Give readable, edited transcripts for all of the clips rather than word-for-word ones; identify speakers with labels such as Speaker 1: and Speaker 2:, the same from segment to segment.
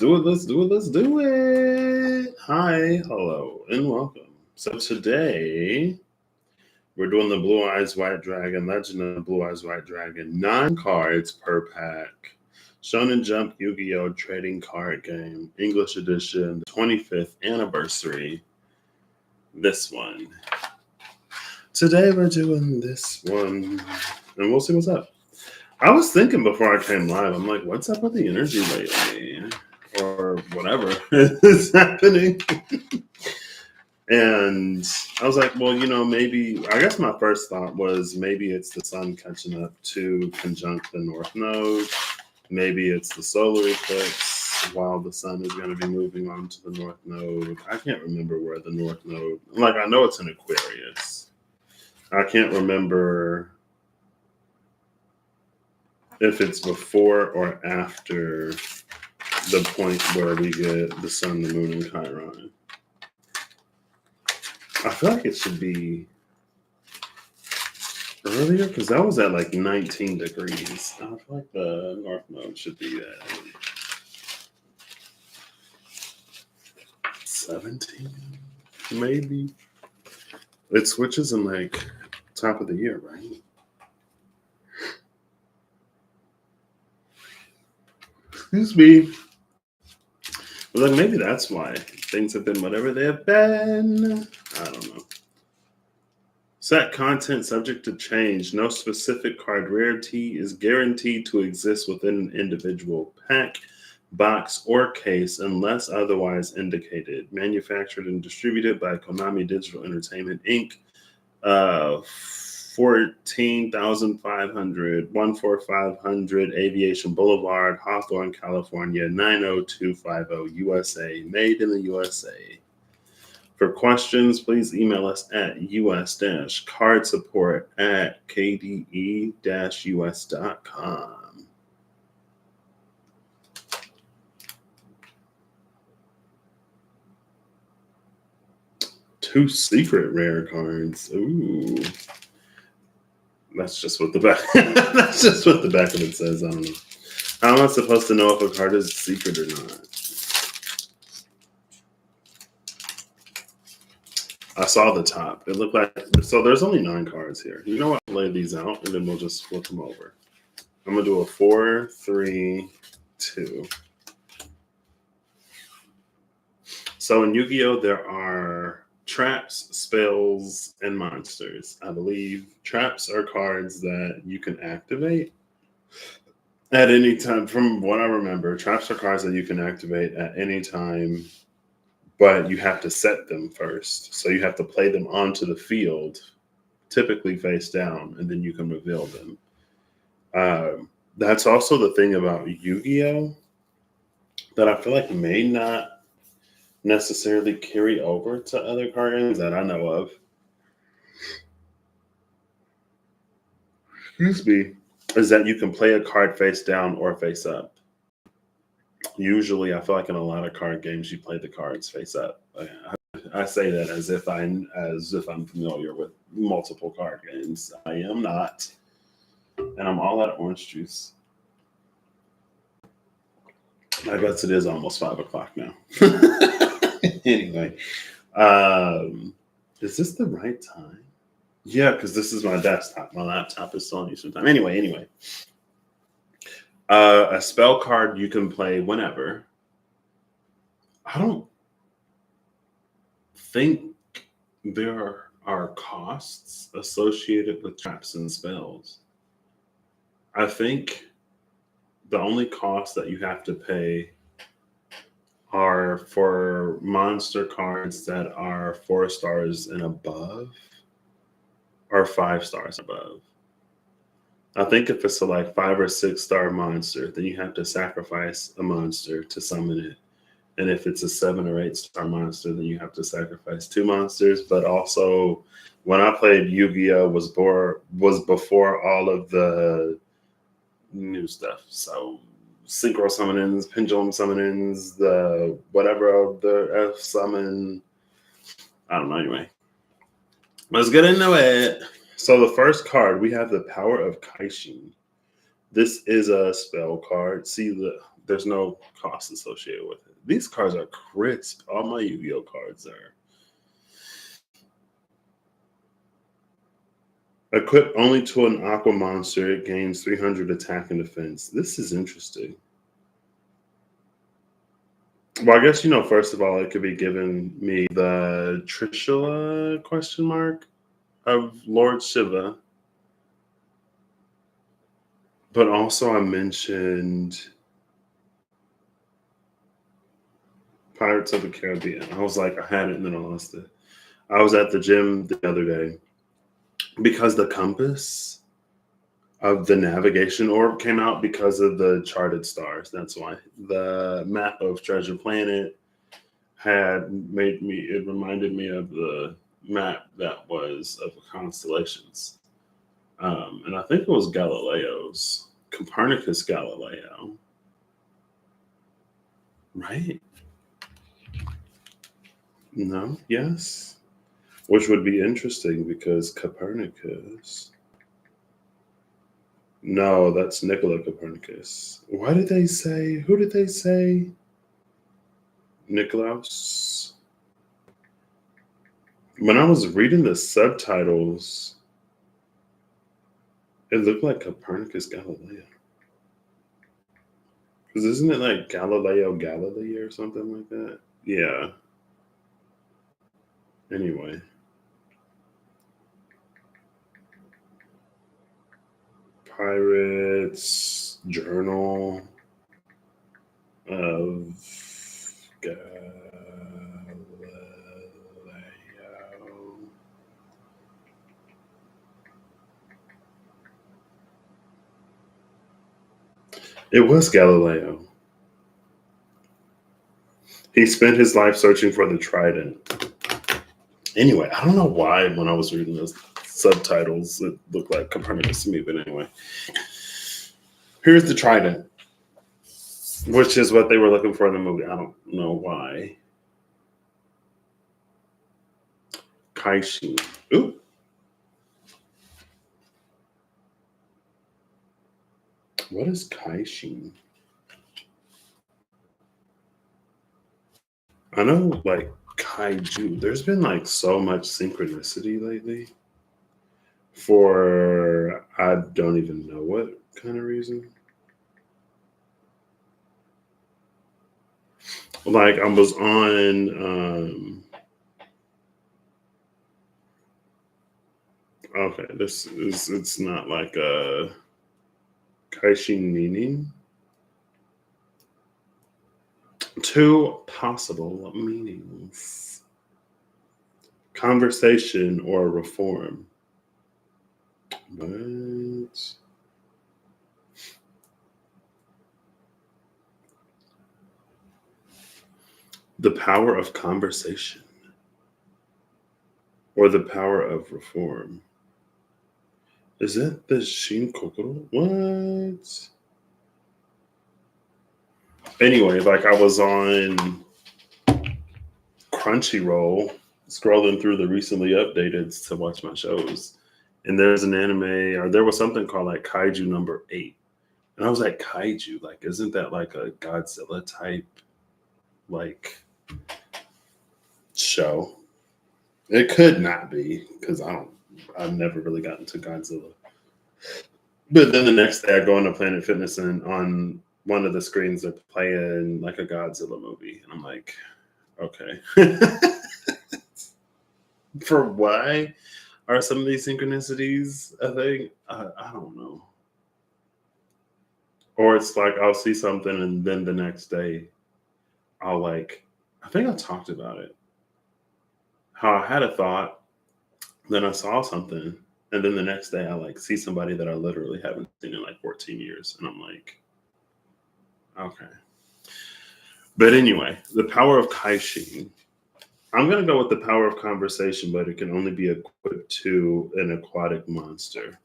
Speaker 1: Do it, let's do it, let's do it. Hi, hello, and welcome. So today we're doing the Blue Eyes White Dragon, Legend of the Blue Eyes White Dragon, 9 cards per pack. Shonen Jump Yu-Gi-Oh! Trading Card Game, English Edition, 25th anniversary. This one. Today we're doing this one, and we'll see what's up. I was thinking before I came live, I'm like, what's up with the energy lately? Or whatever is happening. And I was like, well, maybe, I guess my first thought was maybe it's the sun catching up to conjunct the North Node. Maybe it's the solar eclipse while the sun is going to be moving on to the North Node. I can't remember where the North Node, like, I know it's in Aquarius. I can't remember if it's before or after the point where we get the sun, the moon, and Chiron. I feel like it should be earlier because that was at like 19 degrees. I feel like the North Node should be at 17, maybe. It switches in like top of the year, right? Excuse me. But like maybe that's why things have been whatever they have been. I don't know. Set content subject to change. No specific card rarity is guaranteed to exist within an individual pack, box, or case unless otherwise indicated. Manufactured and distributed by Konami Digital Entertainment, Inc. 14500 Aviation Boulevard, Hawthorne, California, 90250, USA. Made in the USA. For questions, please email us at us-cardsupport@kde-us.com. Two secret rare cards. Ooh. That's just what the back. That's just what the back of it says. I don't know. How am I supposed to know if a card is secret or not? I saw the top. It looked like so. There's only 9 cards here. You know what? I'll lay these out and then we'll just flip them over. I'm gonna do a 4, 3, 2. So in Yu-Gi-Oh, there are traps, spells, and monsters. I believe traps are cards that you can activate at any time. From what I remember, traps are cards that you can activate at any time, but you have to set them first. So you have to play them onto the field, typically face down, and then you can reveal them. That's also the thing about Yu-Gi-Oh! That I feel like may not necessarily carry over to other card games that I know of. Excuse me. Is that you can play a card face down or face up. Usually, I feel like in a lot of card games, you play the cards face up. I say that as if I'm familiar with multiple card games. I am not, and I'm all out of orange juice. I guess it is almost 5:00 now. Anyway, is this the right time? Yeah, because this is my desktop. My laptop is still on Eastern time. Anyway. A spell card you can play whenever. I don't think there are costs associated with traps and spells. I think the only cost that you have to pay are for monster cards that are 4 stars and above or 5 stars above. I think if it's a like 5 or 6 star monster, then you have to sacrifice a monster to summon it. And if it's a 7 or 8 star monster, then you have to sacrifice 2 monsters. But also, when I played Yu-Gi-Oh, was before all of the new stuff. So synchro summonings, pendulum summonings, the whatever the F summon. I don't know. Anyway, let's get into it. So the first card, we have the Power of Kaishin. This is a spell card. See, There's no cost associated with it. These cards are crisp. All my Yu-Gi-Oh cards are. Equipped only to an aqua monster, it gains 300 attack and defense. This is interesting. Well, I guess, first of all, it could be giving me the Trishula question mark of Lord Shiva. But also I mentioned Pirates of the Caribbean. I was like, I had it and then I lost it. I was at the gym the other day because the compass of the navigation orb came out because of the charted stars. That's why the map of Treasure Planet it reminded me of the map that was of the constellations. And I think it was Galileo's, Copernicus Galileo, right? No, yes. Which would be interesting because Copernicus. No, that's Nicola Copernicus. Who did they say? Nicolaus. When I was reading the subtitles, it looked like Copernicus Galileo. Because isn't it like Galileo Galilei or something like that? Yeah. Anyway. Pirates Journal of Galileo. It was Galileo. He spent his life searching for the trident. Anyway, I don't know why when I was reading those subtitles it looked like Copernicus to me, but anyway. Here's the trident, which is what they were looking for in the movie. I don't know why. Kaishin. Ooh. What is Kaishin? I know, like, kaiju. There's been, like, so much synchronicity lately for I don't even know what kind of reason. Like, I was on... okay, it's not like a Kaishin meaning. Two possible meanings: conversation or reform. But the power of conversation or the power of reform. Is that the Shin Kokoro? What? Anyway, like I was on Crunchyroll scrolling through the recently updated to watch my shows. And there's an anime, or there was something called like Kaiju number 8. And I was like, Kaiju, like, isn't that like a Godzilla type like show? It could not be, because I've never really gotten to Godzilla. But then the next day I go into Planet Fitness and on one of the screens they're playing like a Godzilla movie. And I'm like, okay. For why are some of these synchronicities a thing? I don't know. Or it's like I'll see something and then the next day I'll like, I think I talked about it. How I had a thought, then I saw something, and then the next day I like see somebody that I literally haven't seen in like 14 years. And I'm like, okay. But anyway, the power of Kaishin. I'm going to go with the power of conversation, but it can only be equipped to an aquatic monster.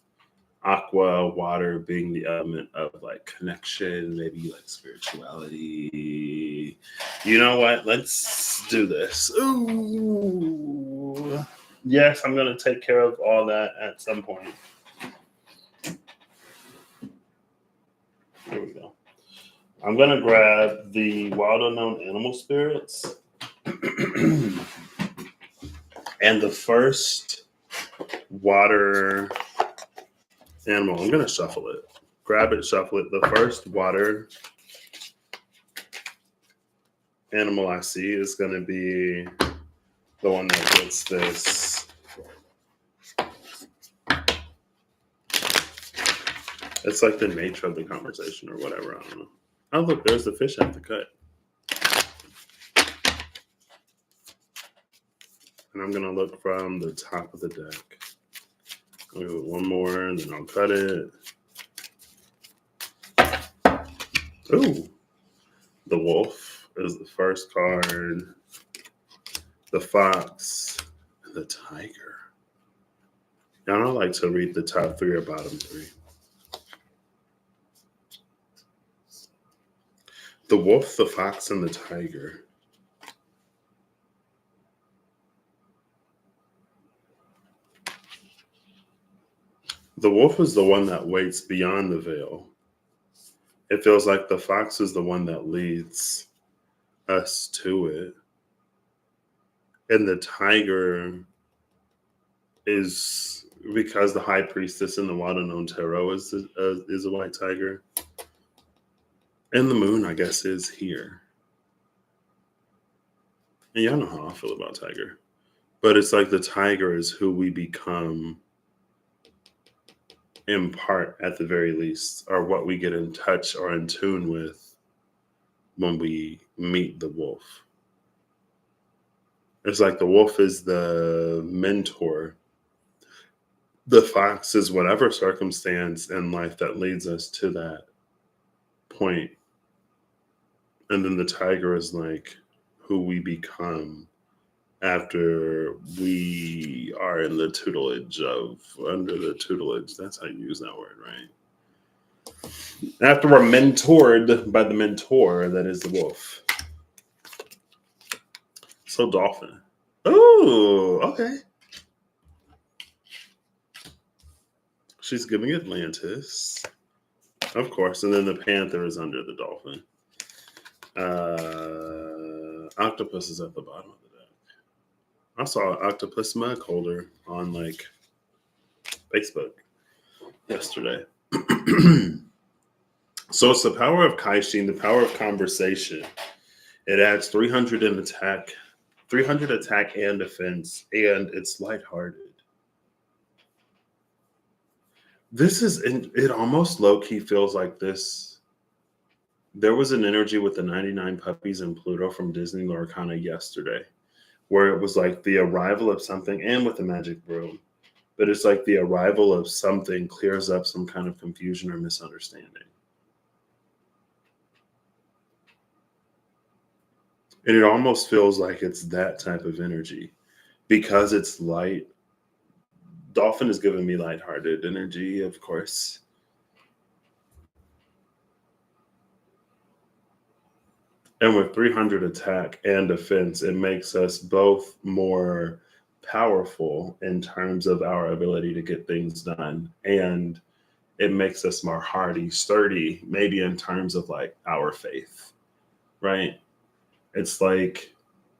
Speaker 1: Aqua, water being the element of like connection, maybe like spirituality. You know what? Let's do this. Ooh. Yes, I'm going to take care of all that at some point. Here we go. I'm going to grab the wild unknown animal spirits. And the first water animal, I'm going to shuffle it. Grab it, shuffle it. The first water animal I see is going to be the one that gets this. It's like the nature of the conversation or whatever. I don't know. Oh, look, there's the fish I have to cut. And I'm going to look from the top of the deck. I'll do one more, and then I'll cut it. Ooh. The wolf is the first card. The fox and the tiger. Y'all don't like to read the top three or bottom three. The wolf, the fox, and the tiger. The wolf is the one that waits beyond the veil. It feels like the fox is the one that leads us to it. And the tiger is because the high priestess in the Wild Unknown Tarot is a white tiger. And the moon, I guess, is here. And y'all know how I feel about tiger. But it's like the tiger is who we become in part, at the very least, or what we get in touch or in tune with when we meet the wolf. It's like the wolf is the mentor. The fox is whatever circumstance in life that leads us to that point. And then the tiger is like who we become after we are in the tutelage of, under the tutelage. That's how you use that word, right? After we're mentored by the mentor, that is the wolf. So dolphin. Oh, okay. She's giving Atlantis, of course. And then the panther is under the dolphin. Octopus is at the bottom of the deck. I saw an octopus mug holder on like Facebook yesterday. So it's the power of Kaishin, the power of conversation. It adds 300 in attack, 300 attack and defense, and it's lighthearted. This is, it almost low-key feels like this. There was an energy with the 99 Puppies and Pluto from Disney Lorcana yesterday, where it was like the arrival of something, and with the magic broom, but it's like the arrival of something clears up some kind of confusion or misunderstanding. And it almost feels like it's that type of energy because it's light. Dolphin is giving me lighthearted energy, of course. And with 300 attack and defense, it makes us both more powerful in terms of our ability to get things done. And it makes us more hardy, sturdy, maybe in terms of like our faith, right? It's like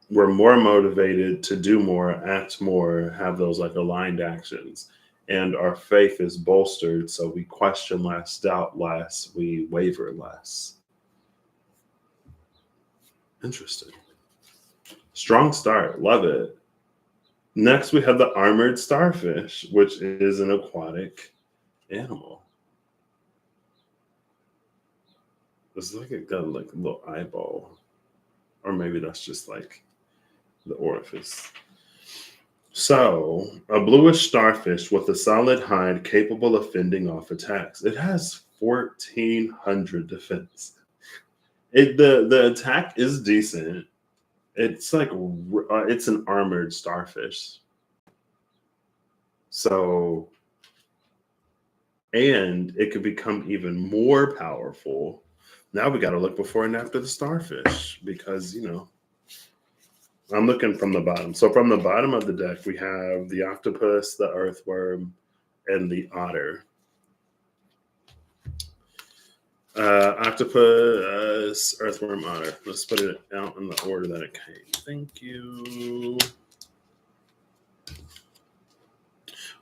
Speaker 1: we're more motivated to do more, act more, have those like aligned actions. And our faith is bolstered, so we question less, doubt less, we waver less. Interesting. Strong start. Love it. Next, we have the armored starfish, which is an aquatic animal. It's like it got like a little eyeball. Or maybe that's just like the orifice. So, a bluish starfish with a solid hide capable of fending off attacks. It has 1,400 defense. The attack is decent. It's like it's an armored starfish. So, and it could become even more powerful. Now we got to look before and after the starfish because, you know, I'm looking from the bottom. So from the bottom of the deck, we have the octopus, the earthworm, and the otter. Octopus, earthworm, otter. Let's put it out in the order that it came. Thank you.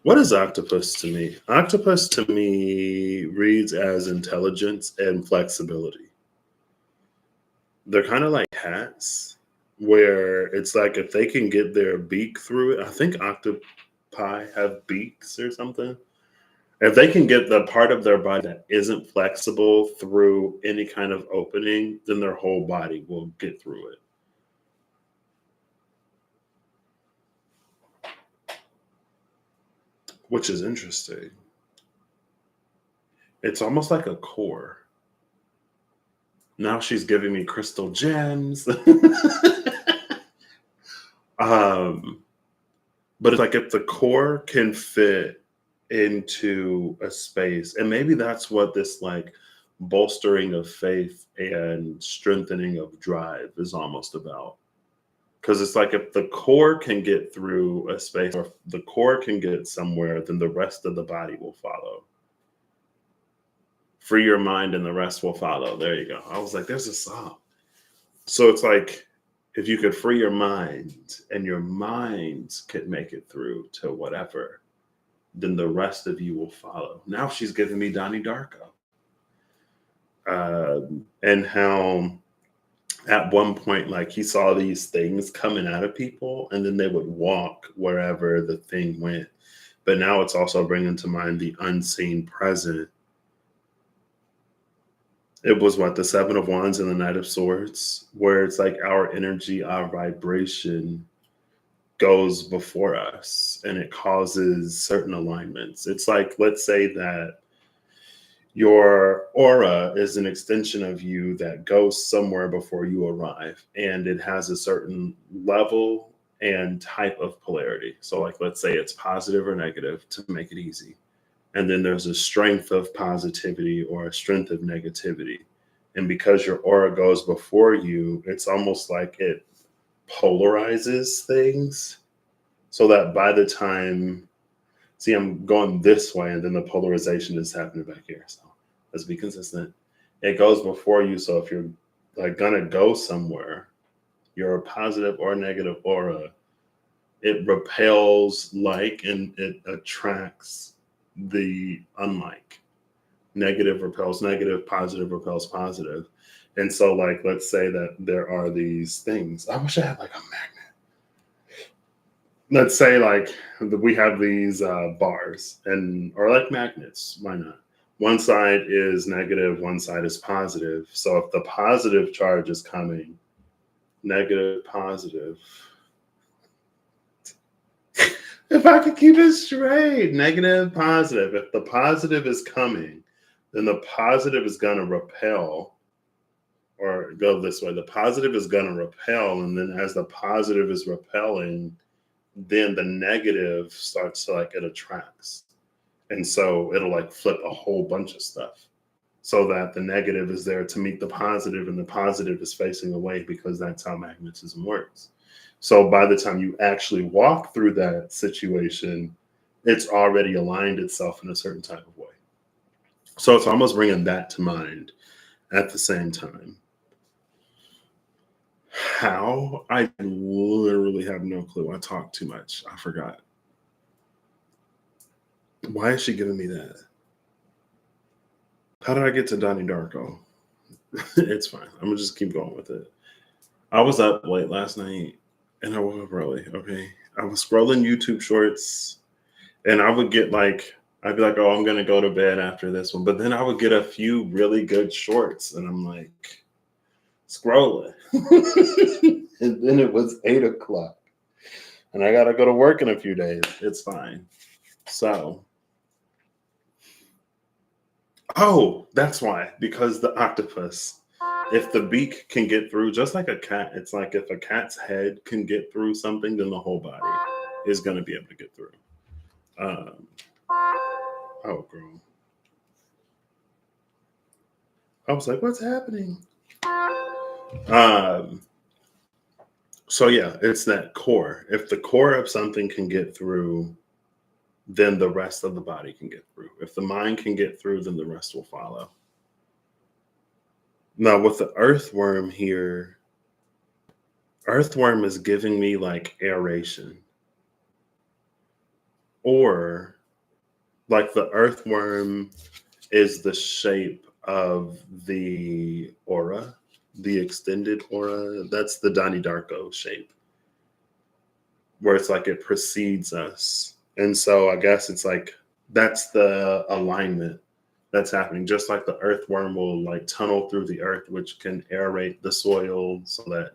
Speaker 1: What is octopus to me? Octopus to me reads as intelligence and flexibility. They're kind of like cats, where it's like if they can get their beak through it. I think octopi have beaks or something. If they can get the part of their body that isn't flexible through any kind of opening, then their whole body will get through it. Which is interesting. It's almost like a core. Now she's giving me crystal gems. um, but it's like if the core can fit into a space, and maybe that's what this like bolstering of faith and strengthening of drive is almost about. Because it's like if the core can get through a space, or if the core can get somewhere, then the rest of the body will follow. Free your mind and the rest will follow. There you go. I was like, there's a song. So it's like if you could free your mind and your mind could make it through to whatever, then the rest of you will follow. Now she's giving me Donnie Darko. And how at one point, like he saw these things coming out of people and then they would walk wherever the thing went. But now it's also bringing to mind the unseen present. It was what, the Seven of Wands and the Knight of Swords, where it's like our energy, our vibration goes before us and it causes certain alignments. It's like, let's say that your aura is an extension of you that goes somewhere before you arrive, and it has a certain level and type of polarity. So, like, let's say it's positive or negative to make it easy. And then there's a strength of positivity or a strength of negativity. And because your aura goes before you, it's almost like it polarizes things so that by the time, see, I'm going this way and then the polarization is happening back here. So let's be consistent. It goes before you. So if you're like gonna go somewhere, you're a positive or negative aura, it repels like and it attracts the unlike. Negative repels negative, positive repels positive. And so, like, let's say that there are these things. I wish I had like a magnet. Let's say like we have these bars and or like magnets. Why not? One side is negative, one side is positive. So if the positive charge is coming, negative, positive. If I could keep it straight, negative, positive. If the positive is coming, then the positive is going to repel, or go this way. The positive is going to repel. And then as the positive is repelling, then the negative starts to like, it attracts. And so it'll like flip a whole bunch of stuff so that the negative is there to meet the positive and the positive is facing away, because that's how magnetism works. So by the time you actually walk through that situation, it's already aligned itself in a certain type of way. So it's almost bringing that to mind at the same time. How? I literally have no clue. I talk too much. I forgot. Why is she giving me that? How did I get to Donnie Darko? It's fine. I'm going to just keep going with it. I was up late last night and I woke up early. Okay. I was scrolling YouTube shorts and I would get like, I'd be like, oh, I'm going to go to bed after this one. But then I would get a few really good shorts and I'm like, scrolling. And then it was 8 o'clock and I got to go to work in a few days. It's fine. So, oh, that's why, because the octopus, if the beak can get through, just like a cat, it's like if a cat's head can get through something, then the whole body is going to be able to get through. Oh, girl. I was like, what's happening? So yeah, it's that core. If the core of something can get through, then the rest of the body can get through. If the mind can get through, then the rest will follow. Now with the earthworm here, earthworm is giving me like aeration, or like the earthworm is the shape of the aura, the extended aura. That's the Donnie Darko shape, where it's like it precedes us. And so I guess it's like that's the alignment that's happening. Just like the earthworm will like tunnel through the earth, which can aerate the soil so that,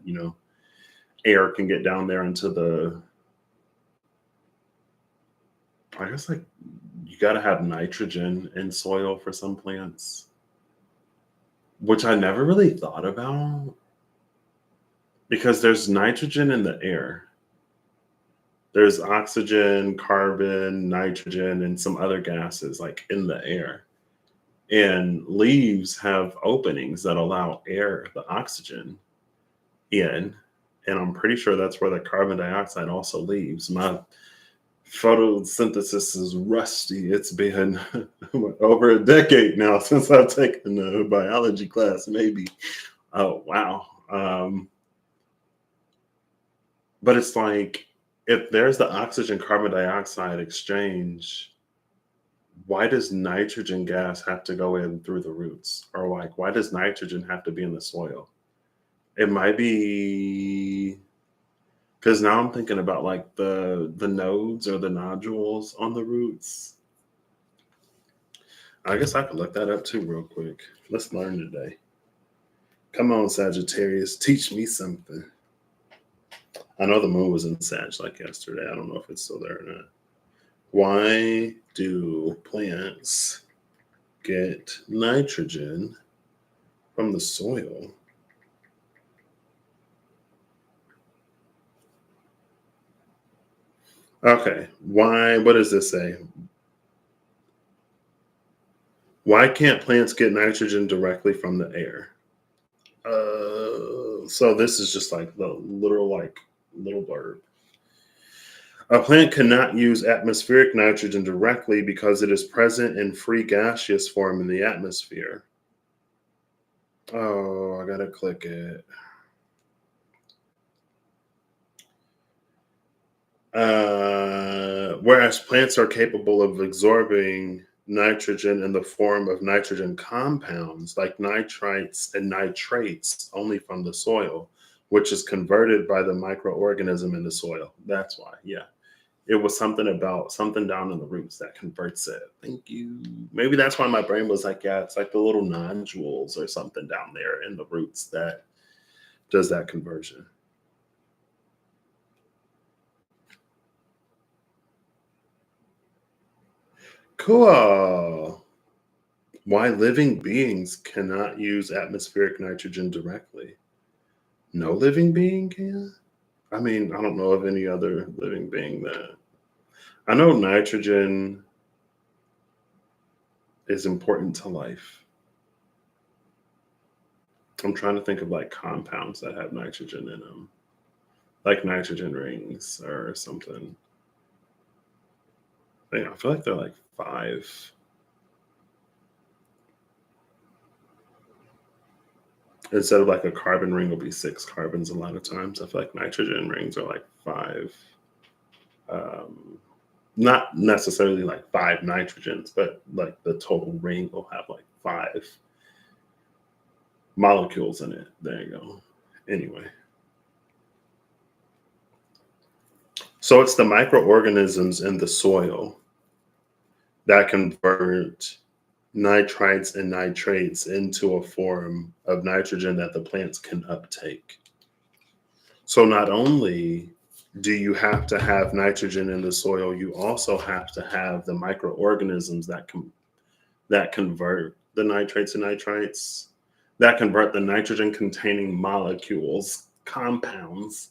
Speaker 1: air can get down there into the, I guess like you got to have nitrogen in soil for some plants, which I never really thought about because there's nitrogen in the air. There's oxygen, carbon, nitrogen, and some other gases like in the air. And leaves have openings that allow air, the oxygen, in. And I'm pretty sure that's where the carbon dioxide also leaves. My photosynthesis is rusty. It's been over a decade now since I've taken a biology class, maybe. Oh, wow. But it's like if there's the oxygen carbon dioxide exchange, why does nitrogen gas have to go in through the roots? Or like, why does nitrogen have to be in the soil? It might be because now I'm thinking about like the nodes or the nodules on the roots. I guess I could look that up too real quick. Let's learn today. Come on, Sagittarius, teach me something. I know the moon was in Sag like yesterday. I don't know if it's still there or not. Why do plants get nitrogen from the soil? Okay. Why? What does this say? Why can't plants get nitrogen directly from the air? So this is just like the literal, like little blurb. A plant cannot use atmospheric nitrogen directly because it is present in free gaseous form in the atmosphere. Oh, I gotta click it. Whereas plants are capable of absorbing nitrogen in the form of nitrogen compounds like nitrites and nitrates only from the soil, which is converted by the microorganism in the soil. That's why, yeah. It was something about something down in the roots that converts it. Thank you. Maybe that's why my brain was like, yeah, it's like the little nodules or something down there in the roots that does that conversion. Cool. Why living beings cannot use atmospheric nitrogen directly. No living being can? I mean, I don't know of any other living being that. I know nitrogen is important to life. I'm trying to think of like compounds that have nitrogen in them, like nitrogen rings or something. Yeah, I feel like they're like five. Instead of like a carbon ring will be six carbons a lot of times. I feel like nitrogen rings are like five. Um, Not necessarily like five nitrogens, but like the total ring will have like five molecules in it. There you go. Anyway, so it's the microorganisms in the soil that convert nitrites and nitrates into a form of nitrogen that the plants can uptake. So not only do you have to have nitrogen in the soil, you also have to have the microorganisms that convert the nitrates and nitrites, that convert the nitrogen containing molecules, compounds,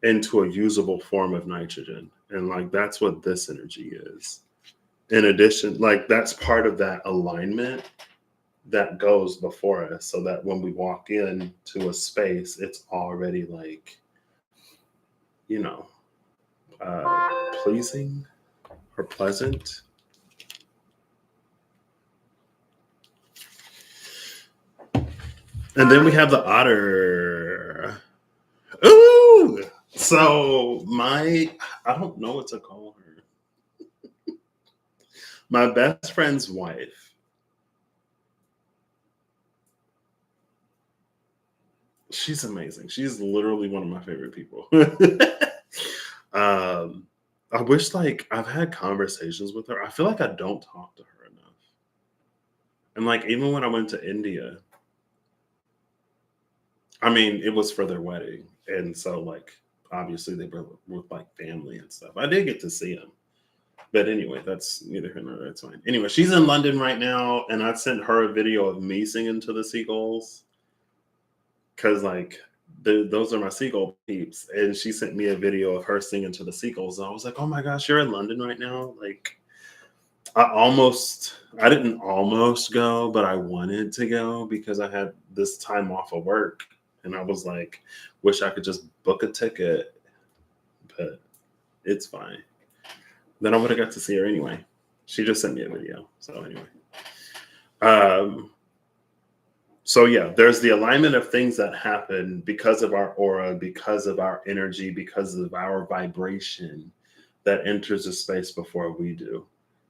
Speaker 1: into a usable form of nitrogen. And like that's what this energy is. In addition, like that's part of that alignment that goes before us so that when we walk into a space, it's already like, you know, pleasing or pleasant. And then we have the otter. Ooh! So I don't know what to call her. My best friend's wife, she's amazing. She's literally one of my favorite people. um, I wish like I've had conversations with her. I feel like I don't talk to her enough. And like even when I went to India, I mean, it was for their wedding, and so like obviously they were with like family and stuff. I did get to see them, but anyway, that's neither here nor there. It's fine. Anyway, she's in London right now, and I sent her a video of me singing to the seagulls because like those are my seagull peeps, and she sent me a video of her singing to the seagulls. And I was like, oh my gosh, you're in London right now, like. I didn't almost go, but I wanted to go because I had this time off of work. And I was like, wish I could just book a ticket, but it's fine. Then I would have got to see her anyway. She just sent me a video. So anyway. Um, so yeah, there's the alignment of things that happen because of our aura, because of our energy, because of our vibration that enters the space before we do.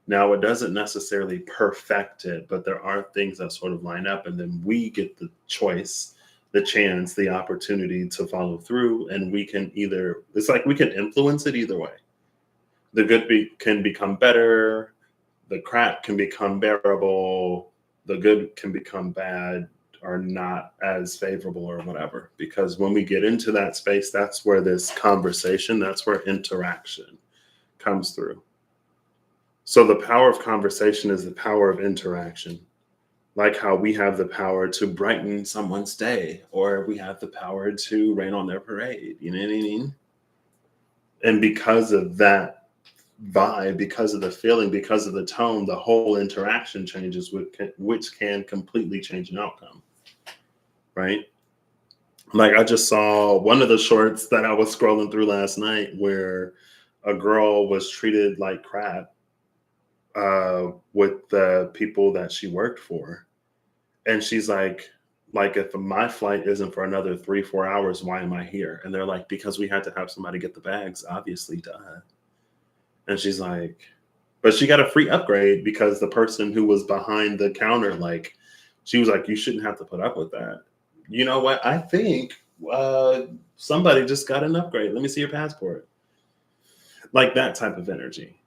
Speaker 1: Now, it doesn't necessarily perfect it, but there are things that sort of line up, and then we get the choice, the chance, the opportunity to follow through. And we can either, it's like we can influence it either way. The can become better, the crap can become bearable, the good can become bad or not as favorable or whatever. Because when we get into that space, that's where this conversation, that's where interaction comes through. So the power of conversation is the power of interaction. Like how we have the power to brighten someone's day, or we have the power to rain on their parade. You know what I mean? And because of that vibe, because of the feeling, because of the tone, the whole interaction changes, which can completely change an outcome. Right? Like I just saw one of the shorts that I was scrolling through last night where a girl was treated like crap with the people that she worked for. And she's like, if my flight isn't for another 3, 4 hours, why am I here? And they're like, because we had to have somebody get the bags, obviously, duh. And she's like, but she got a free upgrade because the person who was behind the counter, like, she was like, you shouldn't have to put up with that. You know what? I think somebody just got an upgrade. Let me see your passport. Like that type of energy.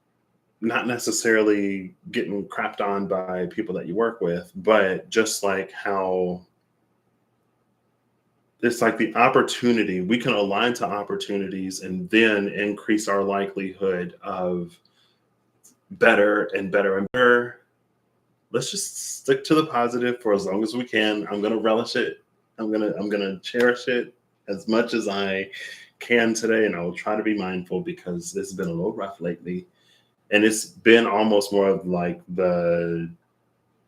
Speaker 1: Not necessarily getting crapped on by people that you work with, but just like how it's like the opportunity, we can align to opportunities and then increase our likelihood of better and better and better. Let's just stick to the positive for as long as we can. I'm gonna relish it. I'm gonna cherish it as much as I can today, and I will try to be mindful because it's been a little rough lately. And it's been almost more of like the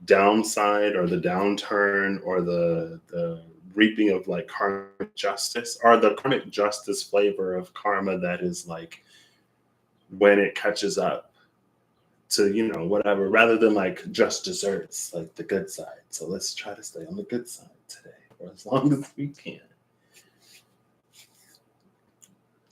Speaker 1: downside or the downturn or the reaping of like karmic justice, or the karmic justice flavor of karma that is like when it catches up to, whatever, rather than like just desserts, like the good side. So let's try to stay on the good side today for as long as we can.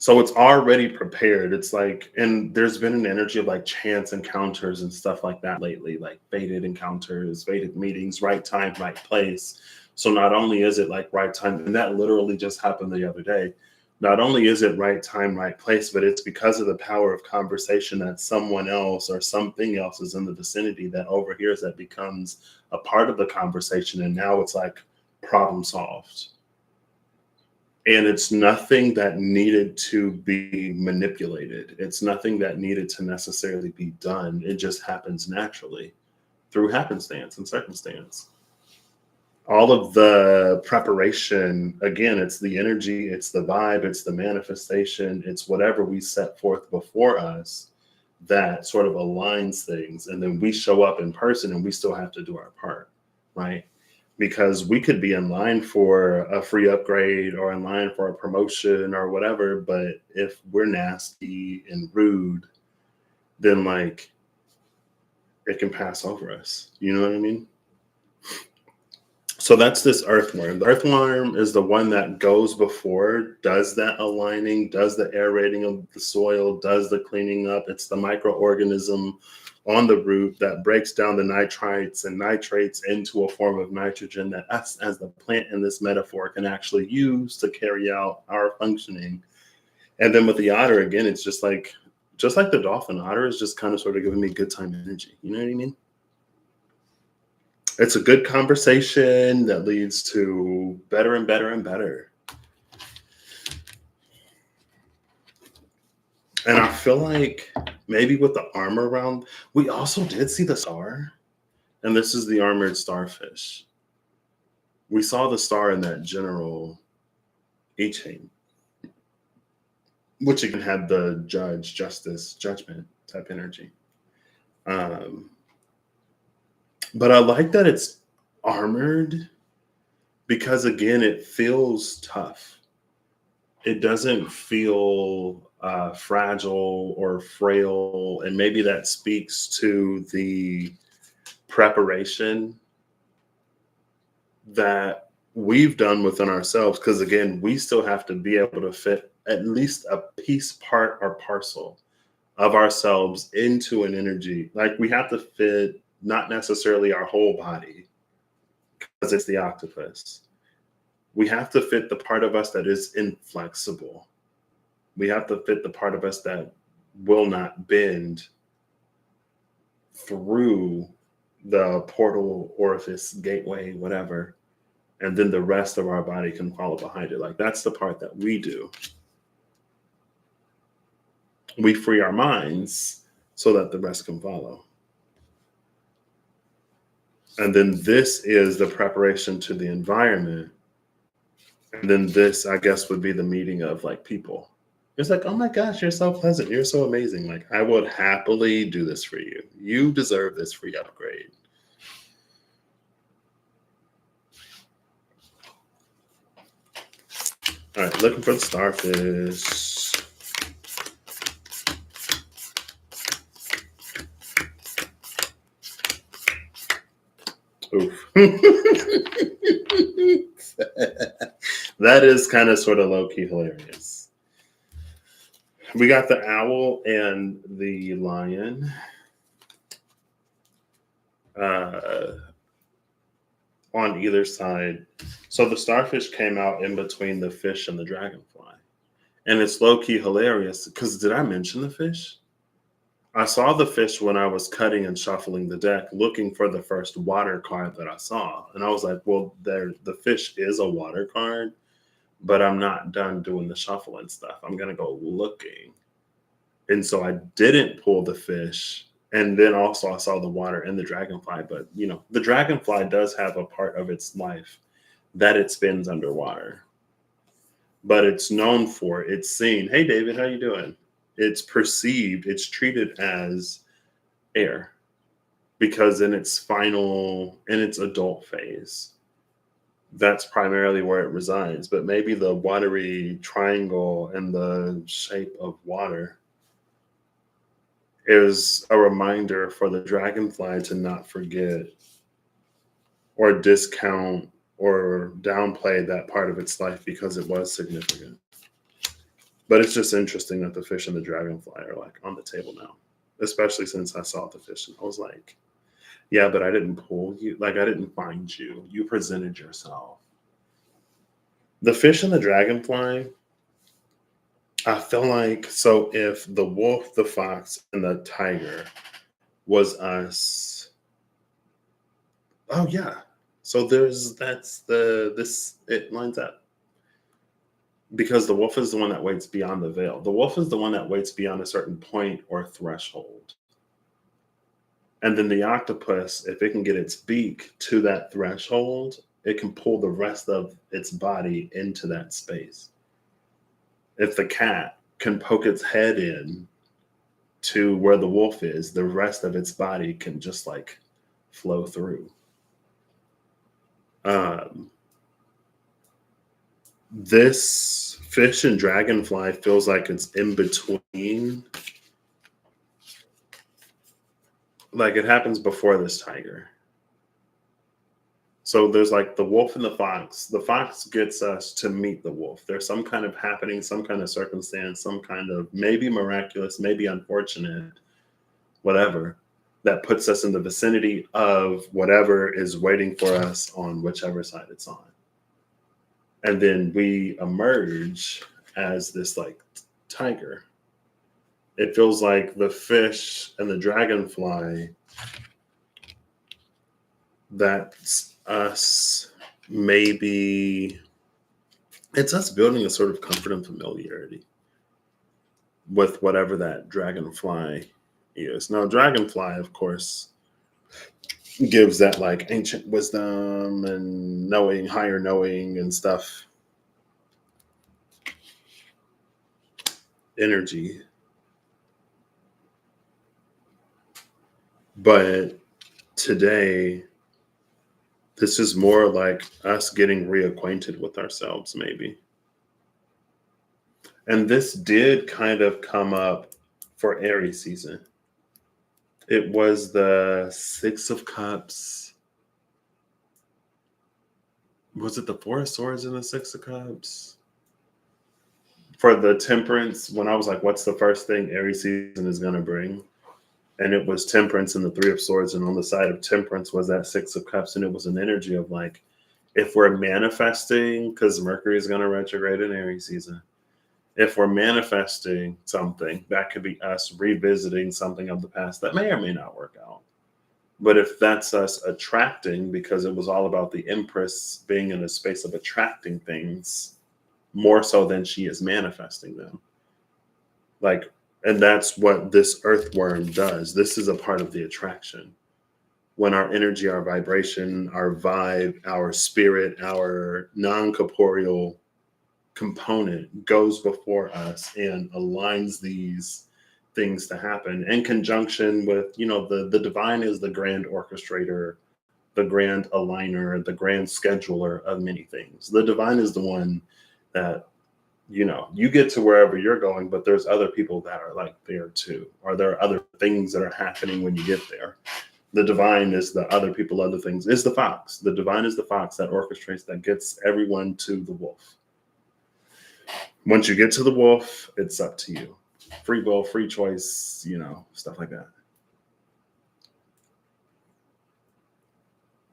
Speaker 1: So it's already prepared. It's like, and there's been an energy of like chance encounters and stuff like that lately, like fated encounters, fated meetings, right time, right place. So not only is it like right time, and that literally just happened the other day. Not only is it right time, right place, but it's because of the power of conversation that someone else or something else is in the vicinity that overhears, that becomes a part of the conversation. And now it's like problem solved. And it's nothing that needed to be manipulated. It's nothing that needed to necessarily be done. It just happens naturally through happenstance and circumstance. All of the preparation, again, it's the energy, it's the vibe, it's the manifestation, it's whatever we set forth before us that sort of aligns things. And then we show up in person and we still have to do our part, right? Because we could be in line for a free upgrade or in line for a promotion or whatever, but if we're nasty and rude, then like it can pass over us. You know what I mean? So that's this earthworm. The earthworm is the one that goes before, does that aligning, does the aerating of the soil, does the cleaning up. It's the microorganism on the root that breaks down the nitrites and nitrates into a form of nitrogen that us as the plant in this metaphor can actually use to carry out our functioning. And then with the otter, again, it's just like the dolphin, otter is just kind of sort of giving me good time energy. You know what I mean? It's a good conversation that leads to better and better and better. And I feel like maybe with the armor around, we also did see the star. And this is the armored starfish. We saw the star in that general I Ching, which again had the judge, justice, judgment type energy. But I like that it's armored because, again, it feels tough. It doesn't feel fragile or frail. And maybe that speaks to the preparation that we've done within ourselves. Because, again, we still have to be able to fit at least a piece, part, or parcel of ourselves into an energy. Like we have to fit not necessarily our whole body because it's the octopus. We have to fit the part of us that is inflexible. We have to fit the part of us that will not bend through the portal, orifice, gateway, whatever. And then the rest of our body can follow behind it. Like that's the part that we do. We free our minds so that the rest can follow. And then this is the preparation to the environment. And then this, I guess, would be the meeting of like people. It's like, oh my gosh, you're so pleasant. You're so amazing. Like, I would happily do this for you. You deserve this free upgrade. All right, looking for the starfish. Oof. That is kind of sort of low-key hilarious. We got the owl and the lion. On either side. So the starfish came out in between the fish and the dragonfly. And it's low-key hilarious because did I mention the fish? I saw the fish when I was cutting and shuffling the deck, looking for the first water card that I saw. And I was like, well, the fish is a water card, but I'm not done doing the shuffling stuff. I'm going to go looking. And so I didn't pull the fish. And then also I saw the water and the dragonfly. But, you know, the dragonfly does have a part of its life that it spends underwater. But it's known for, it's seen. Hey, David, how you doing? It's perceived, it's treated as air because in its adult phase, that's primarily where it resides. But maybe the watery triangle and the shape of water is a reminder for the dragonfly to not forget or discount or downplay that part of its life because it was significant. But it's just interesting that the fish and the dragonfly are like on the table now, especially since I saw the fish and I was like, yeah, but I didn't pull you. Like I didn't find you. You presented yourself. The fish and the dragonfly, I feel like, so if the wolf, the fox, and the tiger was us, oh yeah. So it lines up. Because the wolf is the one that waits beyond the veil. The wolf is the one that waits beyond a certain point or threshold. And then the octopus, if it can get its beak to that threshold, it can pull the rest of its body into that space. If the cat can poke its head in to where the wolf is, the rest of its body can just like flow through. This fish and dragonfly feels like it's in between. Like it happens before this tiger. So there's like the wolf and the fox. The fox gets us to meet the wolf. There's some kind of happening, some kind of circumstance, some kind of maybe miraculous, maybe unfortunate, whatever, that puts us in the vicinity of whatever is waiting for us on whichever side it's on. And then we emerge as this like tiger. It feels like the fish and the dragonfly, that's us. Maybe it's us building a sort of comfort and familiarity with whatever that dragonfly is. Now, dragonfly, of course, gives that like ancient wisdom and knowing, higher knowing and stuff, energy. But today, this is more like us getting reacquainted with ourselves, maybe. And this did kind of come up for Aries season. It was the Six of Cups. Was it the Four of Swords and the Six of Cups? For the Temperance, when I was like, what's the first thing Aries season is going to bring? And it was Temperance and the Three of Swords. And on the side of Temperance was that Six of Cups. And it was an energy of like, if we're manifesting, because Mercury is going to retrograde in Aries season, if we're manifesting something, that could be us revisiting something of the past that may or may not work out. But if that's us attracting, because it was all about the Empress being in a space of attracting things more so than she is manifesting them. Like, and that's what this earthworm does. This is a part of the attraction. When our energy, our vibration, our vibe, our spirit, our non-corporeal component goes before us and aligns these things to happen in conjunction with, the divine is the grand orchestrator, the grand aligner, the grand scheduler of many things. The divine is the one that, you get to wherever you're going, but there's other people that are like there too, or there are other things that are happening when you get there. The divine is the other people, other things, is the fox. The divine is the fox that orchestrates, that gets everyone to the wolf. Once you get to the wolf, it's up to you. Free will, free choice, stuff like that.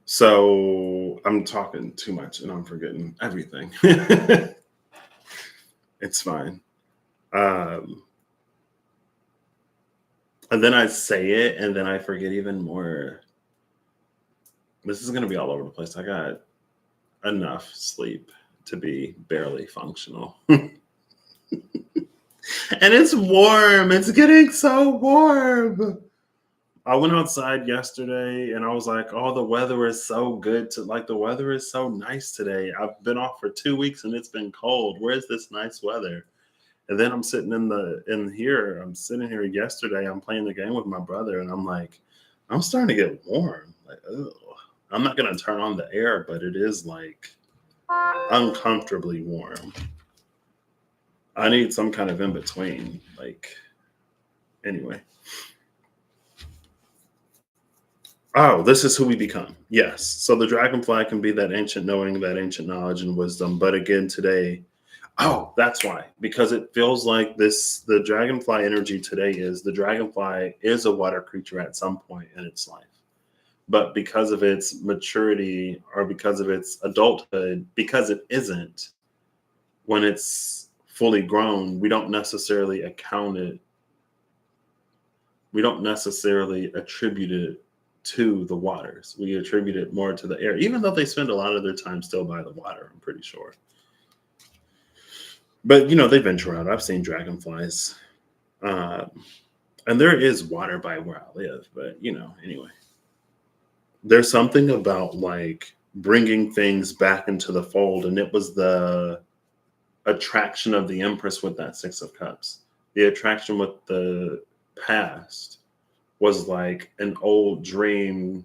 Speaker 1: So I'm talking too much and I'm forgetting everything. It's fine. And then I say it and then I forget even more. This is going to be all over the place. I got enough sleep to be barely functional. And it's warm. It's getting so warm. I went outside yesterday and I was like, oh, the weather is so good. The weather is so nice today. I've been off for 2 weeks and it's been cold. Where's this nice weather? And then I'm sitting I'm sitting here yesterday. I'm playing the game with my brother and I'm like, I'm starting to get warm. Like, ugh. I'm not going to turn on the air, but it is like uncomfortably warm. I need some kind of in between. Anyway. Oh, this is who we become. Yes. So the dragonfly can be that ancient knowing, that ancient knowledge and wisdom. But again, today, that's why. Because it feels like the dragonfly energy today is the dragonfly is a water creature at some point in its life. But because of its maturity or because of its adulthood, because it isn't, when it's fully grown, we don't necessarily attribute it to the waters. We attribute it more to the air, even though they spend a lot of their time still by the water, I'm pretty sure. But, they venture out. I've seen dragonflies. And there is water by where I live, but, anyway. There's something about bringing things back into the fold. And it was the attraction of the Empress with that Six of Cups. The attraction with the past was like an old dream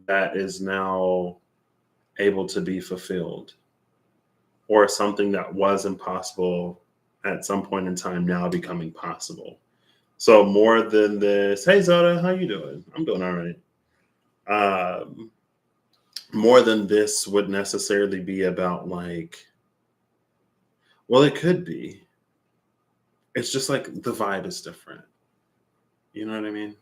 Speaker 1: that is now able to be fulfilled, or something that was impossible at some point in time now becoming possible. So more than this, hey Zoda, how you doing? I'm doing all right. more than this would necessarily be about like, well, it could be. It's just like the vibe is different. You know what I mean?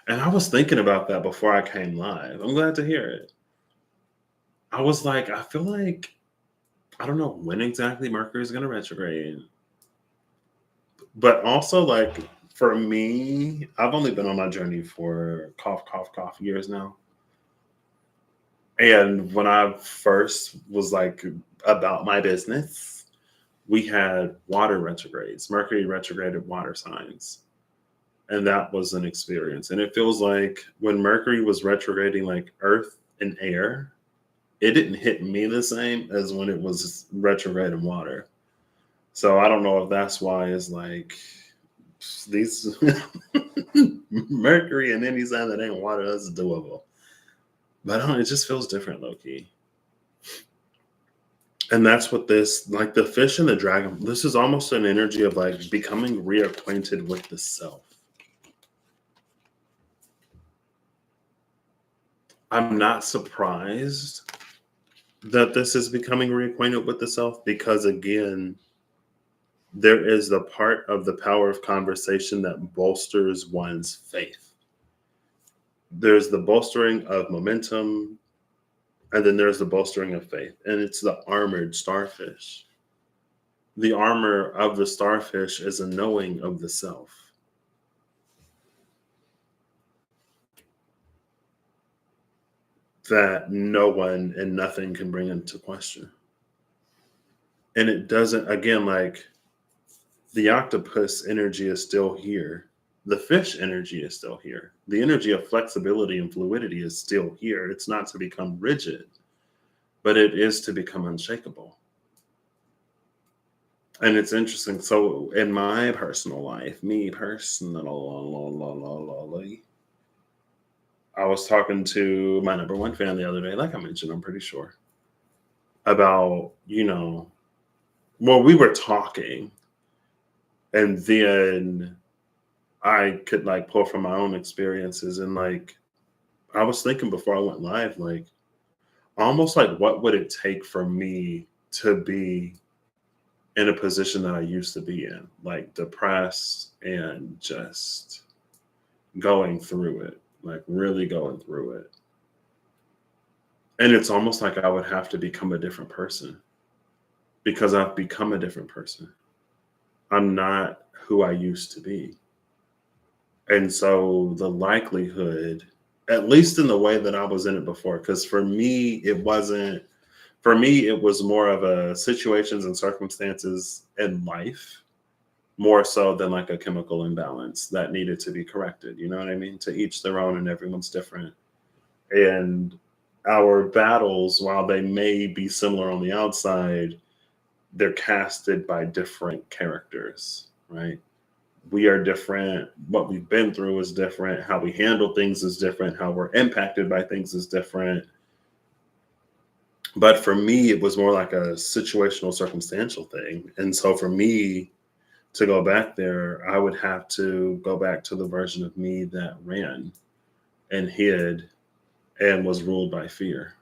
Speaker 1: And I was thinking about that before I came live. I'm glad to hear it. I was like, I feel like I don't know when exactly Mercury is going to retrograde, but also like for me, I've only been on my journey for cough years now. And when I first was like about my business, we had water retrogrades, Mercury retrograded water signs. And that was an experience. And it feels like when Mercury was retrograding like earth and air, it didn't hit me the same as when it was retrograde in water. So I don't know if that's why it's like these Mercury and any sign that ain't water, that's doable. But I don't, it just feels different, low key. And that's what this, like the fish and the dragon, this is almost an energy of like becoming reacquainted with the self. I'm not surprised that this is becoming reacquainted with the self because, again, there is the part of the power of conversation that bolsters one's faith. There's the bolstering of momentum, and then there's the bolstering of faith, and it's the armored starfish. The armor of the starfish is a knowing of the self. That no one and nothing can bring into question. And it doesn't, again, like the octopus energy is still here. The fish energy is still here. The energy of flexibility and fluidity is still here. It's not to become rigid, but it is to become unshakable. And it's interesting. So, in my personal life, me personally, I was talking to my number one fan the other day, like I mentioned, I'm pretty sure, about, well, we were talking, and then I could like pull from my own experiences. And like, I was thinking before I went live, like, almost like, what would it take for me to be in a position that I used to be in, like depressed and just going through it, like really going through it. And it's almost like I would have to become a different person because I've become a different person. I'm not who I used to be. And so the likelihood, at least in the way that I was in it before, because for me, it wasn't, for me, it was more of a situations and circumstances in life, more so than like a chemical imbalance that needed to be corrected. You know what I mean? To each their own, and everyone's different. And our battles, while they may be similar on the outside, they're casted by different characters, right? We are different. What we've been through is different. How we handle things is different. How we're impacted by things is different. But for me, it was more like a situational, circumstantial thing. And so for me to go back there, I would have to go back to the version of me that ran and hid and was ruled by fear.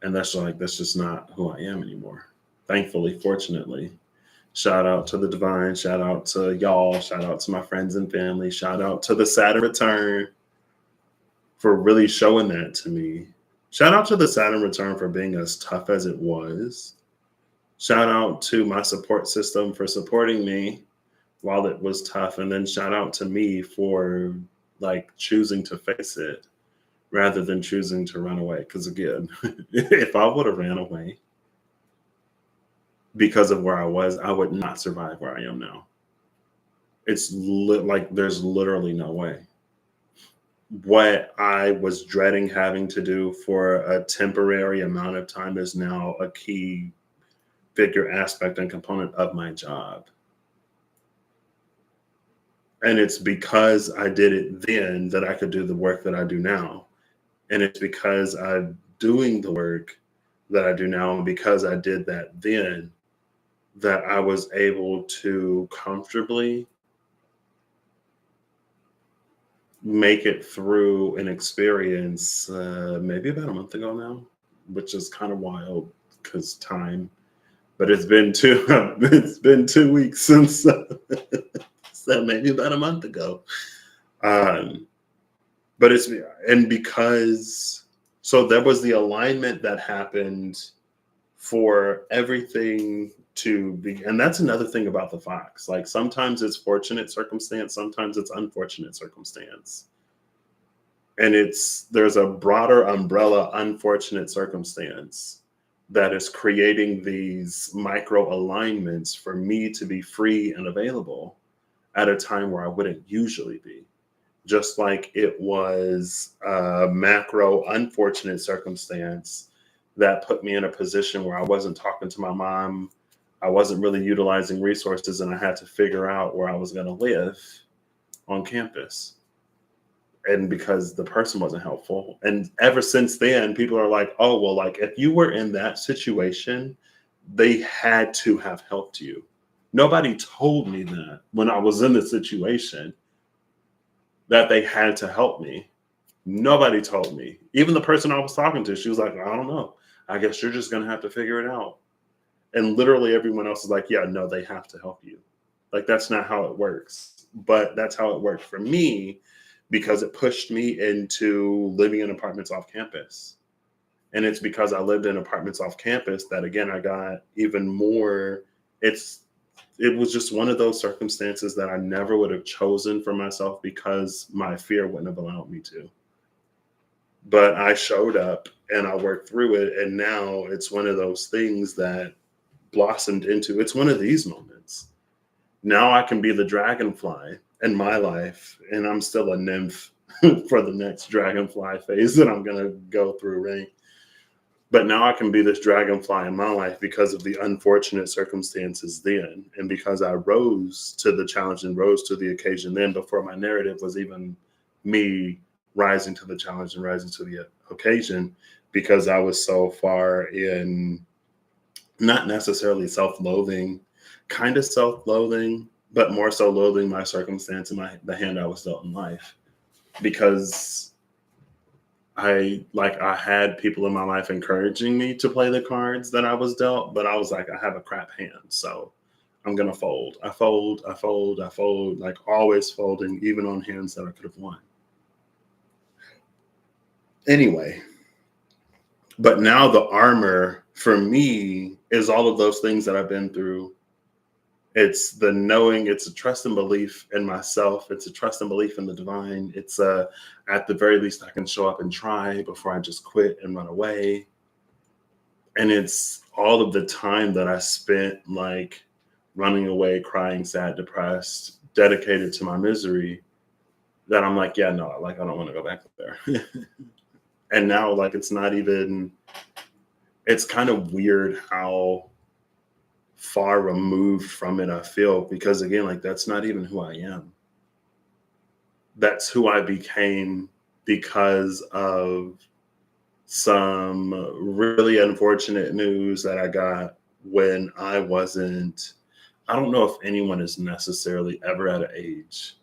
Speaker 1: And that's just not who I am anymore. Thankfully, fortunately. Shout out to the divine, shout out to y'all, shout out to my friends and family, shout out to the Saturn return for really showing that to me. Shout out to the Saturn return for being as tough as it was. Shout out to my support system for supporting me while it was tough. And then shout out to me for like choosing to face it rather than choosing to run away. Because again, if I would have ran away because of where I was, I would not survive where I am now. It's like there's literally no way. What I was dreading having to do for a temporary amount of time is now a key figure aspect and component of my job. And it's because I did it then that I could do the work that I do now. And it's because I'm doing the work that I do now, and because I did that then, that I was able to comfortably make it through an experience maybe about a month ago now, which is kind of wild because time. But it's been it's been 2 weeks since so maybe about a month ago. Um, but it's and because so there was the alignment that happened for everything to be, and that's another thing about the fox. Like sometimes it's fortunate circumstance, sometimes it's unfortunate circumstance. And there's a broader umbrella unfortunate circumstance that is creating these micro alignments for me to be free and available at a time where I wouldn't usually be. Just like it was a macro unfortunate circumstance that put me in a position where I wasn't talking to my mom, I wasn't really utilizing resources, and I had to figure out where I was going to live on campus. And because the person wasn't helpful. And ever since then, people are like, oh, well, like if you were in that situation, they had to have helped you. Nobody told me that when I was in the situation that they had to help me. Nobody told me. Even the person I was talking to, she was like, I don't know. I guess you're just going to have to figure it out. And literally everyone else is like, yeah, no, they have to help you. Like, that's not how it works. But that's how it worked for me, because it pushed me into living in apartments off campus. And it's because I lived in apartments off campus that, again, I got even more. It was just one of those circumstances that I never would have chosen for myself because my fear wouldn't have allowed me to. But I showed up and I worked through it. And now it's one of those things that blossomed into, it's one of these moments. Now I can be the dragonfly in my life, and I'm still a nymph for the next dragonfly phase that I'm going to go through, right? But now I can be this dragonfly in my life because of the unfortunate circumstances then, and because I rose to the challenge and rose to the occasion then, before my narrative was even me rising to the challenge and rising to the occasion, because I was so far in not necessarily self-loathing, kind of self-loathing, but more so loathing my circumstance and the hand I was dealt in life. Because I had people in my life encouraging me to play the cards that I was dealt, but I was like, I have a crap hand, so I'm gonna fold. I fold, like always folding, even on hands that I could have won. Anyway, but now the armor for me is all of those things that I've been through. It's the knowing, it's a trust and belief in myself. It's a trust and belief in the divine. It's at the very least, I can show up and try before I just quit and run away. And it's all of the time that I spent like running away, crying, sad, depressed, dedicated to my misery, that I'm like, yeah, no, like, I don't want to go back there. And now, like, it's not even, it's kind of weird how far removed from it I feel, because again, like, that's not even who I am. That's who I became because of some really unfortunate news that I got when I don't know if anyone is necessarily ever at an age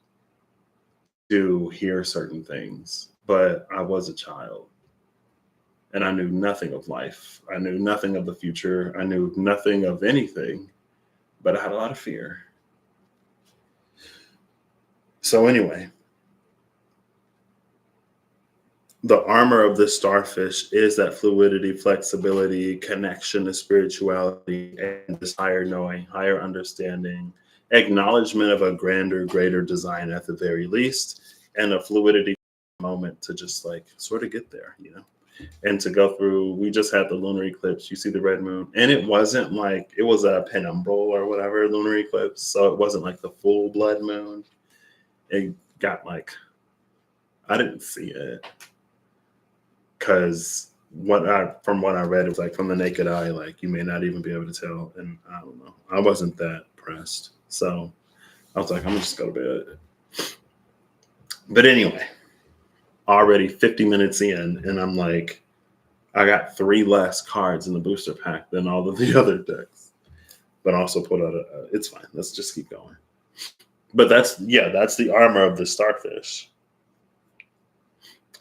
Speaker 1: to hear certain things, but I was a child. And I knew nothing of life. I knew nothing of the future. I knew nothing of anything, but I had a lot of fear. So anyway, the armor of the starfish is that fluidity, flexibility, connection to spirituality, and this higher knowing, higher understanding, acknowledgement of a grander, greater design at the very least, and a fluidity moment to just like sort of get there, you know? And to go through, we just had the lunar eclipse. You see the red moon, and it wasn't like, it was a penumbral or whatever lunar eclipse, so it wasn't like the full blood moon. It got like, I didn't see it because from what I read, it was like from the naked eye, like you may not even be able to tell. And I don't know, I wasn't that pressed, so I was like, I'm gonna just go to bed. But anyway, already 50 minutes in, and I'm like, I got 3 less cards in the booster pack than all of the other decks, but also put out it's fine. Let's just keep going. But that's the armor of the starfish.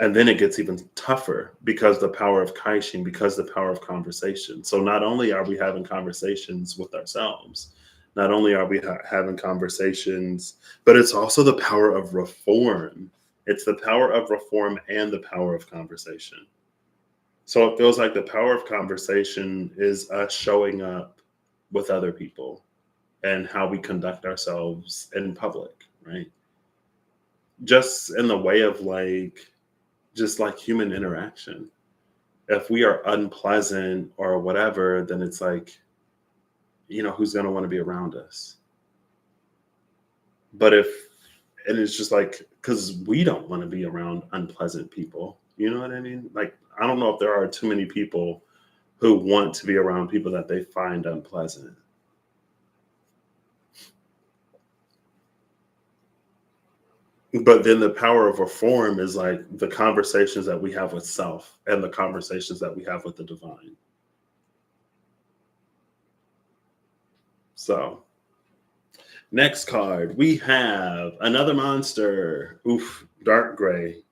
Speaker 1: And then it gets even tougher because the power of kaishin, because the power of conversation. So not only are we having conversations with ourselves, not only are we having conversations, but it's also the power of reform. It's the power of reform and the power of conversation. So it feels like the power of conversation is us showing up with other people and how we conduct ourselves in public, right? Just in the way of just like human interaction. If we are unpleasant or whatever, then it's like, who's going to want to be around us? But and it's just like, because we don't want to be around unpleasant people. You know what I mean? Like, I don't know if there are too many people who want to be around people that they find unpleasant. But then the power of reform is like the conversations that we have with self and the conversations that we have with the divine. So, next card, we have another monster. Oof, dark gray.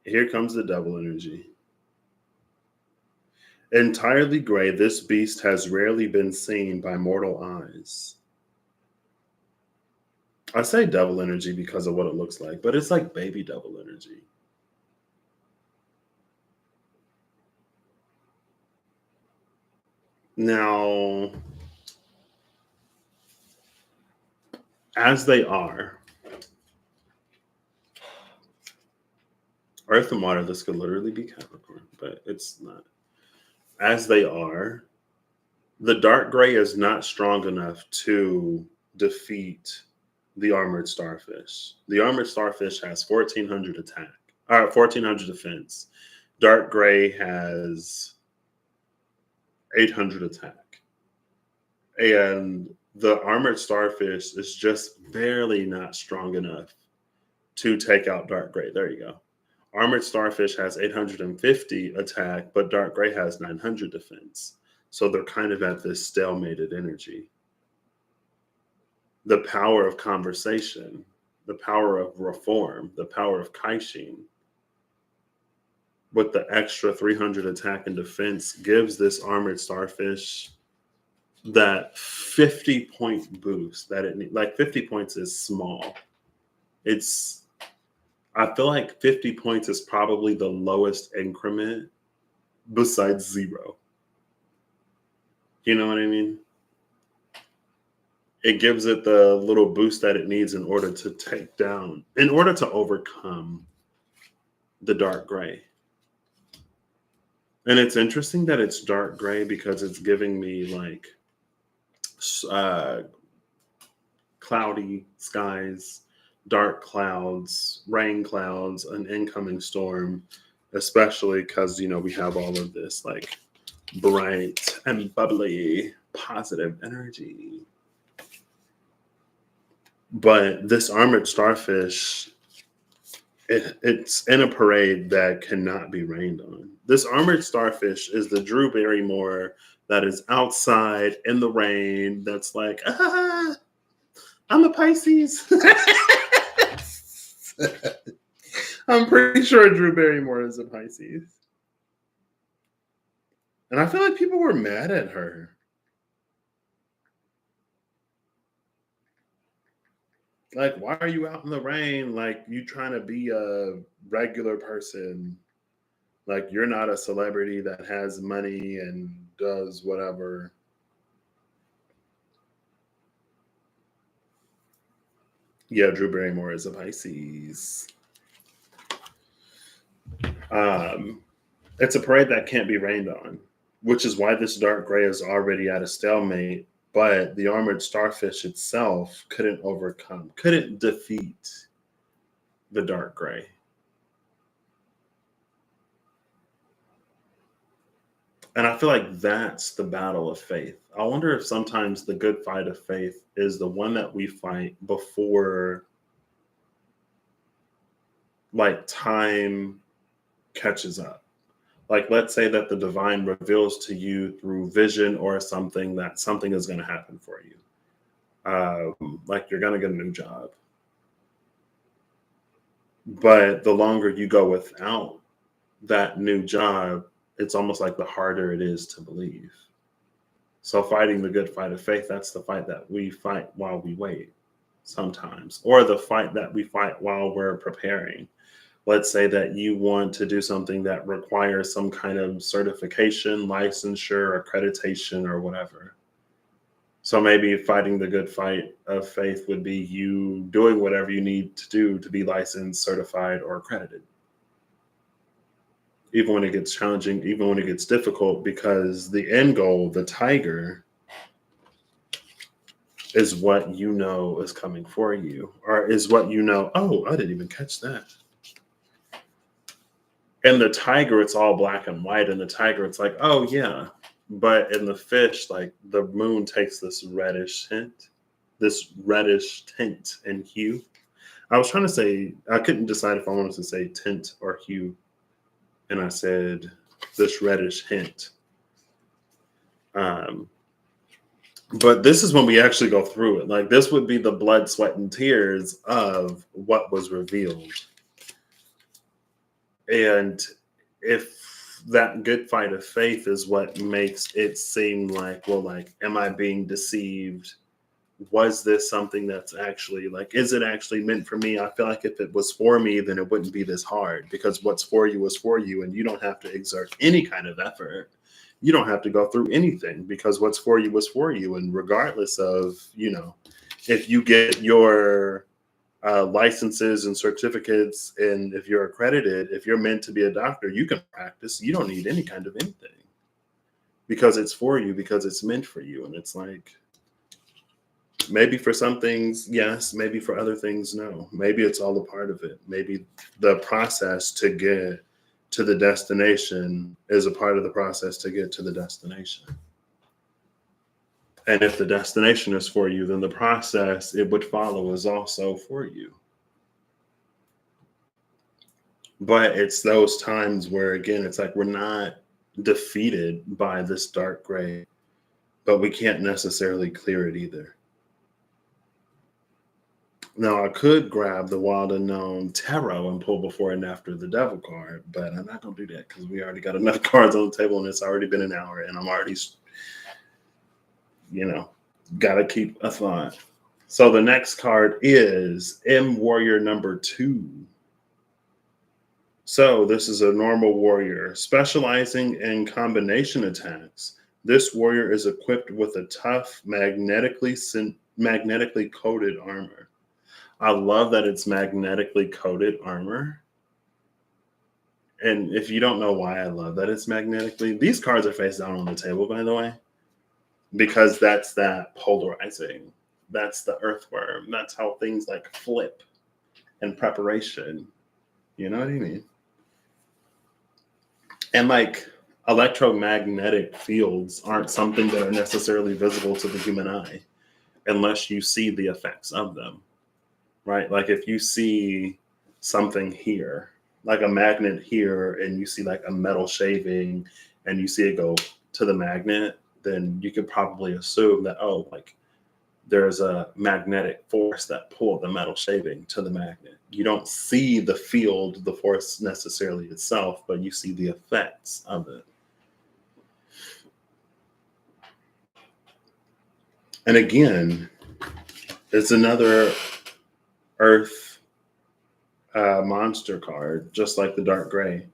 Speaker 1: Here comes the devil energy. Entirely gray, this beast has rarely been seen by mortal eyes. I say devil energy because of what it looks like, but it's like baby devil energy. Now, as they are, Earth and water, this could literally be Capricorn, but it's not. As they are, the dark gray is not strong enough to defeat the armored starfish. The armored starfish has 1400 attack, 1400 defense. Dark gray has 800 attack. And the armored starfish is just barely not strong enough to take out dark gray. There you go. Armored starfish has 850 attack, but dark gray has 900 defense. So they're kind of at this stalemated energy. The power of conversation, the power of reform, the power of kaishin, with the extra 300 attack and defense, gives this armored starfish that 50-point boost that it needs. Like 50 points is small. I feel like 50 points is probably the lowest increment besides 0. You know what I mean? It gives it the little boost that it needs in order to overcome the dark gray. And it's interesting that it's dark gray because it's giving me like cloudy skies, dark clouds, rain clouds, an incoming storm, especially because, we have all of this like bright and bubbly positive energy. But this armored starfish, it's in a parade that cannot be rained on. This armored starfish is the Drew Barrymore that is outside in the rain. That's like, I'm a Pisces. I'm pretty sure Drew Barrymore is a Pisces. And I feel like people were mad at her. Like, why are you out in the rain? Like, you trying to be a regular person. Like, you're not a celebrity that has money and does whatever. Yeah, Drew Barrymore is a Pisces. It's a parade that can't be rained on, which is why this dark gray is already at a stalemate. But the armored starfish itself couldn't defeat the dark gray. And I feel like that's the battle of faith. I wonder if sometimes the good fight of faith is the one that we fight before like time catches up. Like, let's say that the divine reveals to you through vision or something that something is going to happen for you. Like you're going to get a new job. But the longer you go without that new job, it's almost like the harder it is to believe. So fighting the good fight of faith, that's the fight that we fight while we wait sometimes, or the fight that we fight while we're preparing. Let's say that you want to do something that requires some kind of certification, licensure, accreditation, or whatever. So maybe fighting the good fight of faith would be you doing whatever you need to do to be licensed, certified, or accredited. Even when it gets challenging, even when it gets difficult, because the end goal, the tiger, is what you know is coming for you, or is what you know, oh, I didn't even catch that. In the tiger, it's all black and white. In the tiger, it's like, oh, yeah. But in the fish, like the moon takes this reddish tint and hue. I was trying to say, I couldn't decide if I wanted to say tint or hue. And I said this reddish hint. But this is when we actually go through it. Like this would be the blood, sweat, and tears of what was revealed. And if that good fight of faith is what makes it seem like, well, like, am I being deceived? Was this something that's actually like, is it actually meant for me? I feel like if it was for me, then it wouldn't be this hard, because what's for you is for you, and you don't have to exert any kind of effort. You don't have to go through anything, because what's for you was for you. And regardless of, if you get your licenses and certificates, and if you're accredited, if you're meant to be a doctor, you can practice. You don't need any kind of anything, because it's for you, because it's meant for you. And it's like, maybe for some things, yes, maybe for other things, no. Maybe it's all a part of it. Maybe the process to get to the destination is a part of the process to get to the destination. And if the destination is for you, then the process it would follow is also for you. But it's those times where, again, it's like we're not defeated by this dark gray, but we can't necessarily clear it either. Now, I could grab the Wild Unknown Tarot and pull before and after the Devil card, but I'm not going to do that because we already got enough cards on the table and it's already been an hour and I'm already, got to keep a thought. So the next card is M Warrior number 2. So this is a normal warrior specializing in combination attacks. This warrior is equipped with a tough, magnetically coated armor. I love that it's magnetically coated armor. And if you don't know why I love that it's magnetically, these cards are face down on the table, by the way, because that's that polarizing. That's the earthworm. That's how things like flip and preparation. You know what I mean? And like electromagnetic fields aren't something that are necessarily visible to the human eye unless you see the effects of them. Right? Like if you see something here, like a magnet here, and you see like a metal shaving and you see it go to the magnet, then you could probably assume that, oh, like there's a magnetic force that pulled the metal shaving to the magnet. You don't see the field, the force necessarily itself, but you see the effects of it. And again, it's another earth monster card, just like the dark gray.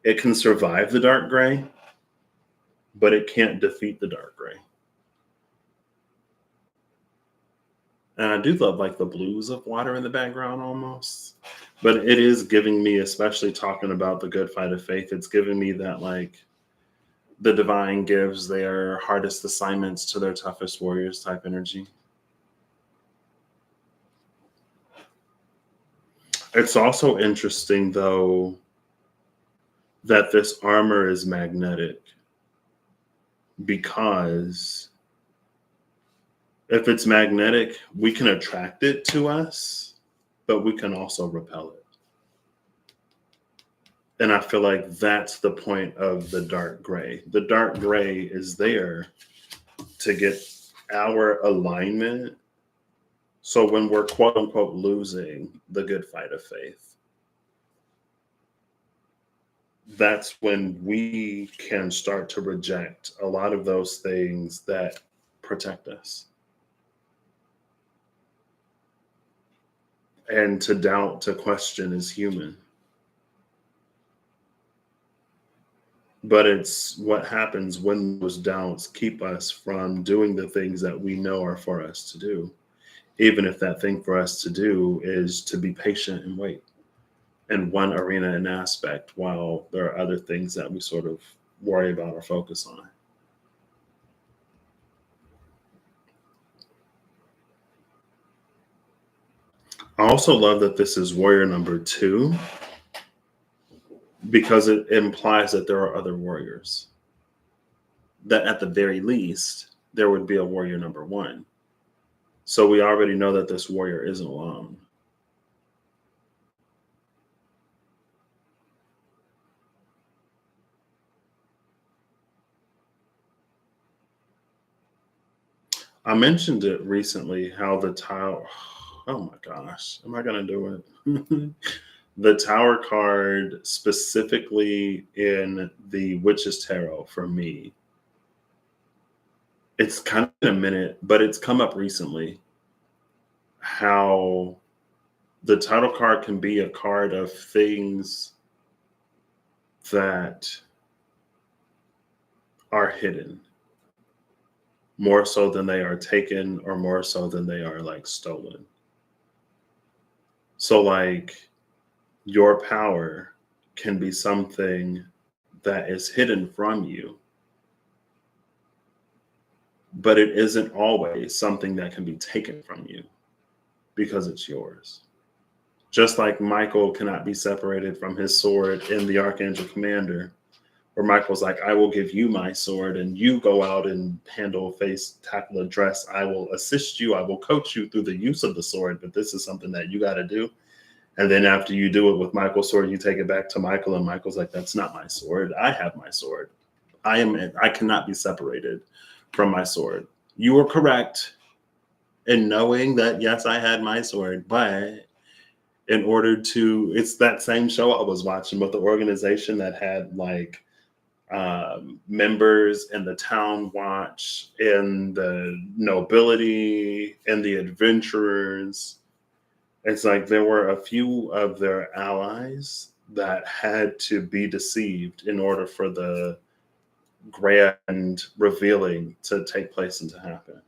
Speaker 1: It can survive the dark gray, but it can't defeat the dark gray. And I do love like the blues of water in the background almost, but it is giving me, especially talking about the good fight of faith, it's giving me that like the divine gives their hardest assignments to their toughest warriors type energy. It's also interesting, though, that this armor is magnetic, because if it's magnetic, we can attract it to us, but we can also repel it. And I feel like that's the point of the dark gray. The dark gray is there to get our alignment. So when we're quote unquote losing the good fight of faith, that's when we can start to reject a lot of those things that protect us. And to doubt, to question is human. But it's what happens when those doubts keep us from doing the things that we know are for us to do, even if that thing for us to do is to be patient and wait in one arena and aspect, while there are other things that we sort of worry about or focus on. I also love that this is warrior number 2 because it implies that there are other warriors. That at the very least, there would be a warrior number 1. So we already know that this warrior isn't alone. I mentioned it recently how the tower, oh my gosh, am I going to do it? The tower card, specifically in the Witch's Tarot for me, it's kind of been a minute, but it's come up recently how the title card can be a card of things that are hidden more so than they are taken, or more so than they are like stolen. So like your power can be something that is hidden from you, but it isn't always something that can be taken from you because it's yours. Just like Michael cannot be separated from his sword in the Archangel Commander, where Michael's like, I will give you my sword and you go out and handle face, tackle, address. I will assist you. I will coach you through the use of the sword, but this is something that you got to do. And then after you do it with Michael's sword, you take it back to Michael, and Michael's like, that's not my sword. I have my sword. I cannot be separated from my sword. You were correct in knowing that, yes, I had my sword, but in order to, it's that same show I was watching with the organization that had like members in the town watch, in the nobility, and the adventurers. It's like there were a few of their allies that had to be deceived in order for the grand revealing to take place and to happen.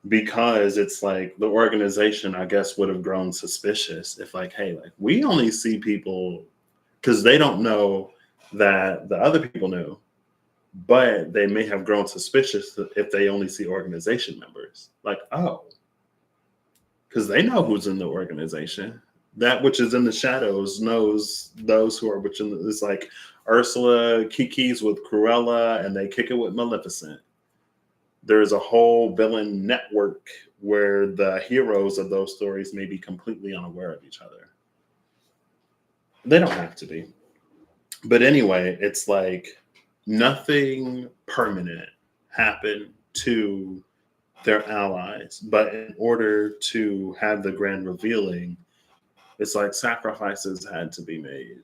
Speaker 1: Because it's like the organization, I guess, would have grown suspicious if like, hey, like we only see people, because they don't know that the other people knew, but they may have grown suspicious if they only see organization members. Like, oh, because they know who's in the organization. That which is in the shadows knows those who are within the, it's like Ursula kikis with Cruella and they kick it with Maleficent. There's a whole villain network where the heroes of those stories may be completely unaware of each other. They don't have to be. But anyway, it's like nothing permanent happened to their allies. But in order to have the grand revealing, it's like sacrifices had to be made.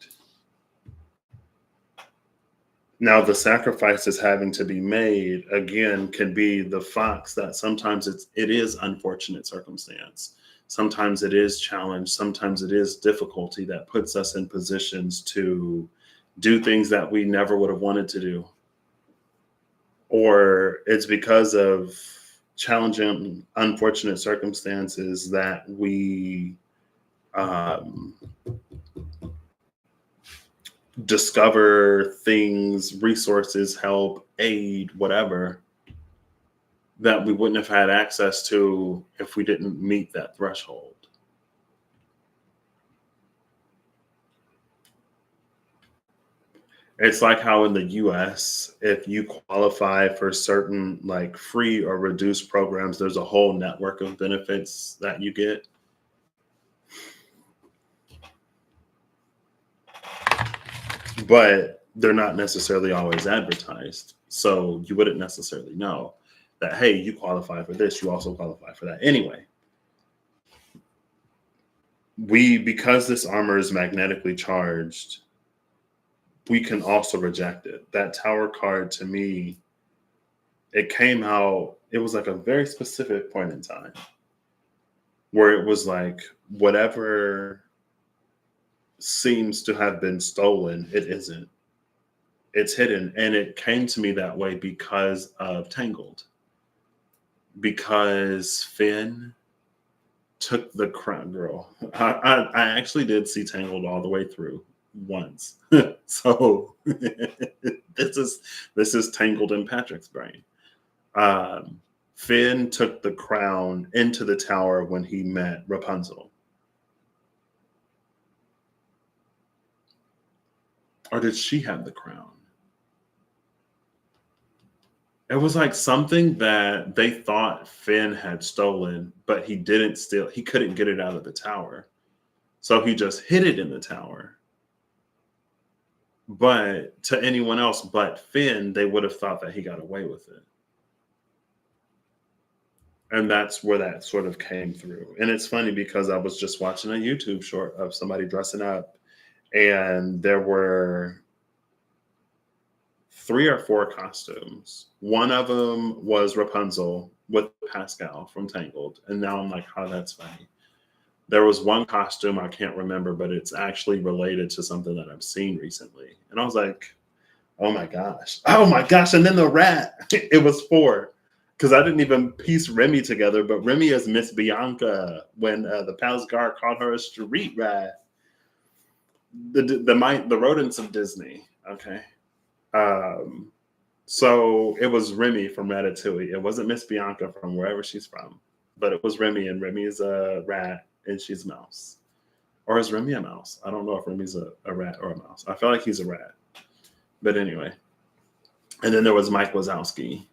Speaker 1: Now, the sacrifices having to be made, again, can be the fox that sometimes it is unfortunate circumstance. Sometimes it is challenge. Sometimes it is difficulty that puts us in positions to do things that we never would have wanted to do. Or it's because of challenging, unfortunate circumstances that we discover things, resources, help, aid, whatever, that we wouldn't have had access to if we didn't meet that threshold. It's like how in the US, if you qualify for certain like free or reduced programs, there's a whole network of benefits that you get. But they're not necessarily always advertised. So you wouldn't necessarily know that, hey, you qualify for this, you also qualify for that. Anyway, because this armor is magnetically charged, we can also reject it. That Tower card to me, it came out, it was like a very specific point in time where it was like whatever seems to have been stolen, it isn't. It's hidden. And it came to me that way because of Tangled. Because Finn took the crown, girl. I actually did see Tangled all the way through once. So this is Tangled in Patrick's brain. Um, Finn took the crown into the tower when he met Rapunzel. Or did she have the crown? It was like something that they thought Finn had stolen, but he didn't steal. He couldn't get it out of the tower. So he just hid it in the tower. But to anyone else but Finn, they would have thought that he got away with it. And that's where that sort of came through. And it's funny because I was just watching a YouTube short of somebody dressing up, and there were 3 or 4 costumes. One of them was Rapunzel with Pascal from Tangled. And now I'm like, oh, that's funny. There was one costume I can't remember, but it's actually related to something that I've seen recently. And I was like, oh my gosh. Oh my gosh. And then the rat, it was 4. Because I didn't even piece Remy together, but Remy is Miss Bianca when the Palace Guard called her a street rat. The rodents of Disney. Okay. Um, so it was Remy from Ratatouille. It wasn't Miss Bianca from wherever she's from, but it was Remy, and Remy is a rat and she's a mouse. Or is Remy a mouse? I don't know if Remy's a rat or a mouse. I feel like he's a rat. But anyway. And then there was Mike Wazowski.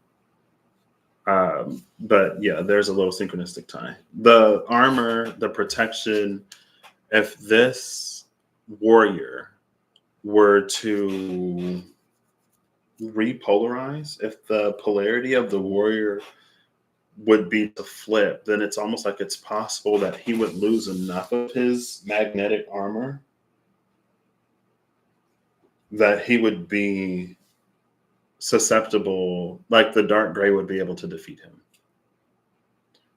Speaker 1: But yeah, there's a little synchronistic tie. The armor, the protection, if this warrior were to repolarize, if the polarity of the warrior would be to flip, then it's almost like it's possible that he would lose enough of his magnetic armor that he would be susceptible, like the dark gray would be able to defeat him.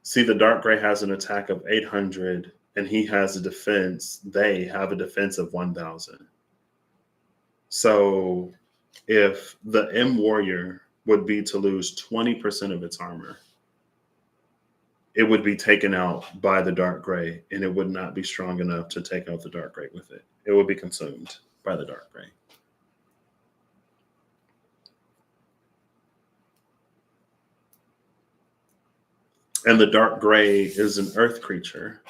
Speaker 1: See, the dark gray has an attack of 800 and he has a defense, they have a defense of 1000. So if the M warrior would be to lose 20% of its armor, it would be taken out by the dark gray, and it would not be strong enough to take out the dark gray with it. It would be consumed by the dark gray. And the dark gray is an earth creature.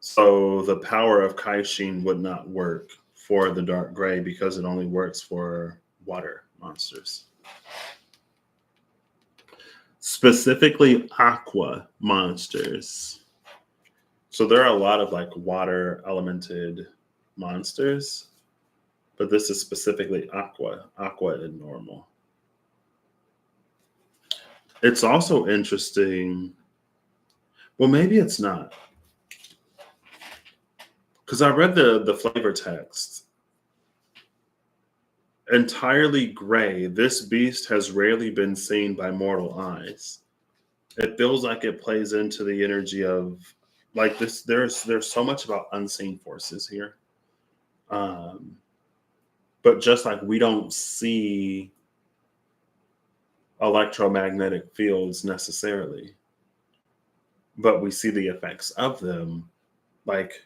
Speaker 1: So the power of Kaishin would not work for the dark gray because it only works for water monsters. Specifically aqua monsters. So there are a lot of like water elemented monsters, but this is specifically aqua and normal. It's also interesting. Well, maybe it's not. Because I read the flavor text. Entirely gray, this beast has rarely been seen by mortal eyes. It feels like it plays into the energy of like this. There's so much about unseen forces here. But just like we don't see electromagnetic fields necessarily, but we see the effects of them. Like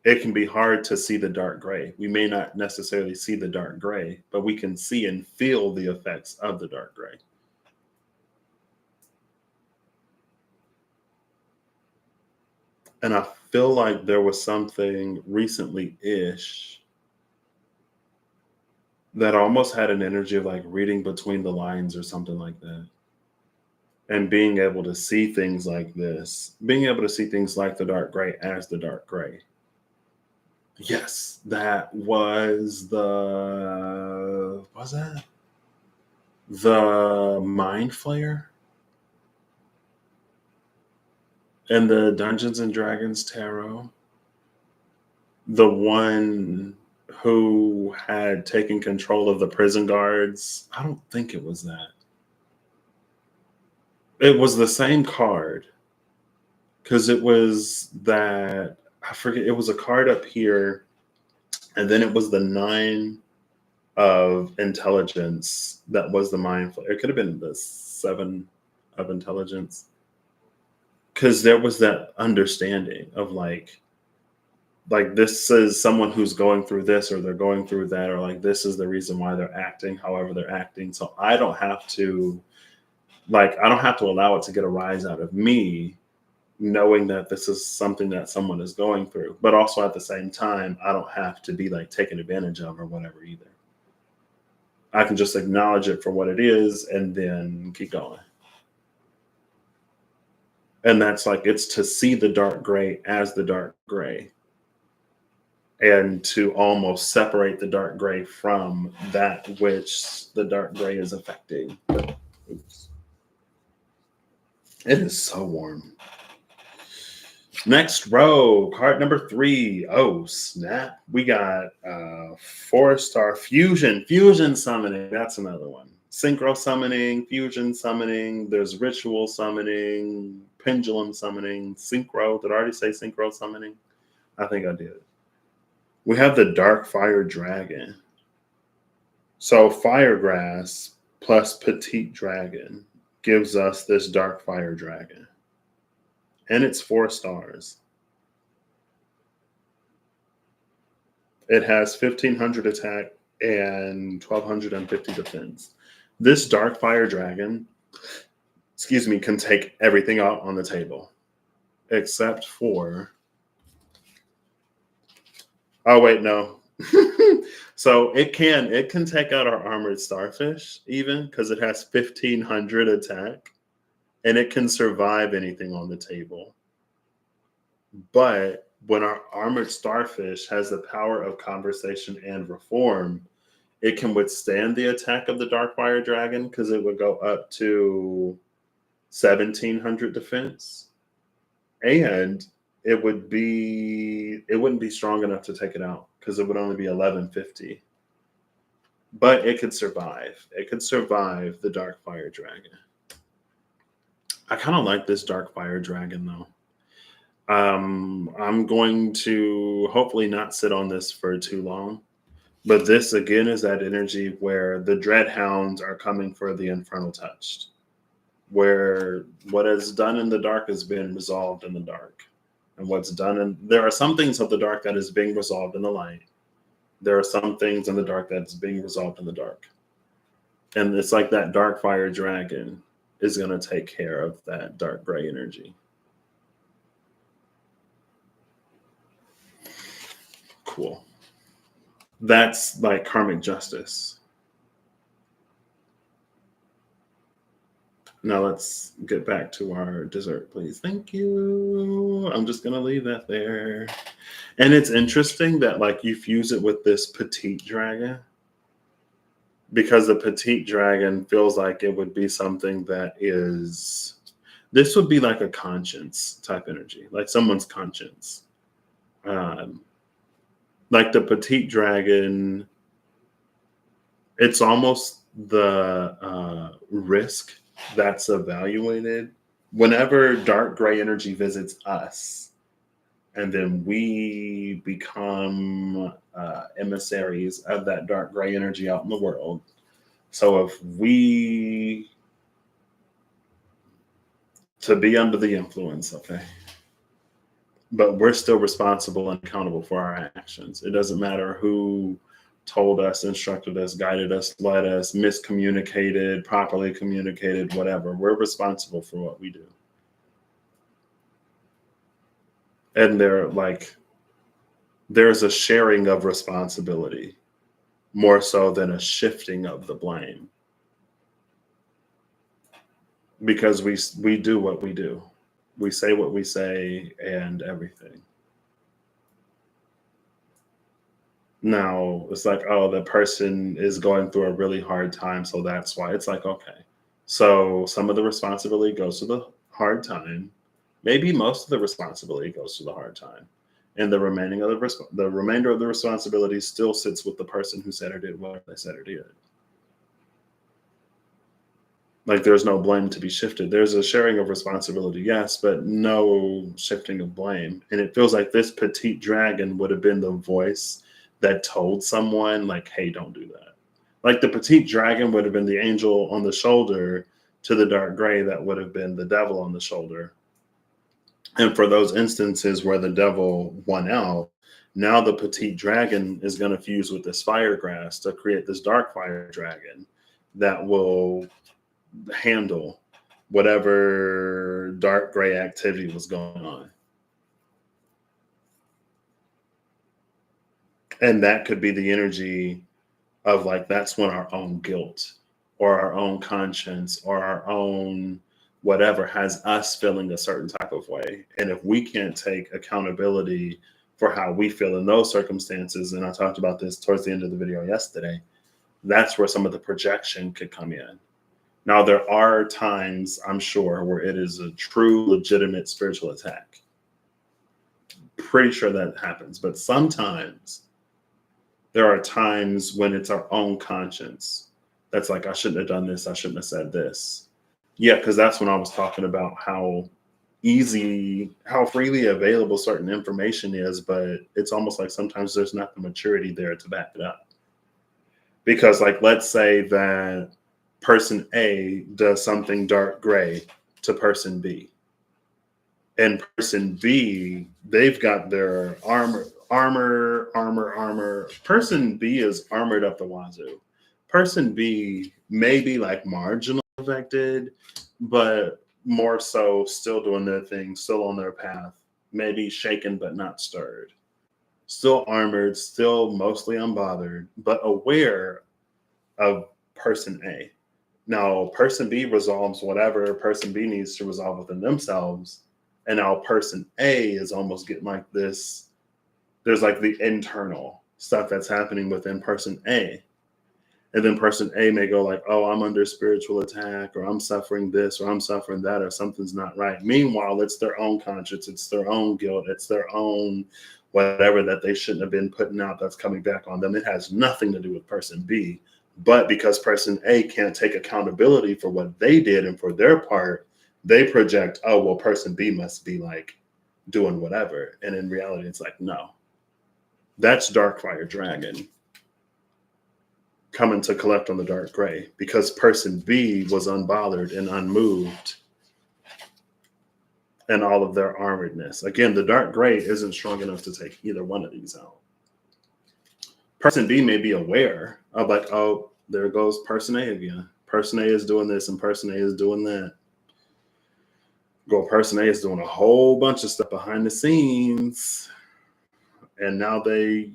Speaker 1: it can be hard to see the dark gray. We may not necessarily see the dark gray, but we can see and feel the effects of the dark gray. And I feel like there was something recently-ish that almost had an energy of like reading between the lines or something like that. And being able to see things like this, being able to see things like the dark gray as the dark gray. Yes, that was the Mind Flayer and the Dungeons and Dragons tarot. The one who had taken control of the prison guards. I don't think it was that. It was the same card because it was that, I forget, it was a card up here, and then it was the 9 of intelligence that was the mindful. It could have been the 7 of intelligence, because there was that understanding of like this is someone who's going through this, or they're going through that, or like this is the reason why they're acting however they're acting. So I don't have to allow it to get a rise out of me, knowing that this is something that someone is going through. But also at the same time, I don't have to be like taken advantage of or whatever either. I can just acknowledge it for what it is and then keep going. And that's like, it's to see the dark gray as the dark gray, and to almost separate the dark gray from that which the dark gray is affecting. Oops. It is so warm. Next row, card number 3. Oh, snap. We got 4-star fusion summoning. That's another one. Synchro summoning, fusion summoning. There's ritual summoning, pendulum summoning, synchro. Did I already say synchro summoning? I think I did. We have the dark fire dragon. So firegrass plus petite dragon gives us this dark fire dragon. And it's 4 stars. It has 1500 attack and 1250 defense. This dark fire dragon, can take everything out on the table, except for, oh wait, no. So it can take out our armored starfish even, because it has 1500 attack. And it can survive anything on the table. But when our armored starfish has the power of conversation and reform, it can withstand the attack of the dark fire dragon, because it would go up to 1700 defense. And it wouldn't be strong enough to take it out, because it would only be 1150. But it could survive. It could survive the dark fire dragon. I kind of like this dark fire dragon though. I'm going to hopefully not sit on this for too long, but this again is that energy where the dread hounds are coming for the infernal touched, where what is done in the dark has been resolved in the dark, and there are some things of the dark that is being resolved in the light. There are some things in the dark that's being resolved in the dark, and it's like that dark fire dragon is going to take care of that dark gray energy. Cool. That's like karmic justice. Now let's get back to our dessert, please. Thank you. I'm just going to leave that there. And it's interesting that like you fuse it with this petite dragon, because the petite dragon feels like it would be something this would be like a conscience type energy, like someone's conscience. Like the petite dragon, it's almost the risk that's evaluated whenever dark gray energy visits us, and then we become emissaries of that dark gray energy out in the world. So if we to be under the influence, okay, but we're still responsible and accountable for our actions. It doesn't matter who told us, instructed us, guided us, led us, miscommunicated, properly communicated, whatever. We're responsible for what we do. And there's a sharing of responsibility more so than a shifting of the blame, because we do what we do. We say what we say and everything. Now it's like, oh, the person is going through a really hard time, so that's why. It's like, okay, so some of the responsibility goes to the hard time. Maybe most of the responsibility goes to the hard time. and the remainder of the responsibility still sits with the person who said or did what they said or did. Like there's no blame to be shifted. There's a sharing of responsibility, yes, but no shifting of blame. And it feels like this petite dragon would have been the voice that told someone, like, hey, don't do that. Like the petite dragon would have been the angel on the shoulder to the dark gray that would have been the devil on the shoulder. And for those instances where the devil won out, now the petite dragon is going to fuse with this fire grass to create this dark fire dragon that will handle whatever dark gray activity was going on. And that could be the energy of like, that's when our own guilt or our own conscience or our own whatever has us feeling a certain type of way. And if we can't take accountability for how we feel in those circumstances, and I talked about this towards the end of the video yesterday, that's where some of the projection could come in. Now, there are times, I'm sure, where it is a true, legitimate spiritual attack. Pretty sure that happens. But sometimes there are times when it's our own conscience that's like, I shouldn't have done this. I shouldn't have said this. Yeah, because that's when I was talking about how freely available certain information is, but it's almost like sometimes there's not the maturity there to back it up. Because like, let's say that person A does something dark gray to person B. And person B, they've got their armor. Person B is armored up the wazoo. Person B may be like marginally affected, but more so still doing their thing, still on their path, maybe shaken but not stirred. Still armored, still mostly unbothered, but aware of person A. Now, person B resolves whatever person B needs to resolve within themselves. And now person A is almost getting like this. There's like the internal stuff that's happening within person A. And then person A may go like, oh, I'm under spiritual attack, or I'm suffering this, or I'm suffering that, or something's not right. Meanwhile, it's their own conscience. It's their own guilt. It's their own whatever that they shouldn't have been putting out that's coming back on them. It has nothing to do with person B. But because person A can't take accountability for what they did and for their part, they project, oh, well, person B must be like doing whatever. And in reality, it's like, no, that's dark fire dragon coming to collect on the dark gray because person B was unbothered and unmoved and all of their armoredness. Again, the dark gray isn't strong enough to take either one of these out. Person B may be aware of like, oh, there goes person A again. Person A is doing this and person A is doing that. Person A is doing a whole bunch of stuff behind the scenes. And now they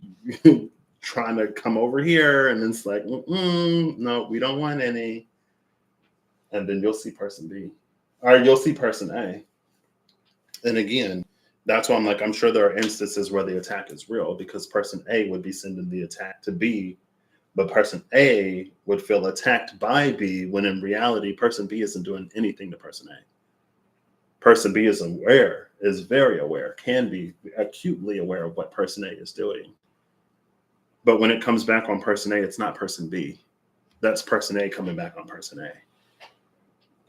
Speaker 1: trying to come over here and it's like, no, we don't want any. And then you'll see person B, or you'll see person A. And again, that's why I'm like, I'm sure there are instances where the attack is real because person A would be sending the attack to B, but person A would feel attacked by B when in reality, person B isn't doing anything to person A. Person B is aware, is very aware, can be acutely aware of what person A is doing. But when it comes back on person A, it's not person B. That's person A coming back on person A.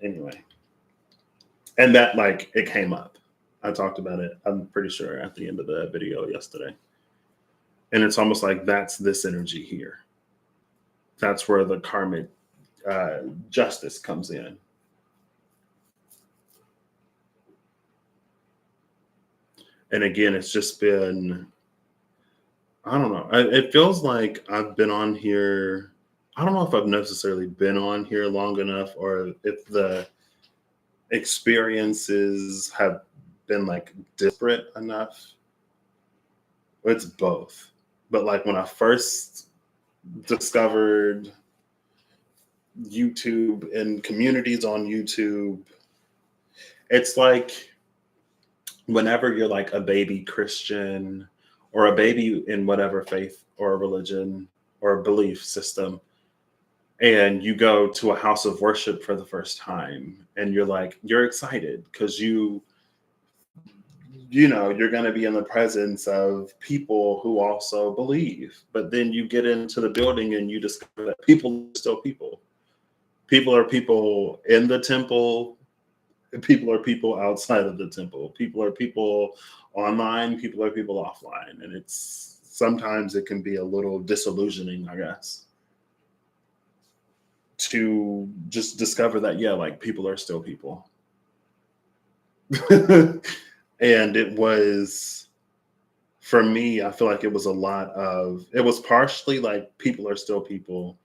Speaker 1: Anyway. And that, like, it came up. I talked about it, I'm pretty sure, at the end of the video yesterday. And it's almost like that's this energy here. That's where the karmic justice comes in. And again, it's just been, I don't know. It feels like I've been on here. I don't know if I've necessarily been on here long enough or if the experiences have been like disparate enough. It's both. But like when I first discovered YouTube and communities on YouTube, it's like whenever you're like a baby Christian or a baby in whatever faith or religion or belief system, and you go to a house of worship for the first time and you're excited because you you're going to be in the presence of people who also believe. But then you get into the building and you discover that people are still people. People are people in the temple. People are people outside of the temple. People are people online. People are people offline. And it's sometimes it can be a little disillusioning, I guess, to just discover that, yeah, like people are still people. And it was, for me, I feel like it was partially like people are still people.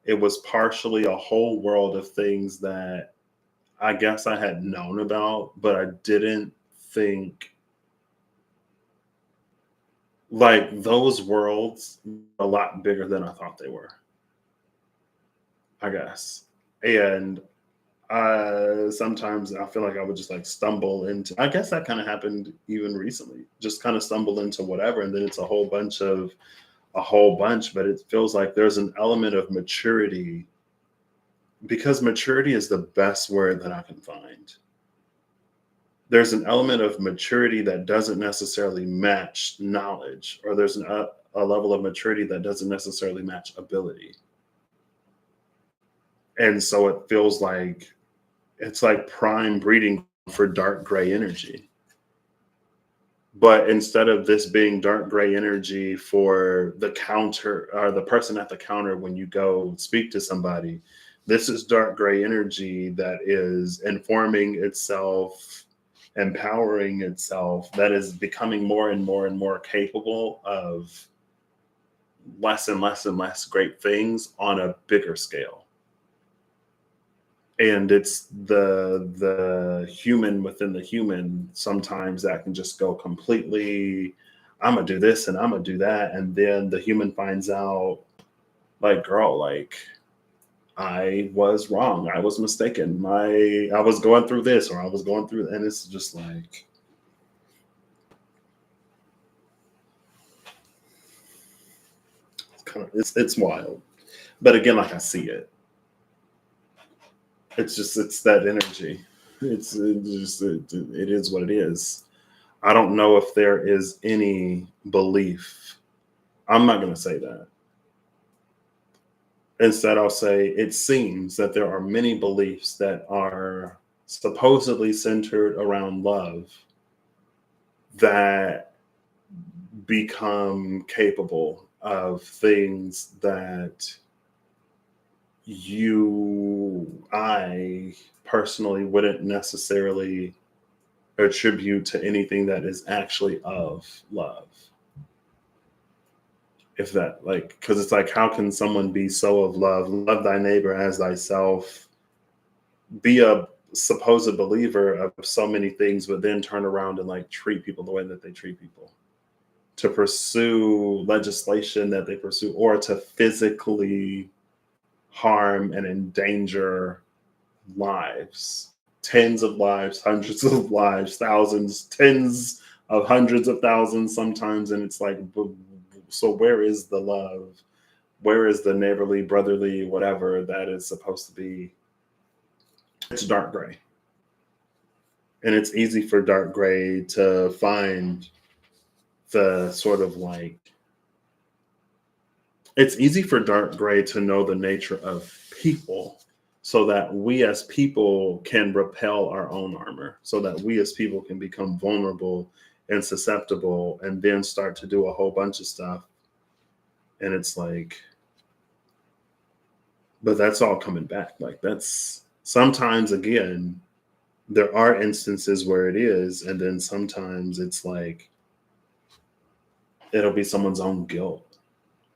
Speaker 1: It was partially a whole world of things that I guess I had known about, but I didn't think like those worlds a lot bigger than I thought they were, I guess. And sometimes I feel like I would just like stumble into, I guess that kind of happened even recently, just kind of stumble into whatever. And then it's a whole bunch, but it feels like there's an element of maturity, because maturity is the best word that I can find. There's an element of maturity that doesn't necessarily match knowledge, or there's a level of maturity that doesn't necessarily match ability. And so it feels like it's like prime breeding for dark gray energy. But instead of this being dark gray energy for the counter or the person at the counter when you go speak to somebody, this is dark gray energy that is informing itself, empowering itself, that is becoming more and more and more capable of less and less and less great things on a bigger scale. And it's the human within the human sometimes that can just go completely, I'm gonna do this and I'm gonna do that, and then the human finds out, like, girl, like, I was wrong, I was mistaken, I was going through this, or I was going through, and it's just like, it's wild. But again, like, I see it. It's that energy. It is what it is. I don't know if there is any belief. I'm not going to say that. Instead, I'll say it seems that there are many beliefs that are supposedly centered around love that become capable of things that I personally wouldn't necessarily attribute to anything that is actually of love. If that, like, because it's like, how can someone be so of love thy neighbor as thyself, be a supposed believer of so many things, but then turn around and like treat people the way that they treat people, to pursue legislation that they pursue, or to physically harm and endanger lives, tens of lives, hundreds of lives, thousands, tens of hundreds of thousands sometimes. And it's like, so where is the love? Where is the neighborly, brotherly, whatever that is supposed to be? It's dark gray. And it's easy for dark gray to find the sort of like, it's easy for dark gray to know the nature of people, so that we as people can repel our own armor, so that we as people can become vulnerable and susceptible, and then start to do a whole bunch of stuff. And it's like, but that's all coming back. Like, that's sometimes, again, there are instances where it is, and then sometimes it's like it'll be someone's own guilt,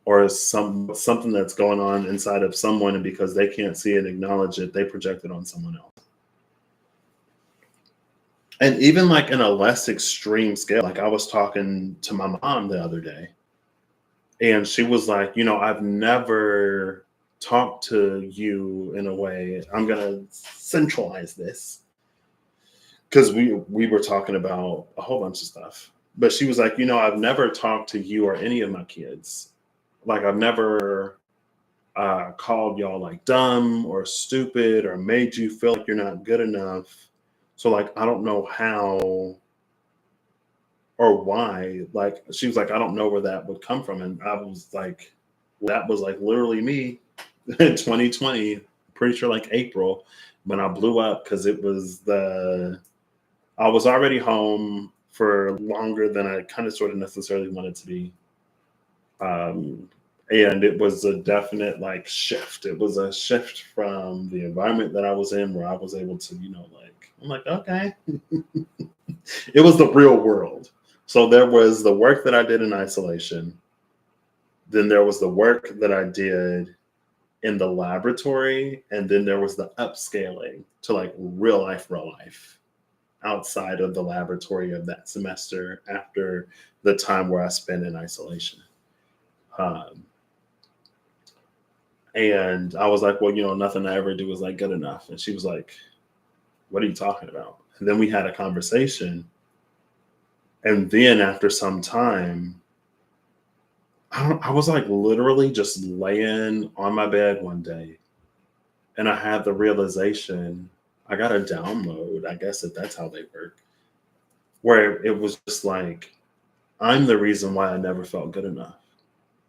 Speaker 1: or something that's going on inside of someone, and because they can't see it and acknowledge it, they project it on someone else. And even like in a less extreme scale, like I was talking to my mom the other day, and she was like, I've never talked to you in a way. I'm gonna centralize this, because we were talking about a whole bunch of stuff. But she was like, I've never talked to you or any of my kids. Like, I've never called y'all like dumb or stupid or made you feel like you're not good enough. So like, I don't know how or why. Like, she was like, I don't know where that would come from. And I was like, that was like literally me in 2020, pretty sure like April, when I blew up, because I was already home for longer than I kind of sort of necessarily wanted to be. Um, and it was a definite like shift. It was a shift from the environment that I was in, where I was able to, like, I'm like, okay. It was the real world. So there was the work that I did in isolation. Then there was the work that I did in the laboratory. And then there was the upscaling to like real life outside of the laboratory of that semester, after the time where I spent in isolation. Um, and I was like, well, nothing I ever do is like good enough. And she was like, what are you talking about? And then we had a conversation. And then after some time, I was like literally just laying on my bed one day, and I had the realization, I got a download, I guess, if that's how they work, where it was just like, I'm the reason why I never felt good enough.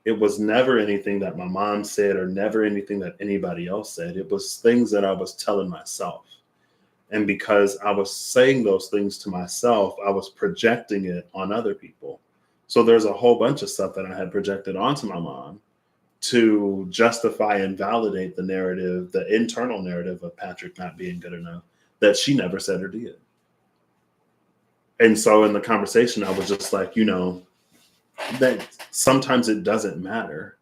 Speaker 1: It was never anything that my mom said, or never anything that anybody else said. It was things that I was telling myself. And because I was saying those things to myself, I was projecting it on other people. So there's a whole bunch of stuff that I had projected onto my mom to justify and validate the narrative, the internal narrative of Patrick not being good enough, that she never said or did. And so in the conversation, I was just like, that sometimes it doesn't matter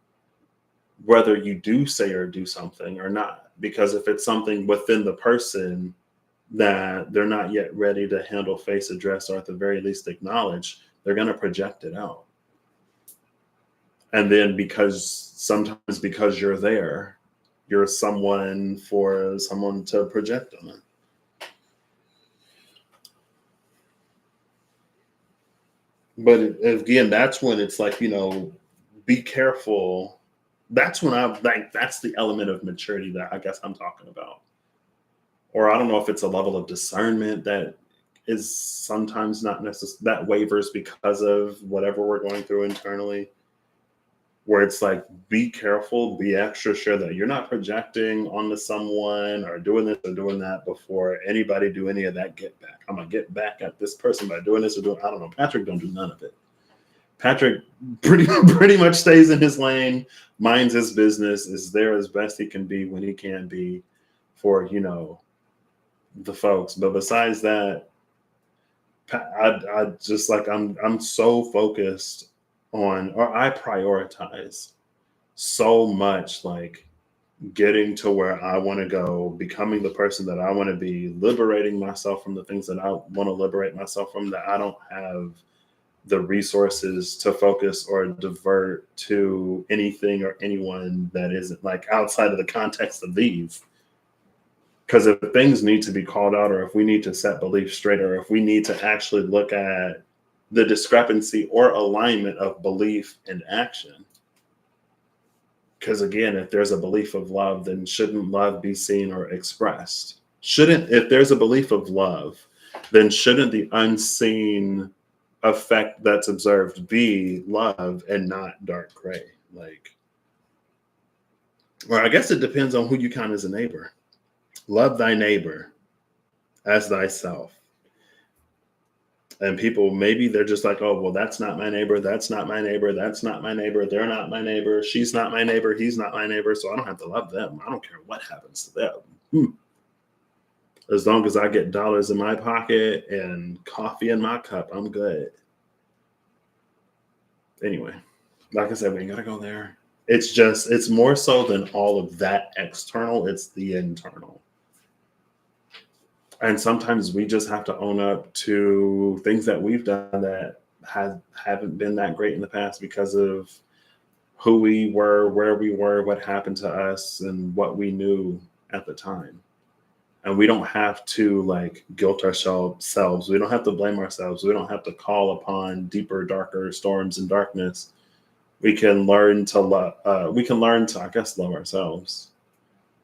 Speaker 1: whether you do say or do something or not. Because if it's something within the person that they're not yet ready to handle, face, address, or at the very least acknowledge, they're going to project it out. And then sometimes because you're there, you're someone for someone to project on it. But again, that's when it's like, be careful. That's when that's the element of maturity that I guess I'm talking about. Or I don't know if it's a level of discernment that is sometimes not necessarily, that wavers because of whatever we're going through internally, where it's like, be careful, be extra sure that you're not projecting onto someone or doing this or doing that before anybody do any of that get back. I'm going to get back at this person by doing this or doing, I don't know. Patrick don't do none of it. Patrick pretty much stays in his lane, minds his business, is there as best he can be when he can be for, the folks. But besides that, I just like, I'm so focused on, or I prioritize so much, like getting to where I want to go, becoming the person that I want to be, liberating myself from the things that I want to liberate myself from, that I don't have the resources to focus or divert to anything or anyone that isn't like outside of the context of these. Because if things need to be called out, or if we need to set beliefs straight, or if we need to actually look at the discrepancy or alignment of belief and action. Because again, if there's a belief of love, then shouldn't love be seen or expressed? If there's a belief of love, then shouldn't the unseen effect that's observed be love and not dark gray? Like, or I guess it depends on who you count as a neighbor. Love thy neighbor as thyself. And people, maybe they're just like, oh, well, that's not my neighbor. That's not my neighbor. That's not my neighbor. They're not my neighbor. She's not my neighbor. He's not my neighbor. So I don't have to love them. I don't care what happens to them. As long as I get dollars in my pocket and coffee in my cup, I'm good. Anyway, like I said, we ain't got to go there. It's more so than all of that external. It's the internal. And sometimes we just have to own up to things that we've done that haven't been that great in the past, because of who we were, where we were, what happened to us, and what we knew at the time. And we don't have to like guilt ourselves. We don't have to blame ourselves. We don't have to call upon deeper, darker storms and darkness. We can learn to love. We can learn to, I guess, love ourselves,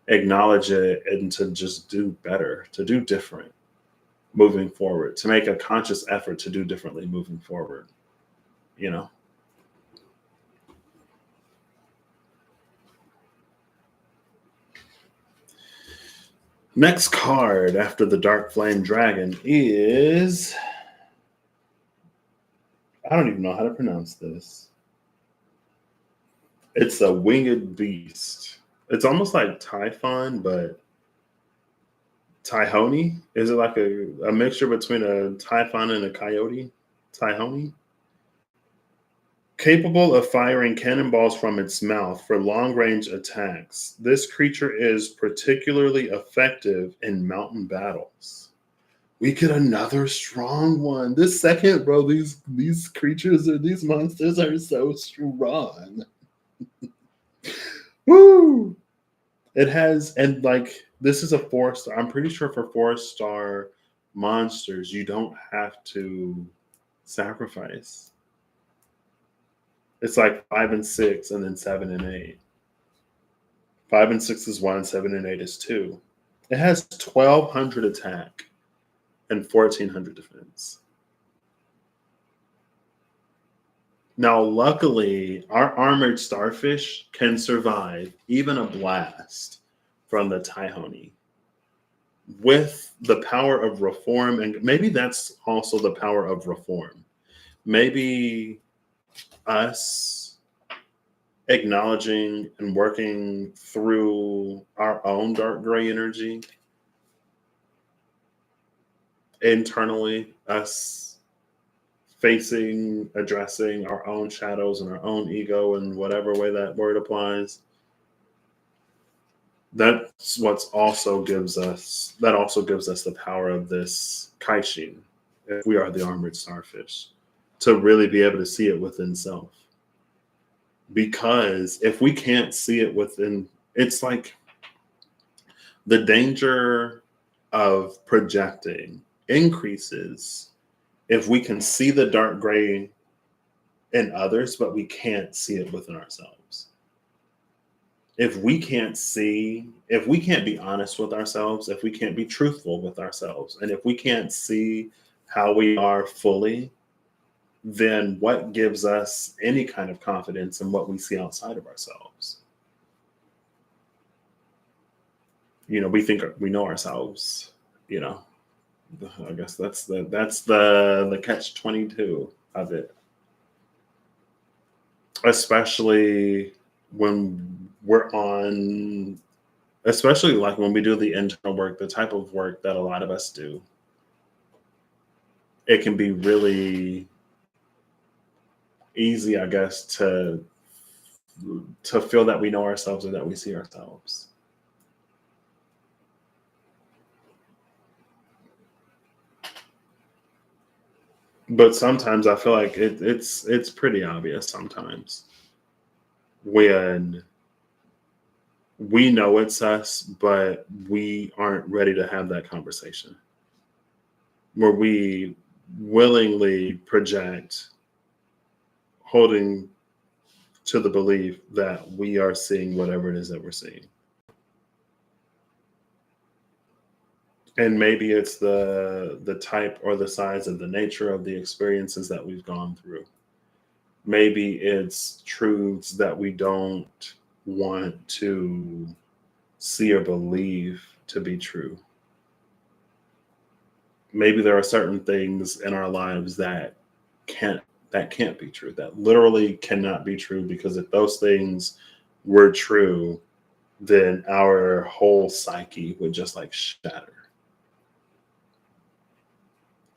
Speaker 1: acknowledge it, and to just do better, to do different. moving forward, to make a conscious effort to do differently moving forward, you know? Next card after the Dark Flame Dragon is, I don't even know how to pronounce this. It's a winged beast. It's almost like Typhon, but Tyhoni? Is it like a mixture between a Typhon and a coyote? Tyhoni? Capable of firing cannonballs from its mouth for long-range attacks, this creature is particularly effective in mountain battles. We get another strong one. This second, bro, these creatures or these monsters are so strong. Woo! It has, and like, this is a 4-star. I'm pretty sure for 4-star monsters, you don't have to sacrifice. It's like 5 and 6, and then 7 and 8. 5 and 6 is 1, 7 and 8 is 2. It has 1,200 attack and 1,400 defense. Now, luckily, our armored starfish can survive even a blast from the Tyhoni with the power of reform. And maybe that's also the power of reform. Maybe us acknowledging and working through our own dark gray energy internally, us facing, addressing our own shadows and our own ego in whatever way that word applies. That's what's also gives us, that also gives us the power of this Kaishin, if we are the armored starfish, to really be able to see it within self. Because if we can't see it within, it's like the danger of projecting increases if we can see the dark gray in others, but we can't see it within ourselves. If we can't see, if we can't be honest with ourselves, if we can't be truthful with ourselves, and if we can't see how we are fully, then what gives us any kind of confidence in what we see outside of ourselves? You know, we think we know ourselves, you know. I guess that's the catch-22 of it. Especially when we're on, especially like when we do the internal work, the type of work that a lot of us do, it can be really easy, I guess, to feel that we know ourselves or that we see ourselves. But sometimes I feel like it's pretty obvious sometimes when we know it's us, but we aren't ready to have that conversation where we willingly project, holding to the belief that we are seeing whatever it is that we're seeing. And maybe it's the type or the size of the nature of the experiences that we've gone through. Maybe it's truths that we don't want to see or believe to be true. Maybe there are certain things in our lives that can't be true, that literally cannot be true, because if those things were true, then our whole psyche would just like shatter.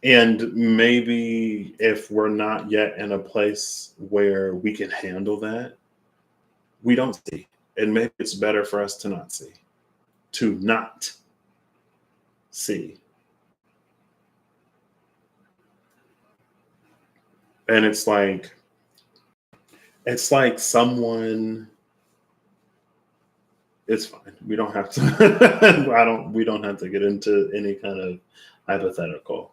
Speaker 1: And maybe if we're not yet in a place where we can handle that, we don't see. And maybe it's better for us to not see. To not see. And it's like someone, it's fine. We don't have to we don't have to get into any kind of hypothetical.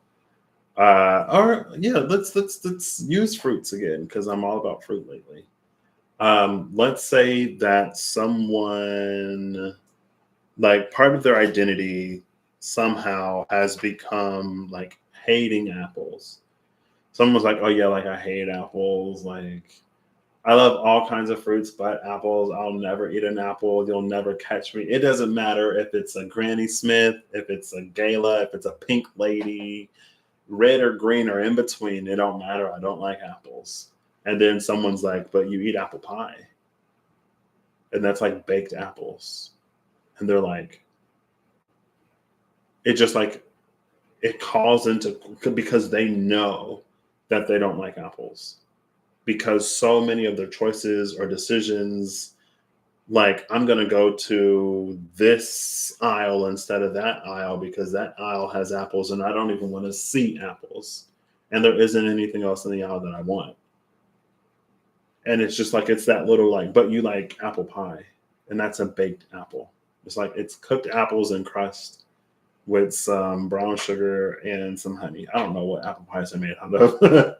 Speaker 1: Or yeah, let's use fruits again, because I'm all about fruit lately. Let's say that someone, like, part of their identity somehow has become like hating apples. Someone was like, "Oh yeah, like I hate apples. Like I love all kinds of fruits, but apples. I'll never eat an apple. You'll never catch me. It doesn't matter if it's a Granny Smith, if it's a Gala, if it's a pink lady, red or green or in between. It don't matter. I don't like apples." And then someone's like, "But you eat apple pie, and that's like baked apples." And they're like, it just like it calls into because they know that they don't like apples because so many of their choices or decisions, like I'm going to go to this aisle instead of that aisle because that aisle has apples and I don't even want to see apples, and there isn't anything else in the aisle that I want. And it's just like it's that little like, but you like apple pie, and that's a baked apple. It's like it's cooked apples and crust with some brown sugar and some honey. I don't know what apple pies are made out of.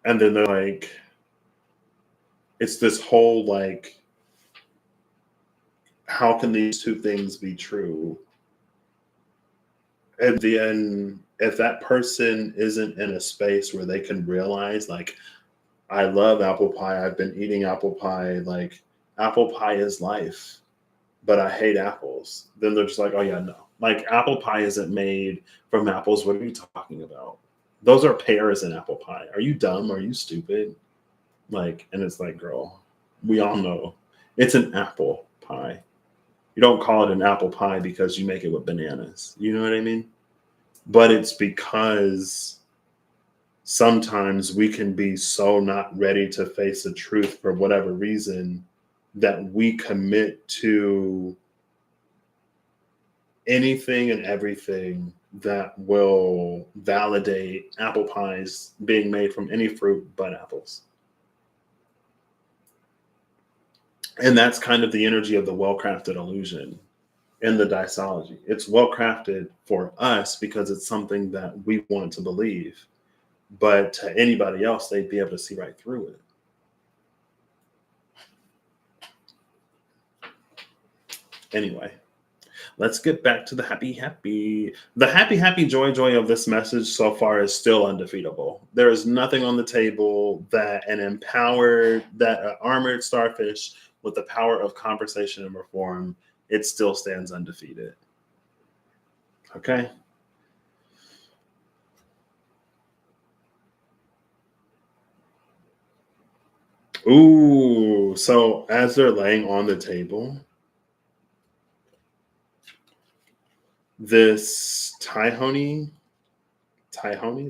Speaker 1: And then they're like, it's this whole like, how can these two things be true? At the end, if that person isn't in a space where they can realize, like, I love apple pie, I've been eating apple pie, like, apple pie is life, but I hate apples, then they're just like, oh, yeah, no. Like, apple pie isn't made from apples. What are you talking about? Those are pears in apple pie. Are you dumb? Are you stupid? Like, and it's like, girl, we all know it's an apple pie. You don't call it an apple pie because you make it with bananas. You know what I mean? But it's because sometimes we can be so not ready to face the truth for whatever reason that we commit to anything and everything that will validate apple pies being made from any fruit but apples. And that's kind of the energy of the well-crafted illusion in the disology. It's well-crafted for us because it's something that we want to believe. But to anybody else, they'd be able to see right through it. Anyway, let's get back to the happy. The happy joy of this message so far is still undefeatable. There is nothing on the table that an armored starfish with the power of conversation and reform, it still stands undefeated. Okay? Ooh, so as they're laying on the table, this Tyhoney,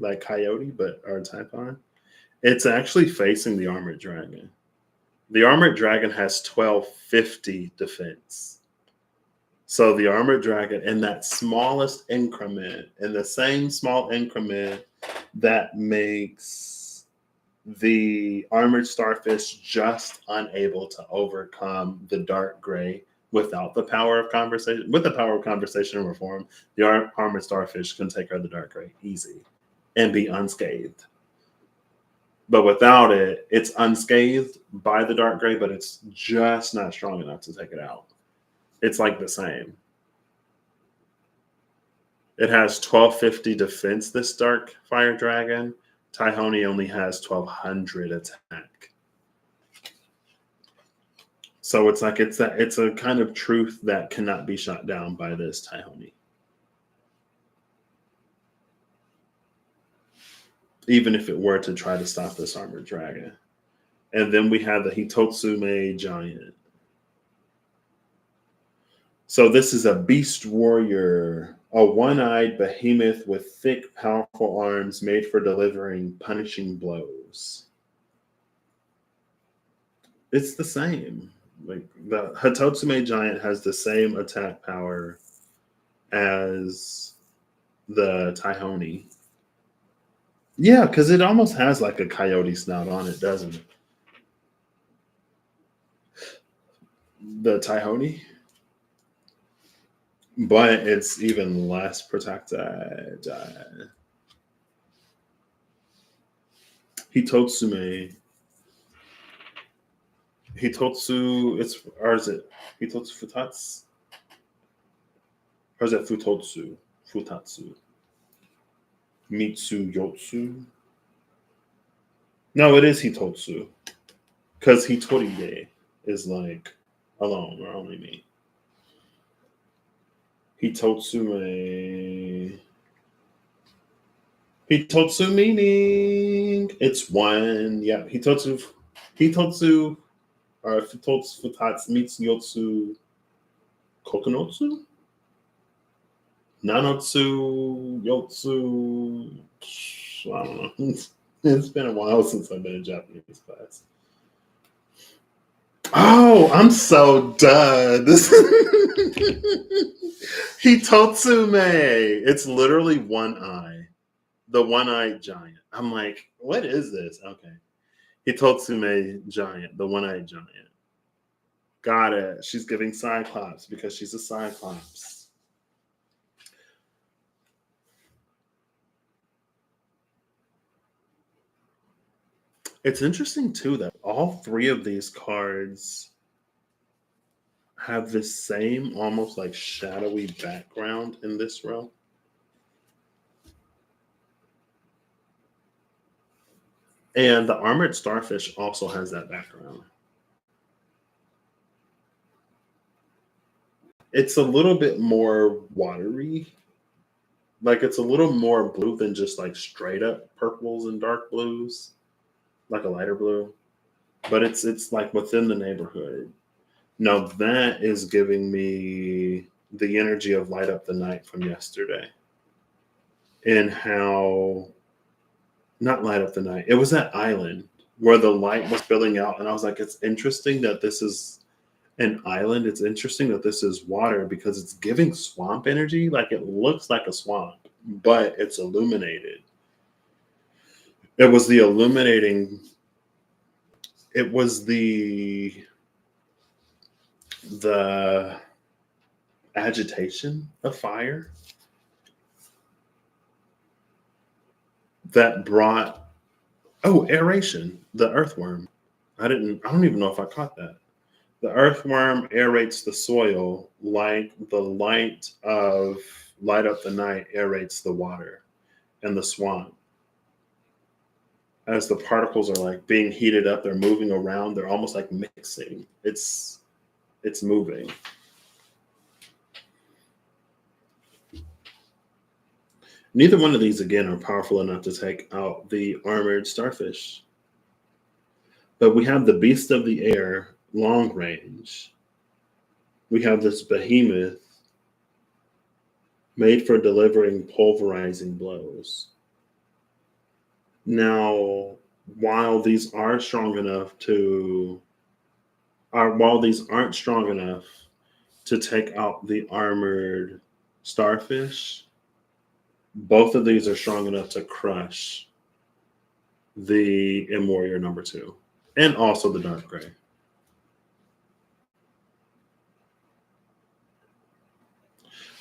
Speaker 1: like coyote, or Typhon, it's actually facing the armored dragon. The armored dragon has 1250 defense. So the armored dragon, in that smallest increment, in the same small increment that makes the armored starfish just unable to overcome the dark gray without the power of conversation. With the power of conversation and reform, the armored starfish can take out the dark gray easy and be unscathed. But without it, it's unscathed by the dark gray, but it's just not strong enough to take it out. It's like the same. It has 1250 defense, this dark fire dragon. Tyhoney only has 1200 attack. So it's like it's a kind of truth that cannot be shot down by this Tyhoney. Even if it were to try to stop this armored dragon. And then we have the Hitotsume giant. So this is a beast warrior, a one-eyed behemoth with thick, powerful arms made for delivering punishing blows. It's the same. Like the Hitotsume giant has the same attack power as the Tyhoney. Yeah, because it almost has like a coyote snout on it, doesn't it? The Tyhoney. But it's even less protected. Hitotsume. Hitotsu, or is it Hitotsu Futatsu? Or is it Futotsu? Futatsu? Mitsu Yotsu? No, it is Hitotsu. Because Hitorige is like alone or only me. Hitotsume. Hitotsu meaning it's one. Yeah, Hitotsu or Futotsu Futatsu meets Yotsu Kokonotsu? Nanotsu Yotsu. I don't know. It's been a while since I've been in Japanese class. Oh, I'm so done. Hitotsume. It's literally one eye. The one-eyed giant. I'm like, what is this? Okay. Hitotsume giant, the one-eyed giant. Got it. She's giving Cyclops because she's a Cyclops. It's interesting too that all three of these cards have this same almost like shadowy background in this row. And the Armored Starfish also has that background. It's a little bit more watery. Like it's a little more blue than just like straight up purples and dark blues, like a lighter blue. But it's like within the neighborhood. Now that is giving me the energy of Light Up the Night from yesterday. And how not Light Up the Night. It was that island where the light was spilling out. And I was like, it's interesting that this is an island. It's interesting that this is water because it's giving swamp energy. Like it looks like a swamp, but it's illuminated. It was the illuminating. It was the agitation of fire that brought aeration, the earthworm. I don't even know if I caught that. The earthworm aerates the soil like the light of Light Up the Night aerates the water and the swamp. As the particles are like being heated up, they're moving around, they're almost like mixing. It's moving. Neither one of these, again, are powerful enough to take out the Armored Starfish. But we have the Beast of the Air, long range. We have this behemoth made for delivering pulverizing blows. Now, while these are strong enough while these aren't strong enough to take out the Armored Starfish, both of these are strong enough to crush the M Warrior number 2 and also the Dark Gray.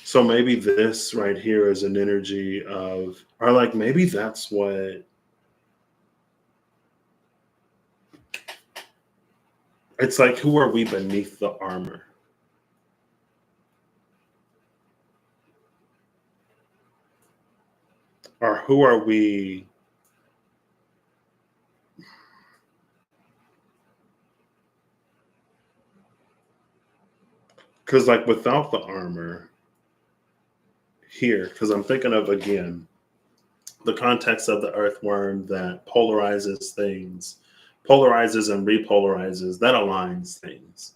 Speaker 1: So maybe this right here is an energy of, or like maybe that's what it's like. Who are we beneath the armor? Or who are we? Because like without the armor here, because I'm thinking of, again, the context of the earthworm that polarizes things, polarizes and repolarizes, that aligns things.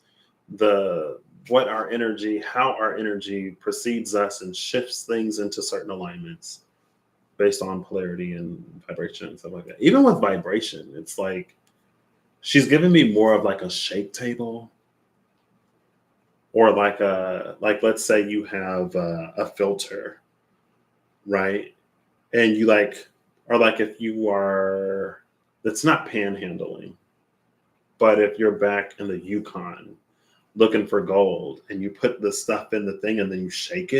Speaker 1: What our energy, how our energy precedes us and shifts things into certain alignments based on polarity and vibration and stuff like that. Even with vibration, it's like she's giving me more of like a shake table, or like let's say you have a filter, right? And you like, or like if you are, it's not panhandling, but if you're back in the Yukon looking for gold and you put the stuff in the thing and then you shake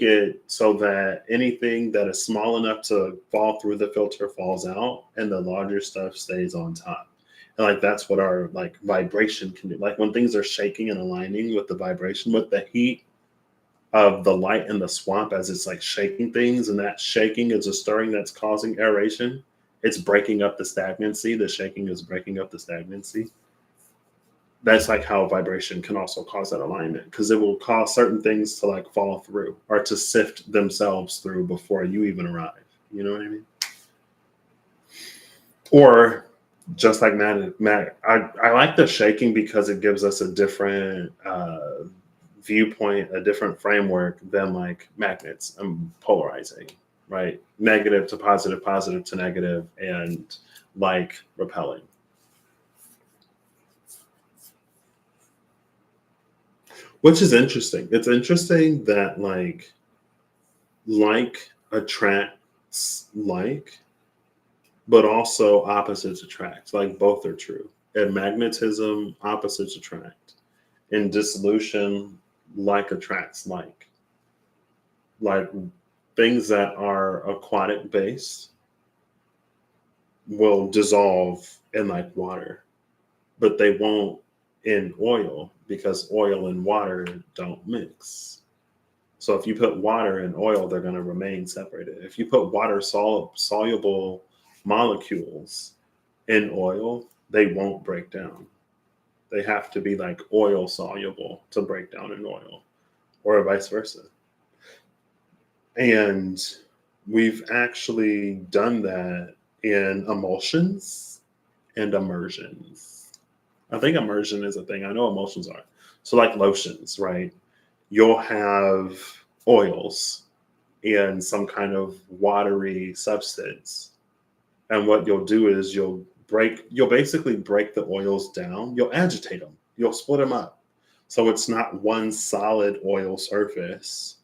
Speaker 1: it so that anything that is small enough to fall through the filter falls out and the larger stuff stays on top. And like that's what our like vibration can do. Like when things are shaking and aligning with the vibration, with the heat of the light in the swamp as it's like shaking things, and that shaking is a stirring that's causing aeration. It's breaking up the stagnancy. The shaking is breaking up the stagnancy. That's like how vibration can also cause that alignment, because it will cause certain things to like fall through or to sift themselves through before you even arrive. You know what I mean? Or just like I like the shaking because it gives us a different viewpoint, a different framework than like magnets and polarizing, right? Negative to positive, positive to negative, and like repelling. Which is interesting. It's interesting that like attracts like, but also opposites attract. Like both are true. In magnetism, opposites attract. In dissolution, like attracts like. Like things that are aquatic based will dissolve in like water, but they won't in oil because oil and water don't mix. So if you put water and oil, they're going to remain separated. If you put water soluble molecules in oil, they won't break down. They have to be like oil soluble to break down in oil, or vice versa. And we've actually done that in emulsions and immersions. I think immersion is a thing. I know emotions are. So, like lotions, right? You'll have oils and some kind of watery substance. And what you'll do is you'll basically break the oils down. You'll agitate them, you'll split them up. So it's not one solid oil surface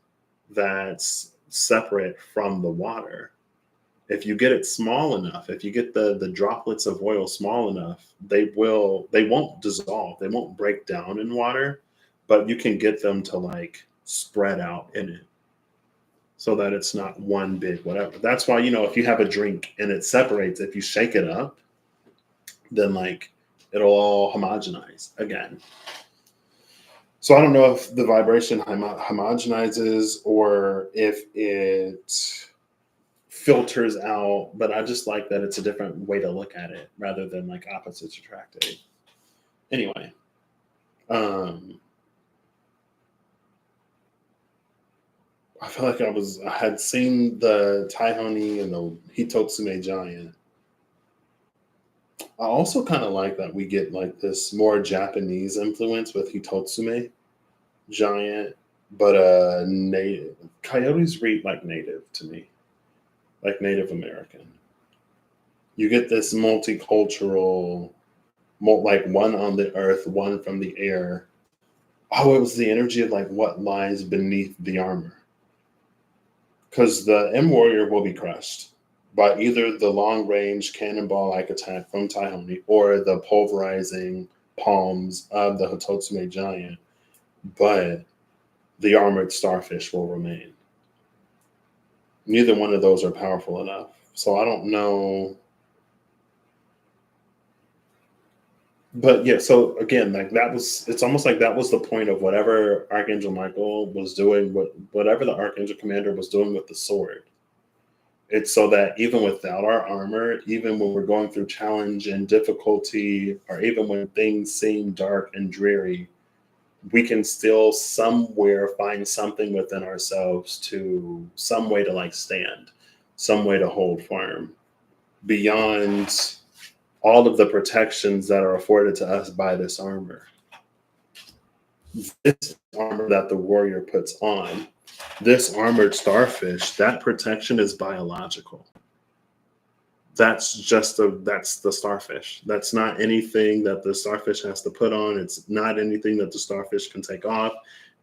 Speaker 1: that's separate from the water. If you get it small enough, if you get the droplets of oil small enough, they won't dissolve, they won't break down in water, but you can get them to like spread out in it so that it's not one big whatever. That's why, if you have a drink and it separates, if you shake it up, then like it'll all homogenize again. So I don't know if the vibration homogenizes or if it filters out, but I just like that it's a different way to look at it rather than like opposites attracting. Anyway, I feel like I had seen the Taihoni and the Hitotsume giant. I also kind of like that we get like this more Japanese influence with Hitotsume giant, but native coyotes read like native to me, like Native American. You get this multicultural, like one on the earth, one from the air. Oh, it was the energy of like what lies beneath the armor. Because the M Warrior will be crushed by either the long range cannonball like attack from Taihoni or the pulverizing palms of the Hitotsume giant, but the armored starfish will remain. Neither one of those are powerful enough. So I don't know. But yeah, so again, like it's almost like that was the point of whatever Archangel Michael was doing, whatever the Archangel Commander was doing with the sword. It's so that even without our armor, even when we're going through challenge and difficulty, or even when things seem dark and dreary, we can still somewhere find something within ourselves some way to like stand, some way to hold firm beyond all of the protections that are afforded to us by this armor. This armor that the warrior puts on, this armored starfish, that protection is biological. That's the starfish. That's not anything that the starfish has to put on. It's not anything that the starfish can take off.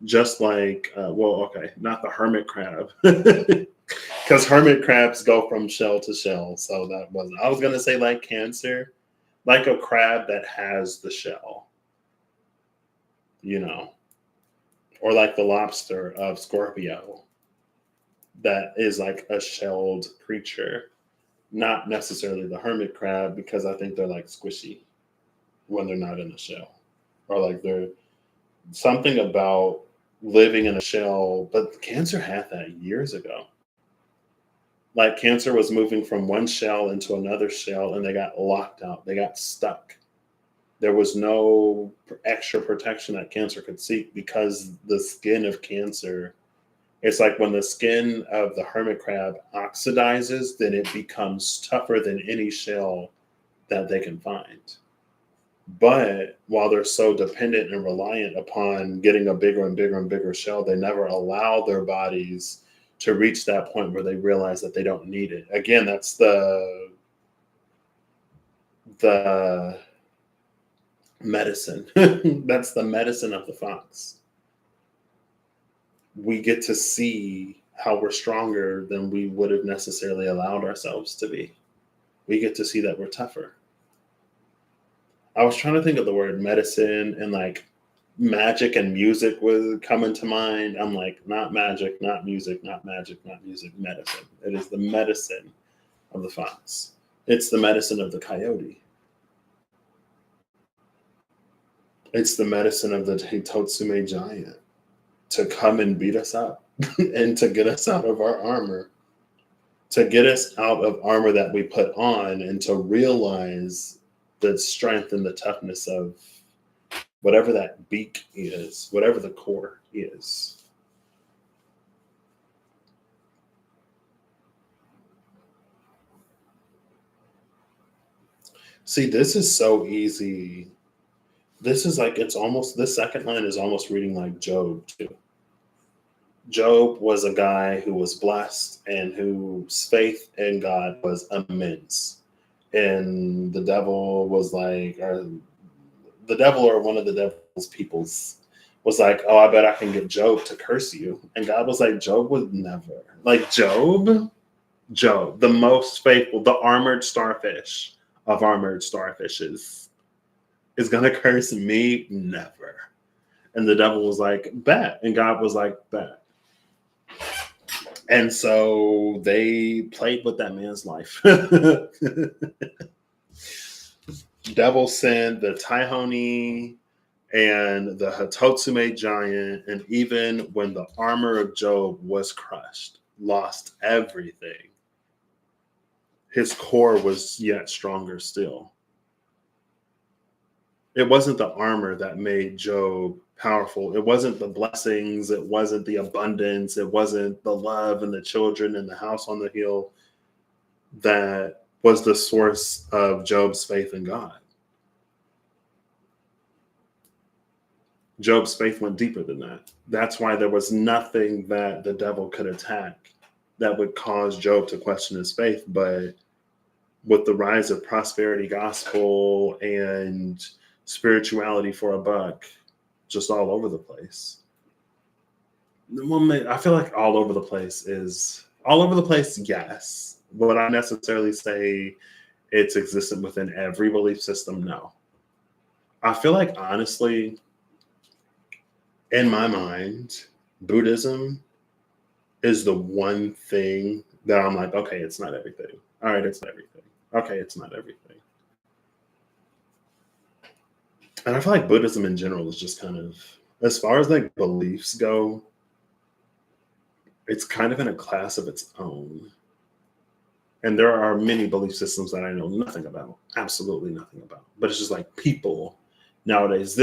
Speaker 1: Just like, not the hermit crab, because hermit crabs go from shell to shell. So I was going to say like Cancer, like a crab that has the shell, or like the lobster of Scorpio that is like a shelled creature. Not necessarily the hermit crab, because I think they're like squishy when they're not in the shell, or like they're something about living in a shell, but cancer had that years ago. Like cancer was moving from one shell into another shell and they got locked out. They got stuck. There was no extra protection that cancer could seek because the skin of cancer, it's like when the skin of the hermit crab oxidizes, then it becomes tougher than any shell that they can find. But while they're so dependent and reliant upon getting a bigger and bigger and bigger shell, they never allow their bodies to reach that point where they realize that they don't need it. Again, that's the medicine. That's the medicine of the fox. We get to see how we're stronger than we would have necessarily allowed ourselves to be. We get to see that we're tougher. I was trying to think of the word medicine, and like magic and music was coming to mind. I'm like, not magic, not music, not magic, not music, medicine. It is the medicine of the fox. It's the medicine of the coyote. It's the medicine of the Hitotsume giant to come and beat us up and to get us out of our armor, to get us out of armor that we put on, and to realize the strength and the toughness of whatever that beak is, whatever the core is. See, this is so easy. This is like, it's almost, this second line is almost reading like Job too. Job was a guy who was blessed and whose faith in God was immense. And the devil was like, or the devil or one of the devil's peoples was like, oh, I bet I can get Job to curse you. And God was like, Job would never. Like Job, the most faithful, the armored starfish of armored starfishes, is going to curse me? Never. And the devil was like, bet. And God was like, bet. And so they played with that man's life. Devil sent the Taihoni and the Hitotsume giant, and even when the armor of Job was crushed, lost everything, his core was yet stronger still. It wasn't the armor that made Job powerful. It wasn't the blessings. It wasn't the abundance. It wasn't the love and the children and the house on the hill that was the source of Job's faith in God. Job's faith went deeper than that. That's why there was nothing that the devil could attack that would cause Job to question his faith. But with the rise of prosperity gospel and spirituality for a buck, just all over the place. I feel like all over the place, yes. Would I necessarily say it's existent within every belief system? No. I feel like, honestly, in my mind, Buddhism is the one thing that I'm like, okay, it's not everything. All right, it's not everything. Okay, it's not everything. And I feel like Buddhism in general is just kind of, as far as like beliefs go, it's kind of in a class of its own. And there are many belief systems that I know nothing about, absolutely nothing about. But it's just like people nowadays.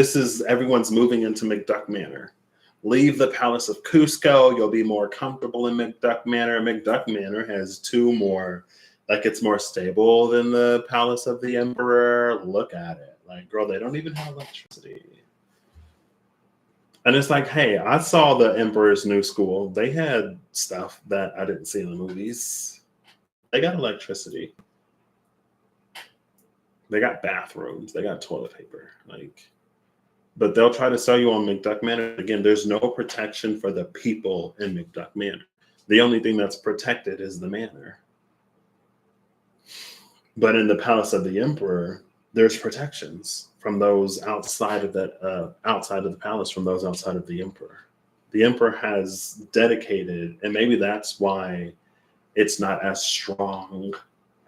Speaker 1: Everyone's moving into McDuck Manor. Leave the Palace of Cusco. You'll be more comfortable in McDuck Manor. McDuck Manor has two more, like it's more stable than the Palace of the Emperor. Look at it. Like, girl, they don't even have electricity. And it's like, hey, I saw the Emperor's New School. They had stuff that I didn't see in the movies. They got electricity. They got bathrooms. They got toilet paper. But they'll try to sell you on McDuck Manor. Again, there's no protection for the people in McDuck Manor. The only thing that's protected is the manor. But in the Palace of the Emperor, there's protections from those outside of that, outside of the palace, from those outside of the emperor. The emperor has dedicated, and maybe that's why it's not as strong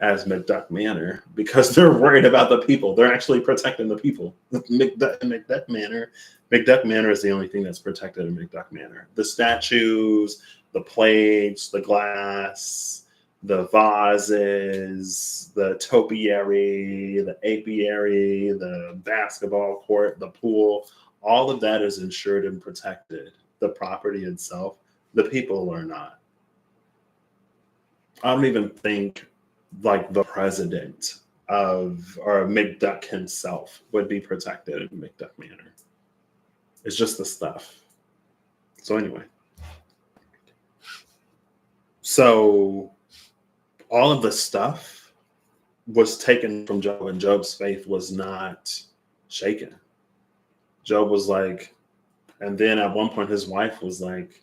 Speaker 1: as McDuck Manor because they're worried about the people. They're actually protecting the people. McDuck Manor is the only thing that's protected in McDuck Manor. The statues, the plates, the glass, the vases, the topiary, the apiary, the basketball court, the pool, all of that is insured and protected. The property itself, the people are not. I don't even think like the president of or McDuck himself would be protected in McDuck Manor. It's just the stuff. So anyway, so all of the stuff was taken from Job, and Job's faith was not shaken. Job was like, and then at one point his wife was like,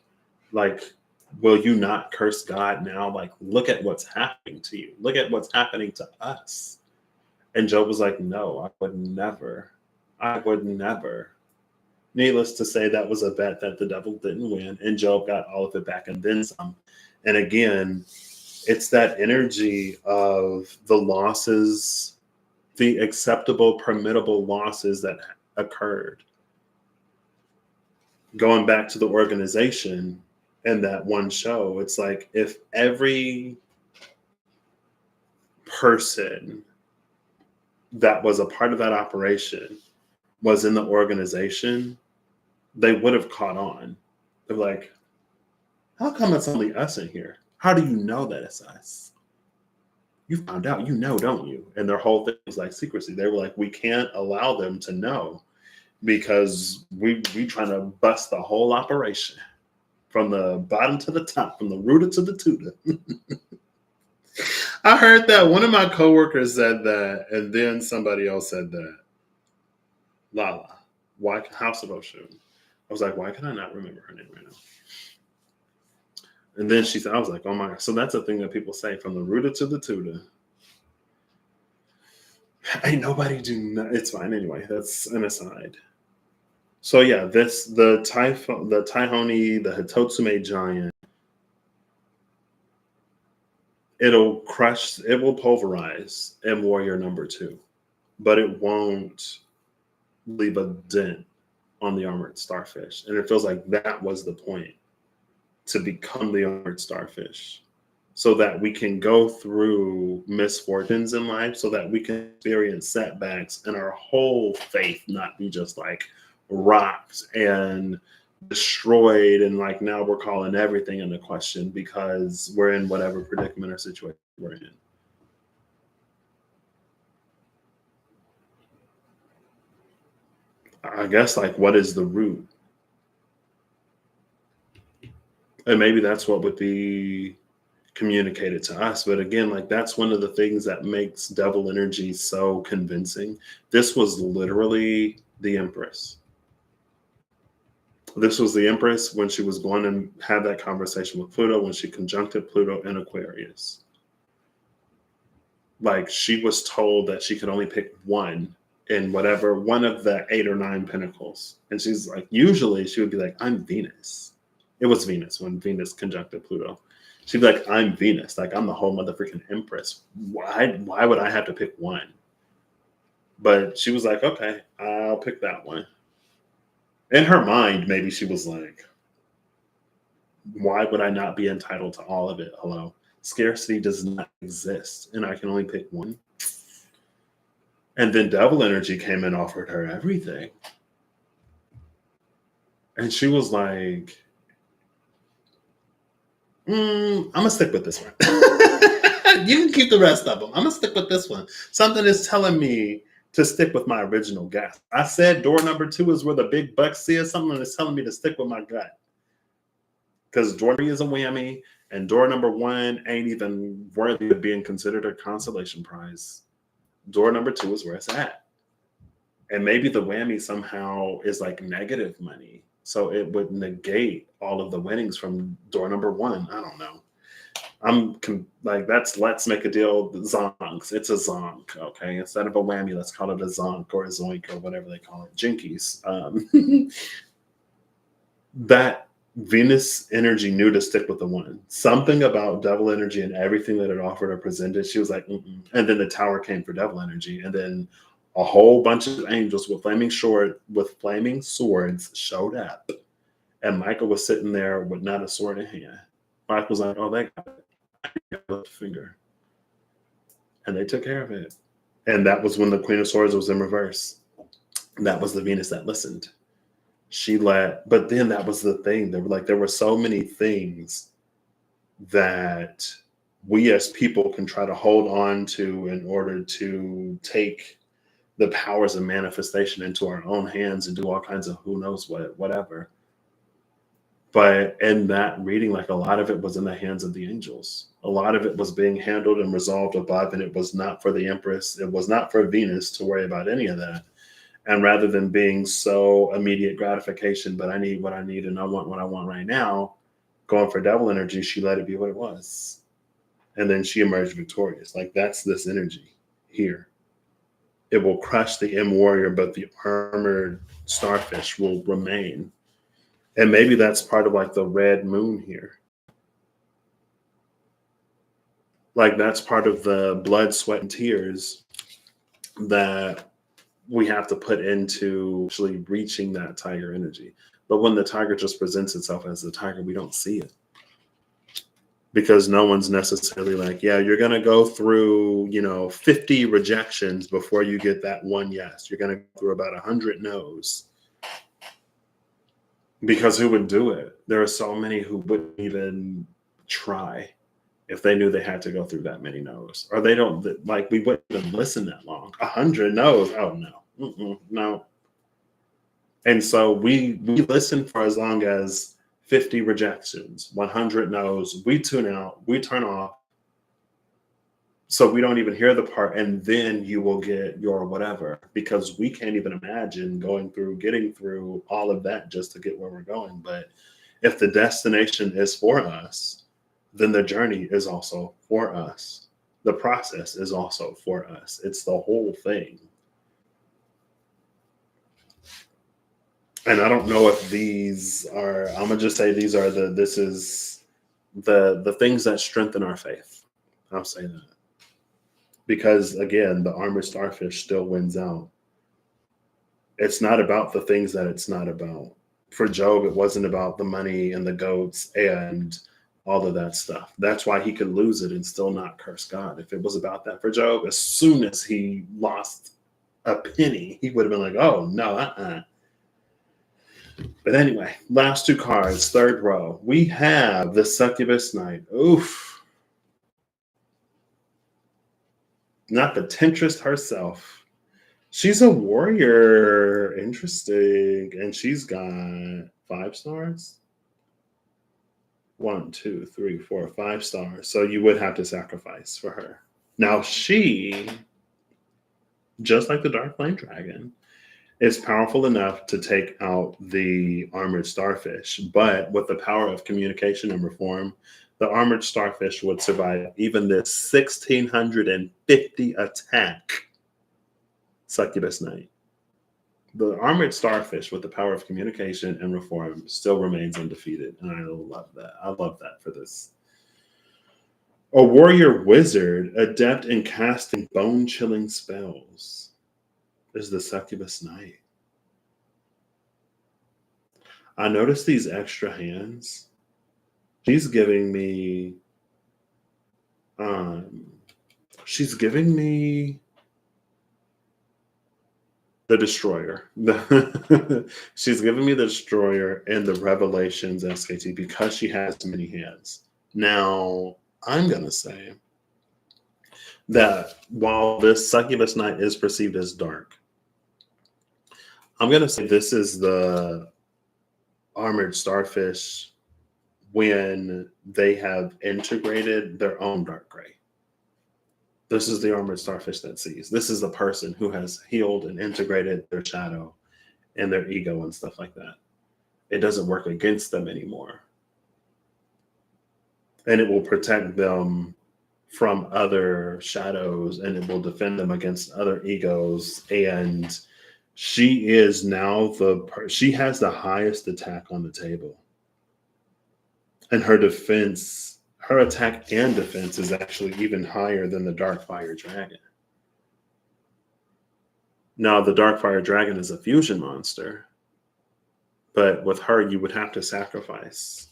Speaker 1: will you not curse God now? Like, look at what's happening to you. Look at what's happening to us. And Job was like, no, I would never. I would never. Needless to say, that was a bet that the devil didn't win, and Job got all of it back and then some. And again, it's that energy of the losses, the acceptable, permittable losses that occurred. Going back to the organization and that one show, it's like if every person that was a part of that operation was in the organization, they would have caught on. They're like, how come it's only us in here? How do you know that it's us? You found out, you know, don't you? And their whole thing was like secrecy. They were like, we can't allow them to know because we trying to bust the whole operation from the bottom to the top, from the rooter to the tutor. I heard that one of my coworkers said that, and then somebody else said that. Lala, why House of Ocean? I was like, why can I not remember her name right now? And then she said, I was like, oh my God. So that's a thing that people say, from the rooter to the tutor. Ain't nobody do not. It's fine anyway. That's an aside. So yeah, the Taihoni, the Hitotsume giant, it'll crush, it will pulverize in Warrior number 2, but it won't leave a dent on the armored starfish. And it feels like that was the point, to become the armored starfish, so that we can go through misfortunes in life, so that we can experience setbacks and our whole faith not be just like rocked and destroyed, and like now we're calling everything into question because we're in whatever predicament or situation we're in. I guess like, what is the root? And maybe that's what would be communicated to us. But again, like that's one of the things that makes devil energy so convincing. This was literally the Empress. This was the Empress when she was going to have that conversation with Pluto, when she conjuncted Pluto in Aquarius. Like she was told that she could only pick one in whatever, one of the 8 or 9 pentacles. And she's like, usually she would be like, I'm Venus. It was Venus when Venus conjuncted Pluto. She'd be like, I'm Venus. Like, I'm the whole mother freaking Empress. Why would I have to pick one? But she was like, okay, I'll pick that one. In her mind, maybe she was like, why would I not be entitled to all of it? Hello. Scarcity does not exist, and I can only pick one. And then devil energy came and offered her everything. And she was like, I'm gonna stick with this one. You can keep the rest of them. I'm gonna stick with this one. Something is telling me to stick with my original guess. I said door number 2 is where the big bucks is. Something is telling me to stick with my gut. Because door 3 is a whammy, and door number 1 ain't even worthy of being considered a consolation prize. Door number 2 is where it's at. And maybe the whammy somehow is like negative money. So it would negate all of the winnings from door number 1. I don't know. Like, that's let's make a deal. Zonks. It's a zonk. Okay. Instead of a whammy, let's call it a zonk or a zoink or whatever they call it. Jinkies. That Venus energy knew to stick with the one. Something about devil energy and everything that it offered or presented, she was like, mm-mm. And then the tower came for devil energy, and then a whole bunch of angels with flaming swords showed up, and Michael was sitting there with not a sword in hand. Michael was like, "Oh, they got the finger," and they took care of it. And that was when the Queen of Swords was in reverse. That was the Venus that listened. But then that was the thing. There were so many things that we as people can try to hold on to in order to take the powers of manifestation into our own hands and do all kinds of who knows what, whatever. But in that reading, like, a lot of it was in the hands of the angels. A lot of it was being handled and resolved above, and it was not for the Empress. It was not for Venus to worry about any of that. And rather than being so immediate gratification, but I need what I need and I want what I want right now, going for devil energy, she let it be what it was. And then she emerged victorious. Like, that's this energy here. It will crush the M warrior, but the armored starfish will remain. And maybe that's part of like the red moon here. Like, that's part of the blood, sweat, and tears that we have to put into actually reaching that tiger energy. But when the tiger just presents itself as the tiger, we don't see it. Because no one's necessarily like, yeah, you're going to go through, 50 rejections before you get that one yes. You're going to go through about 100 no's. Because who would do it? There are so many who wouldn't even try if they knew they had to go through that many no's. Or they don't, we wouldn't even listen that long. 100 no's? Oh, no. No. And so we listen for as long as 50 rejections, 100 no's. We tune out, we turn off. So we don't even hear the part, and then you will get your whatever, because we can't even imagine getting through all of that just to get where we're going. But if the destination is for us, then the journey is also for us. The process is also for us. It's the whole thing. And I don't know if these are, I'm gonna just say these are the things that strengthen our faith. I'll say that. Because again, the armored starfish still wins out. It's not about the things that it's not about. For Job, it wasn't about the money and the goats and all of that stuff. That's why he could lose it and still not curse God. If it was about that for Job, as soon as he lost a penny, he would have been like, oh, no, But anyway, last two cards, third row. We have the Succubus Knight. Oof. Not the temptress herself. She's a warrior. Interesting. And she's got 5 stars. 1, 2, 3, 4, 5 stars. So you would have to sacrifice for her. Now she, just like the Dark Flame Dragon, is powerful enough to take out the armored starfish. But with the power of communication and reform, the armored starfish would survive even this 1,650 attack Succubus Knight. The armored starfish with the power of communication and reform still remains undefeated. And I love that. I love that for this. A warrior wizard, adept in casting bone-chilling spells, is the Succubus Knight. I noticed these extra hands. She's giving me the Destroyer. She's giving me the Destroyer and the Revelations SKT because she has so many hands. Now, I'm going to say that while this Succubus Knight is perceived as dark, I'm going to say this is the armored starfish when they have integrated their own dark gray. This is the armored starfish that sees. This is the person who has healed and integrated their shadow and their ego and stuff like that. It doesn't work against them anymore. And it will protect them from other shadows, and it will defend them against other egos. And she is now she has the highest attack on the table. And her defense, her attack and defense is actually even higher than the dark fire dragon. Now, the dark fire dragon is a fusion monster, but with her, you would have to sacrifice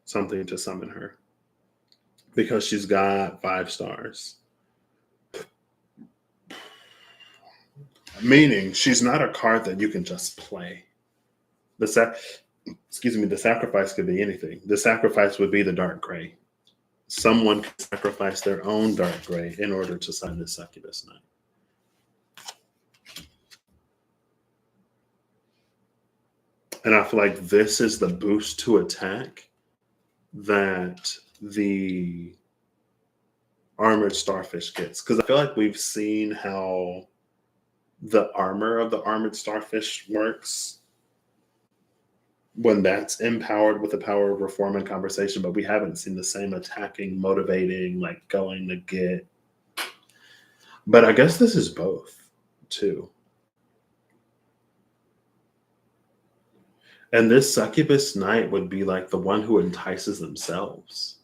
Speaker 1: something to summon her because she's got 5 stars. Meaning she's not a card that you can just play. The sacrifice could be anything. The sacrifice would be the dark gray. Someone can sacrifice their own dark gray in order to summon the succubus knight. And I feel like this is the boost to attack that the armored starfish gets. Because I feel like we've seen how the armor of the armored starfish works when that's empowered with the power of reform and conversation, but we haven't seen the same attacking, motivating, like going to get. But I guess this is both too. And this succubus knight would be like the one who entices themselves.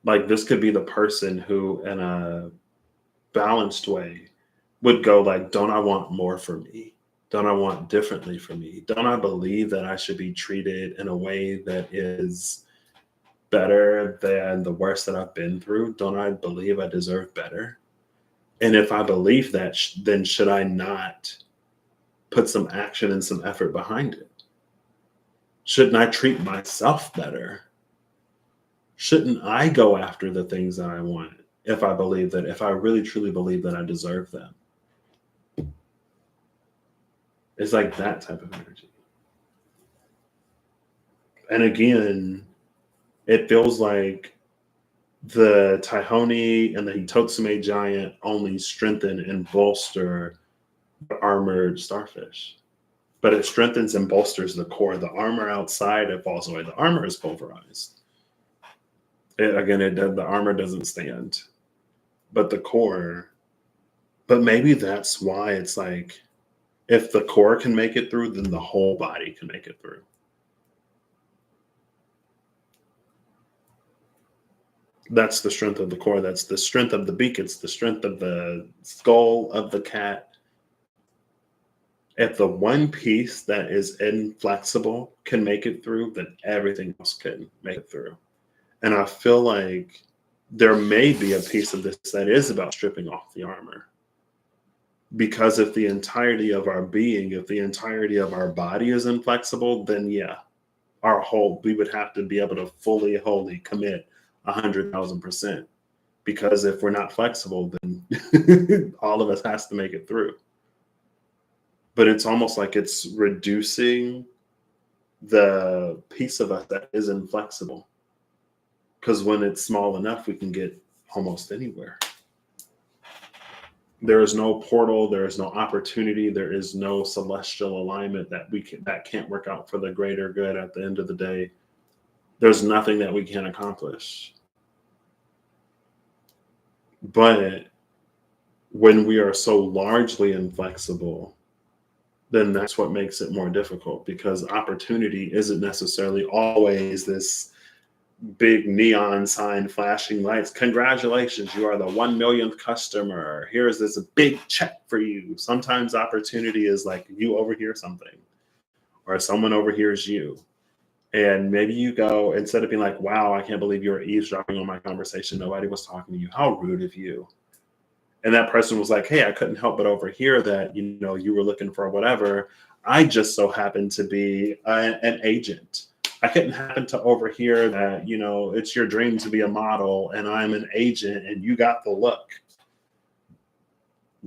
Speaker 1: Like this could be the person who, in a balanced way, would go like, don't I want more for me? Don't I want differently for me? Don't I believe that I should be treated in a way that is better than the worst that I've been through? Don't I believe I deserve better? And if I believe that, then should I not put some action and some effort behind it? Shouldn't I treat myself better? Shouldn't I go after the things that I want if I really truly believe that I deserve them? It's like that type of energy. And again, it feels like the Taihoni and the Hitotsume giant only strengthen and bolster the armored starfish. But it strengthens and bolsters the core. The armor outside, it falls away. The armor is pulverized. The armor doesn't stand. But the core, but maybe that's why it's like, if the core can make it through, then the whole body can make it through. That's the strength of the core. That's the strength of the beak. It's the strength of the skull of the cat. If the one piece that is inflexible can make it through, then everything else can make it through. And I feel like there may be a piece of this that is about stripping off the armor. Because if the entirety of our being, if the entirety of our body is inflexible, then yeah, we would have to be able to fully, wholly commit 100,000%. Because if we're not flexible, then all of us has to make it through. But it's almost like it's reducing the piece of us that is inflexible. Because when it's small enough, we can get almost anywhere. There is no portal, there is no opportunity, there is no celestial alignment that can't work out for the greater good at the end of the day. There's nothing that we can't accomplish. But when we are so largely inflexible, then that's what makes it more difficult, because opportunity isn't necessarily always this big neon sign flashing lights. Congratulations, you are the 1 millionth customer. Here is this big check for you. Sometimes opportunity is like you overhear something or someone overhears you. And maybe you go, instead of being like, wow, I can't believe you were eavesdropping on my conversation. Nobody was talking to you. How rude of you. And that person was like, hey, I couldn't help but overhear that, you were looking for whatever. I just so happened to be an agent. I couldn't happen to overhear that, it's your dream to be a model and I'm an agent and you got the look.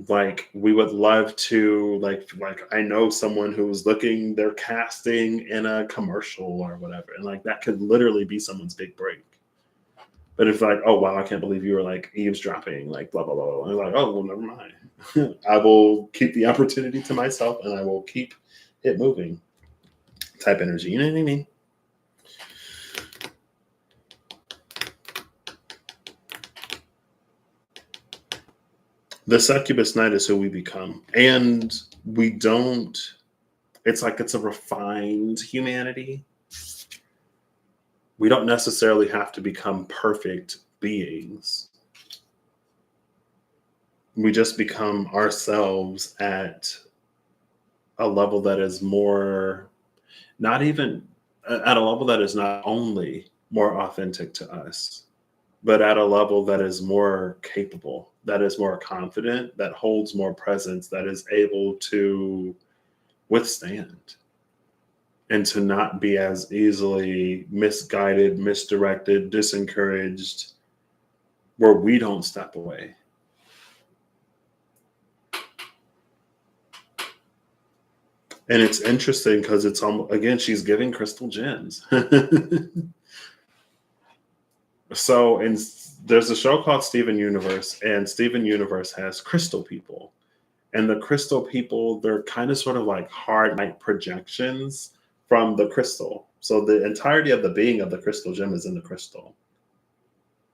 Speaker 1: Like, we would love to, like I know someone who's looking, they're casting in a commercial or whatever. And like, that could literally be someone's big break. But it's like, oh, wow, I can't believe you were like eavesdropping, like blah, blah, blah. And like, oh, well, never mind. I will keep the opportunity to myself and I will keep it moving type energy. You know what I mean? The succubus knight is who we become. And it's like it's a refined humanity. We don't necessarily have to become perfect beings. We just become ourselves at a level that is more, not even at a level that is not only more authentic to us, but at a level that is more capable, that is more confident, that holds more presence, that is able to withstand and to not be as easily misguided, misdirected, disencouraged, where we don't step away. And it's interesting because it's almost, again, she's giving crystal gems. So, and there's a show called Steven Universe, and Steven Universe has crystal people. And the crystal people, they're kind of sort of like hard light projections from the crystal. So the entirety of the being of the crystal gem is in the crystal,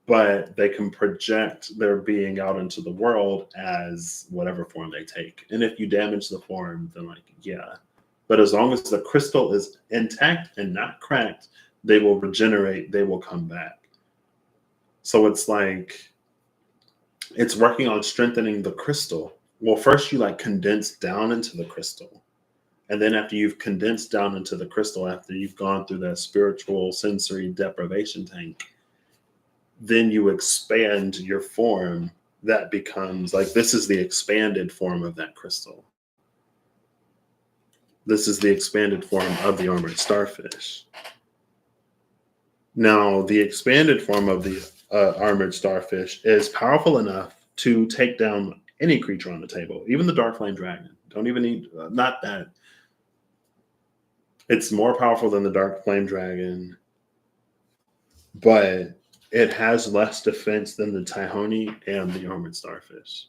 Speaker 1: but they can project their being out into the world as whatever form they take. And if you damage the form, then like, yeah. But as long as the crystal is intact and not cracked, they will regenerate, they will come back. So it's like, it's working on strengthening the crystal. Well, first you like condense down into the crystal. And then after you've condensed down into the crystal, after you've gone through that spiritual sensory deprivation tank, then you expand your form. That becomes like, this is the expanded form of that crystal. This is the expanded form of the armored starfish. Now, the expanded form of the armored starfish is powerful enough to take down any creature on the table, even the dark flame dragon. Don't even need, not that. It's more powerful than the dark flame dragon, but it has less defense than the Tyhoni and the armored starfish.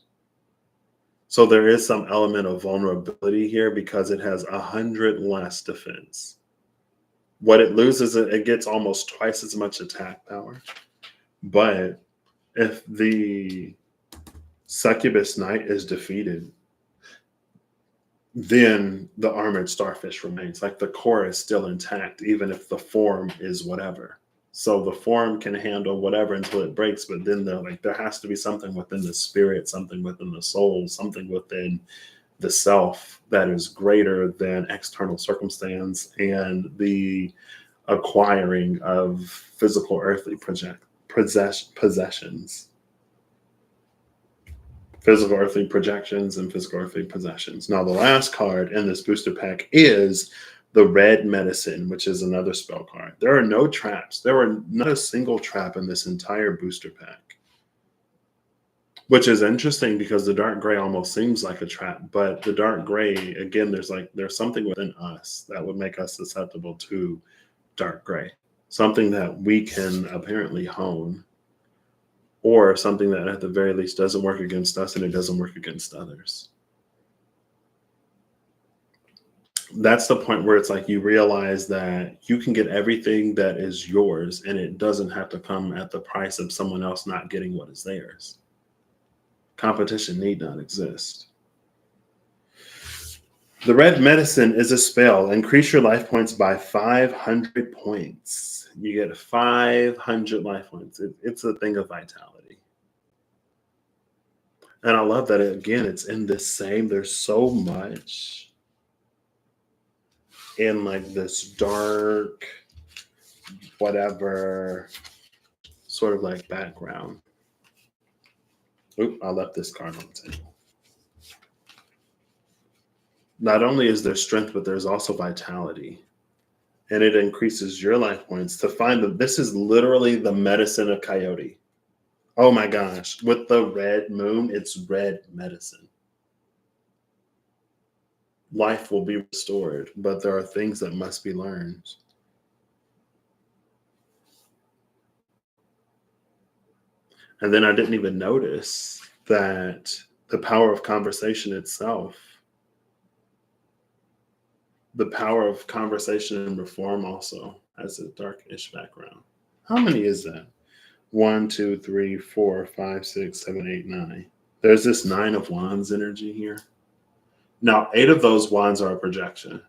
Speaker 1: So there is some element of vulnerability here because it has 100 less defense. What it loses, it gets almost twice as much attack power. But if the succubus knight is defeated, then the armored starfish remains. Like the core is still intact, even if the form is whatever. So the form can handle whatever until it breaks, but then there has to be something within the spirit, something within the soul, something within the self that is greater than external circumstance and the acquiring of physical earthly possessions. Physical earthly projections and physical earthly possessions. Now, the last card in this booster pack is the red medicine, which is another spell card. There are no traps. There were not a single trap in this entire booster pack, which is interesting because the dark gray almost seems like a trap. But the dark gray, again, there's something within us that would make us susceptible to dark gray, something that we can apparently hone, or something that at the very least doesn't work against us and it doesn't work against others. That's the point where it's like you realize that you can get everything that is yours and it doesn't have to come at the price of someone else not getting what is theirs. Competition need not exist. The red medicine is a spell. Increase your life points by 500 points. You get 500 life points. It's a thing of vitality. And I love that, again, it's in this same, there's so much in like this dark, whatever sort of like background. Oop, I left this card on the table. Not only is there strength, but there's also vitality. And it increases your life points to find that this is literally the medicine of coyote. Oh my gosh. With the red moon, it's red medicine. Life will be restored, but there are things that must be learned. And then I didn't even notice that the power of conversation itself, the power of conversation and reform also has a darkish background. How many is that? 1, 2, 3, 4, 5, 6, 7, 8, 9. There's this 9 of wands energy here. Now, 8 of those wands are a projection.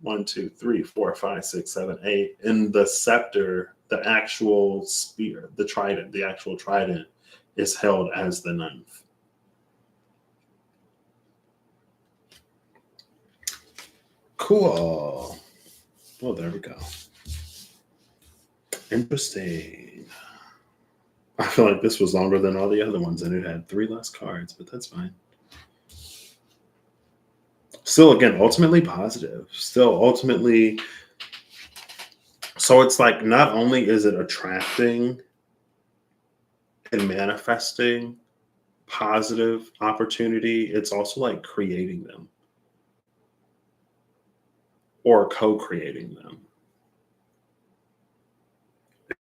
Speaker 1: 1, 2, 3, 4, 5, 6, 7, 8. And the scepter, the actual spear, the trident, the actual trident is held as the ninth. Cool. Well, there we go. Interesting. I feel like this was longer than all the other ones, and it had 3 less cards, but that's fine. Still, again, ultimately positive. Still, ultimately. So it's like not only is it attracting and manifesting positive opportunity, it's also like creating them or co-creating them.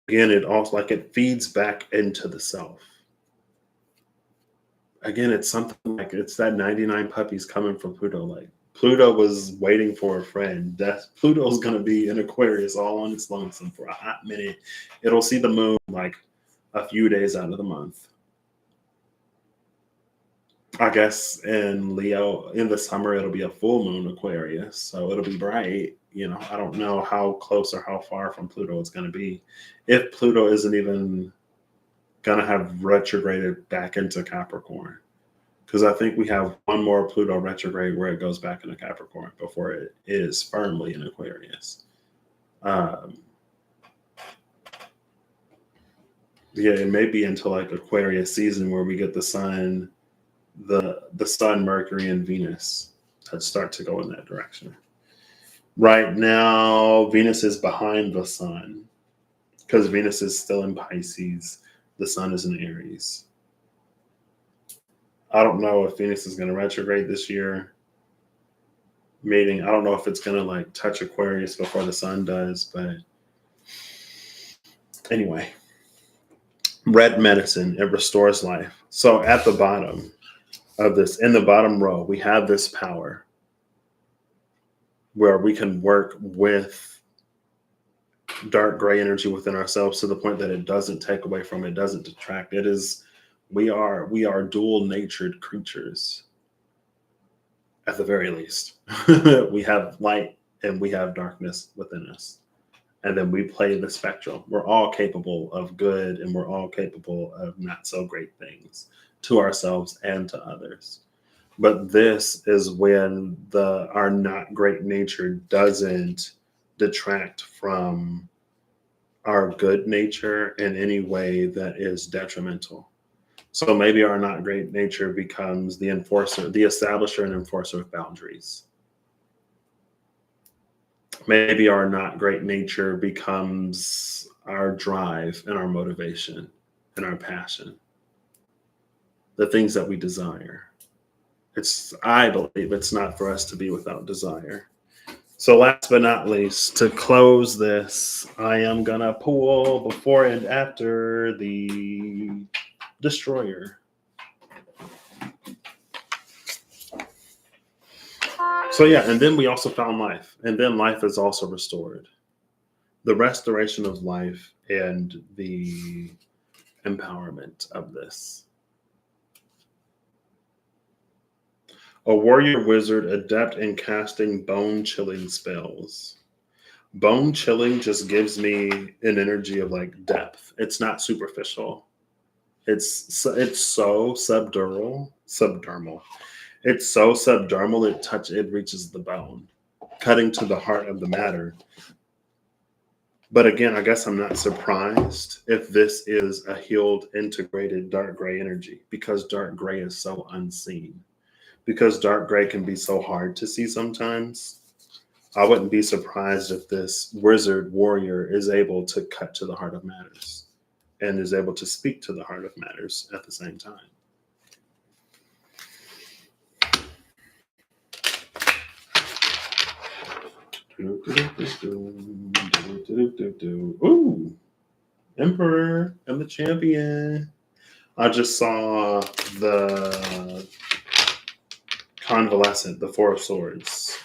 Speaker 1: Again, it also like it feeds back into the self. Again, it's something like it's that 99 puppies coming from Pluto. Like Pluto was waiting for a friend. Pluto's gonna be in Aquarius all on its lonesome for a hot minute. It'll see the moon like a few days out of the month. I guess in Leo in the summer it'll be a full moon Aquarius, so it'll be bright. I don't know how close or how far from Pluto it's going to be. If Pluto isn't even going to have retrograded back into Capricorn, because I think we have one more Pluto retrograde where it goes back into Capricorn before it is firmly in Aquarius. Yeah, it may be until like Aquarius season where we get the sun, the sun, Mercury, and Venus that start to go in that direction. Right now, Venus is behind the sun because Venus is still in Pisces. The sun is in Aries. I don't know if Venus is going to retrograde this year. Meaning, I don't know if it's going to like touch Aquarius before the sun does. But anyway, red medicine, it restores life. So at the bottom of this, in the bottom row, we have this power where we can work with dark gray energy within ourselves to the point that it doesn't take away from it, doesn't detract. It is, we are dual natured creatures at the very least. We have light and we have darkness within us. And then we play the spectrum. We're all capable of good and we're all capable of not so great things to ourselves and to others. But this is when our not great nature doesn't detract from our good nature in any way that is detrimental. So maybe our not great nature becomes the enforcer, the establisher and enforcer of boundaries. Maybe our not great nature becomes our drive and our motivation and our passion, the things that we desire. I believe it's not for us to be without desire. So last but not least, to close this, I am going to pull before and after the destroyer. So yeah, and then we also found life. And then life is also restored. The restoration of life and the empowerment of this. A warrior wizard adept in casting bone-chilling spells. Bone-chilling just gives me an energy of like depth. It's not superficial. It's so subdermal. It's so subdermal it reaches the bone, cutting to the heart of the matter. But again, I guess I'm not surprised if this is a healed, integrated dark gray energy because dark gray is so unseen. Because dark gray can be so hard to see sometimes, I wouldn't be surprised if this wizard warrior is able to cut to the heart of matters and is able to speak to the heart of matters at the same time. Ooh, Emperor and the Champion. I just saw the Convalescent, the Four of Swords,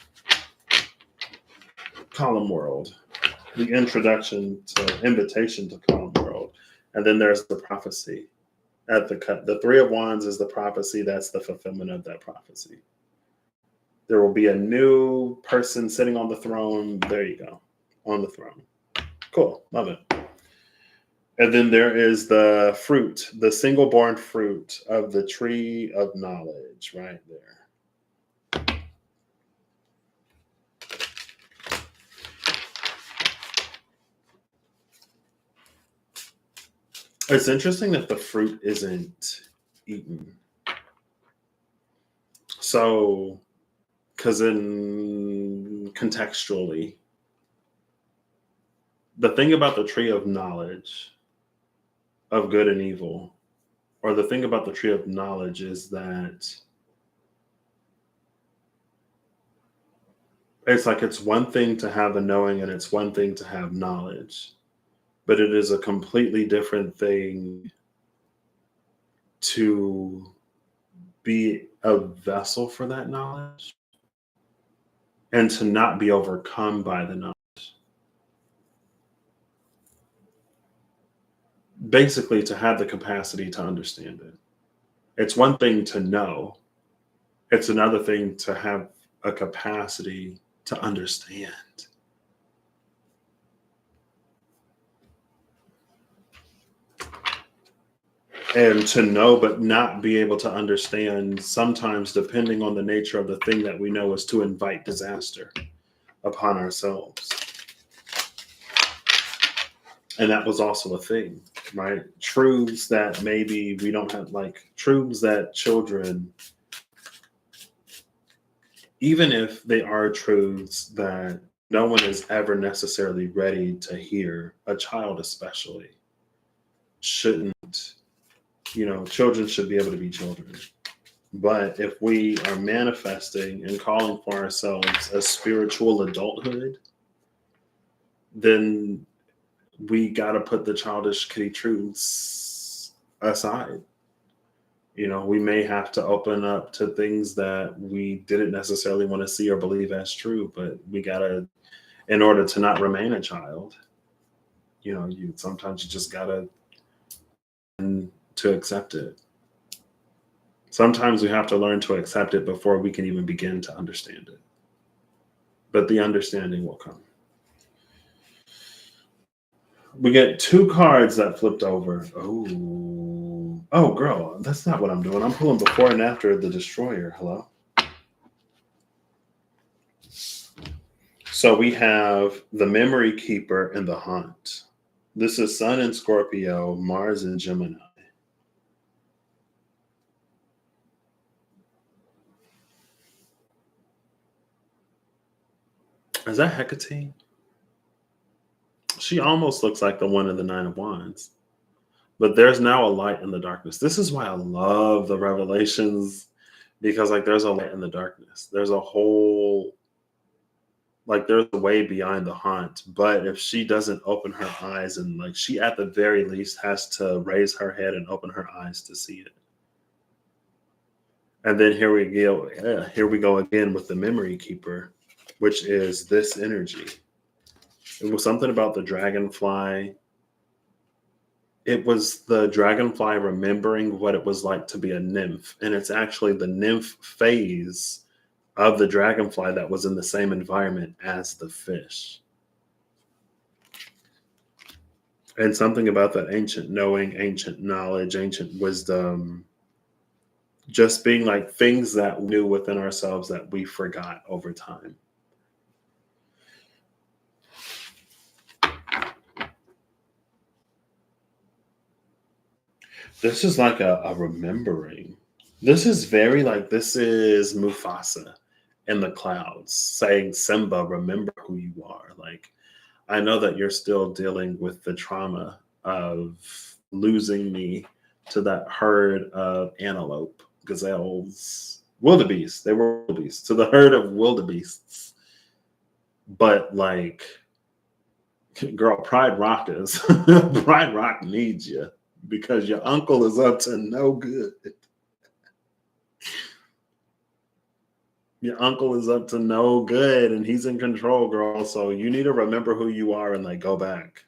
Speaker 1: Column World, the invitation to Column World, and then there's the prophecy. At the Three of Wands is the prophecy. That's the fulfillment of that prophecy. There will be a new person sitting on the throne. There you go. On the throne. Cool. Love it. And then there is the fruit, the single born fruit of the tree of knowledge right there. It's interesting that the fruit isn't eaten. So, because in contextually, the thing about the tree of knowledge of good and evil, or the thing about the tree of knowledge is that it's like it's one thing to have a knowing and it's one thing to have knowledge, but it is a completely different thing to be a vessel for that knowledge and to not be overcome by the knowledge. Basically, to have the capacity to understand it. It's one thing to know, it's another thing to have a capacity to understand. And to know, but not be able to understand, sometimes, depending on the nature of the thing that we know, is to invite disaster upon ourselves. And that was also a thing, right? Truths that maybe we don't have, like truths that children, even if they are truths that no one is ever necessarily ready to hear, a child especially shouldn't, children should be able to be children. But if we are manifesting and calling for ourselves a spiritual adulthood, then we got to put the childish kitty truths aside. We may have to open up to things that we didn't necessarily want to see or believe as true, but we got to, in order to not remain a child, sometimes you just got to accept it. Sometimes we have to learn to accept it before we can even begin to understand it. But the understanding will come. We get 2 cards that flipped over. Oh, girl, that's not what I'm doing. I'm pulling before and after the destroyer. Hello. So we have the memory keeper and the haunt. This is Sun in Scorpio, Mars in Gemini. Is that Hecate? She almost looks like the one in the Nine of Wands. But there's now a light in the darkness. This is why I love the revelations, because there's a light in the darkness. There's a whole, there's a way beyond the haunt. But if she doesn't open her eyes, and she at the very least has to raise her head and open her eyes to see it. And then here we go again with the memory keeper, which is this energy. It was something about the dragonfly. It was the dragonfly remembering what it was like to be a nymph. And it's actually the nymph phase of the dragonfly that was in the same environment as the fish. And something about that ancient knowing, ancient knowledge, ancient wisdom, just being things that we knew within ourselves that we forgot over time. This is a remembering. This is very this is Mufasa in the clouds saying, Simba, remember who you are. I know that you're still dealing with the trauma of losing me to that herd of antelope, gazelles, wildebeests. They were wildebeests, to the herd of wildebeests. But girl, Pride Rock Pride Rock needs you, because your uncle is up to no good. Your uncle is up to no good, and he's in control, girl. So you need to remember who you are and go back.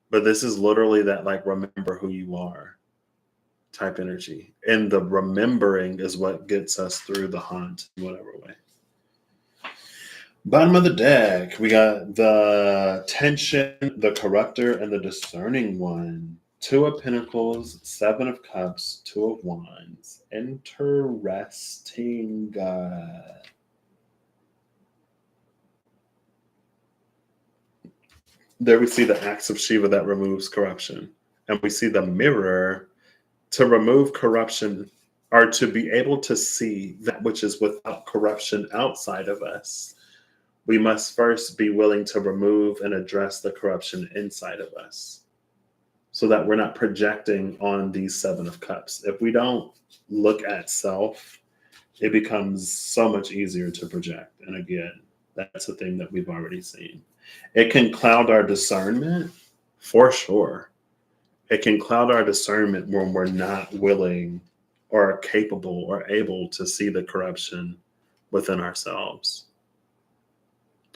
Speaker 1: But this is literally that remember who you are type energy. And the remembering is what gets us through the haunt in whatever way. Bottom of the deck, we got the tension, the corruptor, and the discerning one. Two of Pentacles, Seven of Cups, Two of Wands. Interesting. There we see the axe of Shiva that removes corruption. And we see the mirror to remove corruption, or to be able to see that which is without corruption outside of us. We must first be willing to remove and address the corruption inside of us so that we're not projecting on these Seven of Cups. If we don't look at self, it becomes so much easier to project. And again, that's a thing that we've already seen. It can cloud our discernment for sure. It can cloud our discernment when we're not willing or capable or able to see the corruption within ourselves.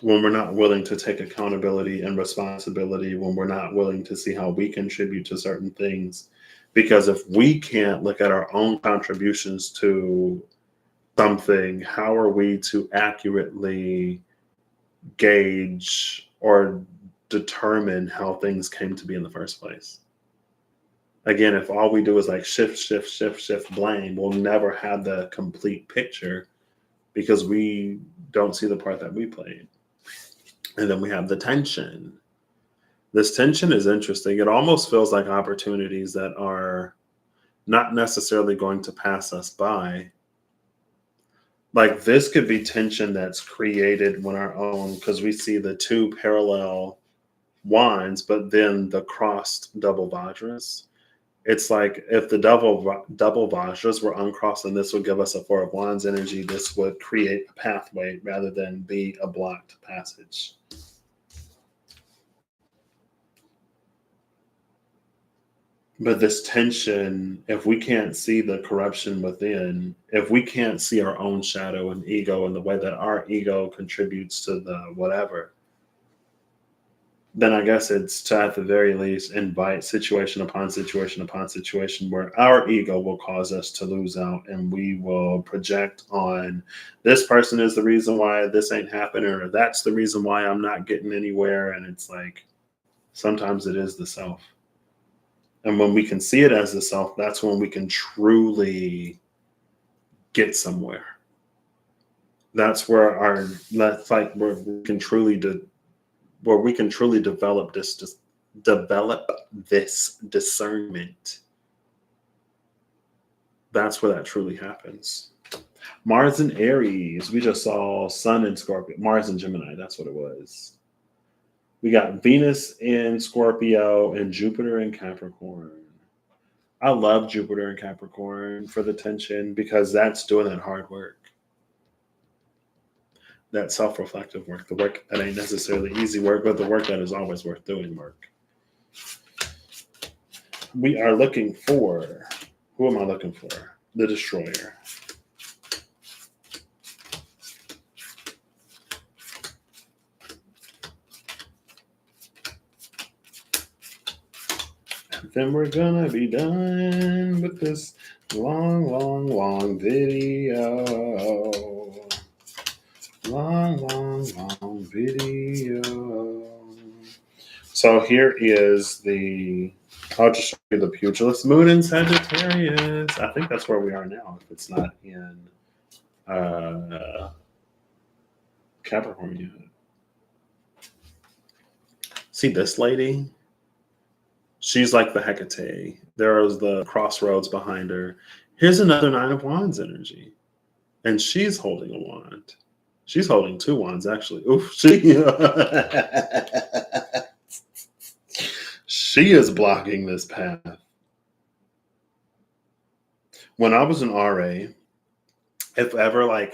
Speaker 1: When we're not willing to take accountability and responsibility, when we're not willing to see how we contribute to certain things. Because if we can't look at our own contributions to something, how are we to accurately gauge or determine how things came to be in the first place? Again, if all we do is like shift blame, we'll never have the complete picture because we don't see the part that we played. And then we have the tension. This tension is interesting. It almost feels like opportunities that are not necessarily going to pass us by. Like this could be tension that's created when our own, because we see the two parallel wands, but then the crossed double vajras. It's like if the double vajras were uncrossed, and this would give us a Four of Wands energy, this would create a pathway rather than be a blocked passage. But this tension, if we can't see the corruption within, if we can't see our own shadow and ego and the way that our ego contributes to the whatever, then I guess it's to at the very least invite situation upon situation upon situation where our ego will cause us to lose out, and we will project on this person is the reason why this ain't happening, or that's the reason why I'm not getting anywhere. And it's like, sometimes it is the self. And when we can see it as the self, that's when we can truly get somewhere. That's where where we can truly develop this discernment. That's where that truly happens. Mars and Aries. We just saw Sun in Scorpio. Mars and Gemini. That's what it was. We got Venus in Scorpio and Jupiter in Capricorn. I love Jupiter in Capricorn for the tension because that's doing that hard work. That self-reflective work, the work that ain't necessarily easy work, but the work that is always worth doing work. We are looking for, who am I looking for? The Destroyer. And then we're gonna be done with this long video. Long video. So here is I'll just show you the Pugilist Moon in Sagittarius. I think that's where we are now, if it's not in Capricorn yet. See this lady? She's like the Hecate. There's the crossroads behind her. Here's another Nine of Wands energy. And she's holding a wand. She's holding two wands, actually. Oof, she is blocking this path. When I was an RA, if ever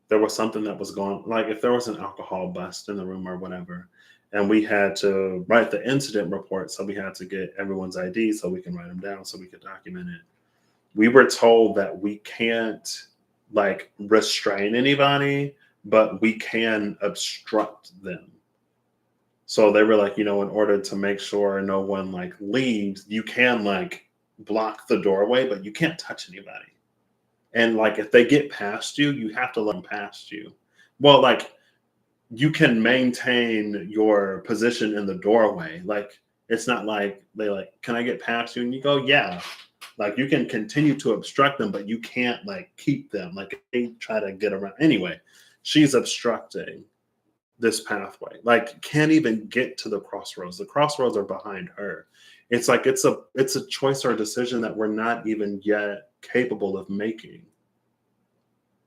Speaker 1: there was something that was going, like if there was an alcohol bust in the room or whatever, and we had to write the incident report, so we had to get everyone's ID so we can write them down so we could document it. We were told that we can't restrain anybody, but we can obstruct them. So they were like, in order to make sure no one leaves, you can block the doorway, but you can't touch anybody. And like if they get past you, you have to let them past you. Well, like you can maintain your position in the doorway. Like it's not like they like, can I get past you? And you go, yeah. Like you can continue to obstruct them, but you can't like keep them. Like they try to get around. Anyway, she's obstructing this pathway. Like can't even get to the crossroads. The crossroads are behind her. It's like it's a choice or a decision that we're not even yet capable of making.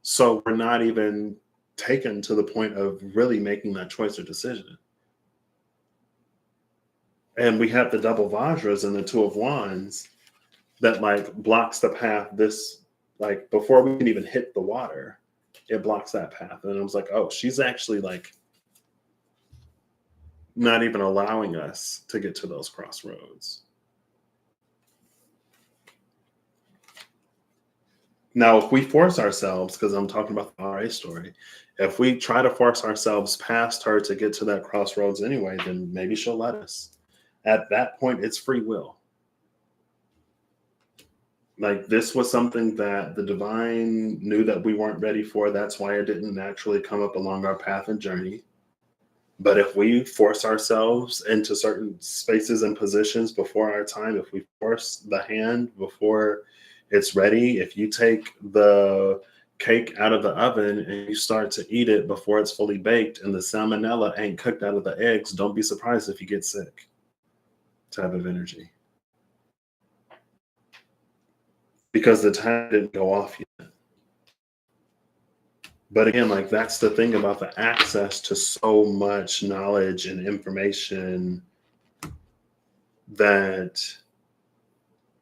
Speaker 1: So we're not even taken to the point of really making that choice or decision. And we have the double Vajras and the Two of Wands that like blocks the path. This like before we can even hit the water, it blocks that path. And I was like, oh, she's actually like not even allowing us to get to those crossroads. Now, if we force ourselves, because I'm talking about the RA story, if we try to force ourselves past her to get to that crossroads anyway, then maybe she'll let us. At that point, it's free will. Like this was something that the divine knew that we weren't ready for. That's why it didn't naturally come up along our path and journey. But if we force ourselves into certain spaces and positions before our time, if we force the hand before it's ready, if you take the cake out of the oven and you start to eat it before it's fully baked and the salmonella ain't cooked out of the eggs, don't be surprised if you get sick. Type of energy. Because the time didn't go off yet. But again, like that's the thing about the access to so much knowledge and information that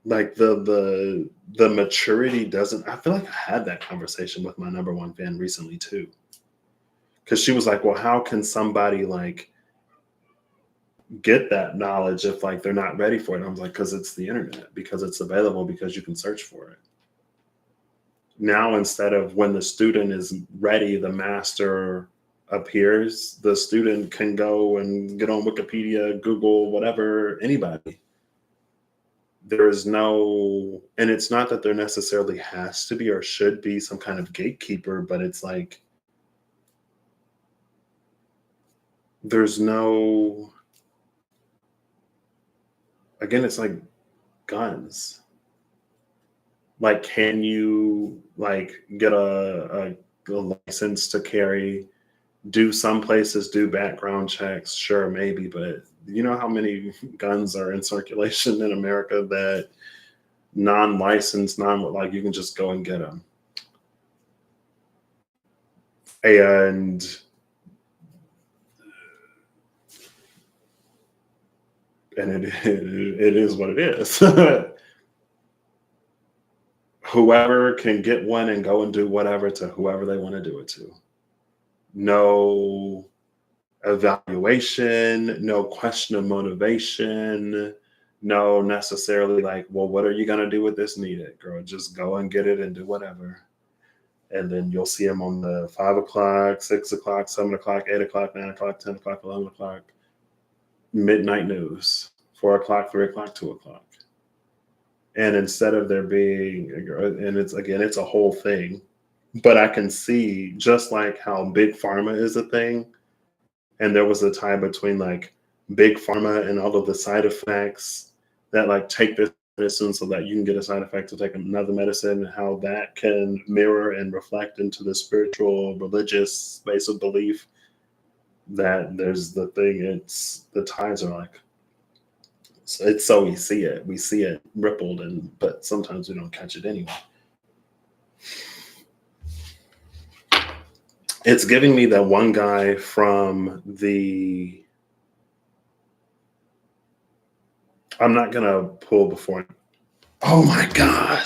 Speaker 1: like the maturity doesn't. I feel like I had that conversation with my number one fan recently too. Because she was like, well, how can somebody like get that knowledge if like they're not ready for it? I was like, because it's the internet, because it's available, because you can search for it. Now, instead of when the student is ready, the master appears, the student can go and get on Wikipedia, Google, whatever, anybody. There is no, and it's not that there necessarily has to be or should be some kind of gatekeeper, but it's like, there's no, again, it's like guns. Like, can you like get a license to carry? Do some places do background checks? Sure, maybe, but you know how many guns are in circulation in America that non-licensed, like you can just go and get them. And it is what it is. Whoever can get one and go and do whatever to whoever they want to do it to. No evaluation, no question of motivation, no necessarily like, well, what are you going to do with this? Need it, girl. Just go and get it and do whatever. And then you'll see them on the 5 o'clock, 6 o'clock, 7 o'clock, 8 o'clock, 9 o'clock, 10 o'clock, 11 o'clock, midnight news, 4 o'clock, 3 o'clock, 2 o'clock. And instead of there being, and it's again, it's a whole thing, but I can see just like how big pharma is a thing. And there was a time between like big pharma and all of the side effects that like take this medicine so that you can get a side effect to take another medicine, and how that can mirror and reflect into the spiritual, religious space of belief. That there's the thing, it's the ties are like, it's so we see it rippled, and but sometimes we don't catch it anyway. It's giving me that one guy from the, I'm not gonna pull before. Oh my gosh.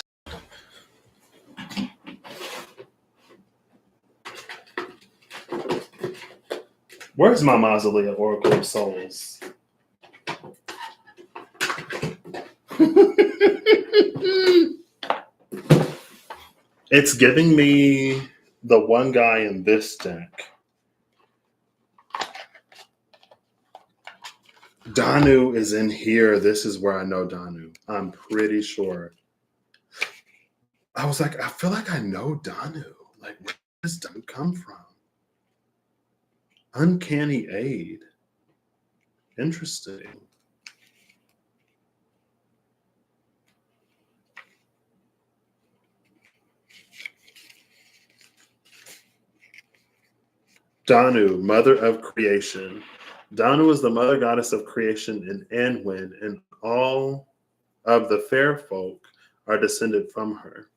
Speaker 1: Where's my Mausoleum Oracle of Souls? It's giving me the one guy in this deck Danu is in here. This is where I know Danu. I'm pretty sure. I was like, I feel like I know Danu. Like, where does Danu come from? Uncanny aid. Interesting. Danu, mother of creation. Danu is the mother goddess of creation in Anwin, and all of the fair folk are descended from her.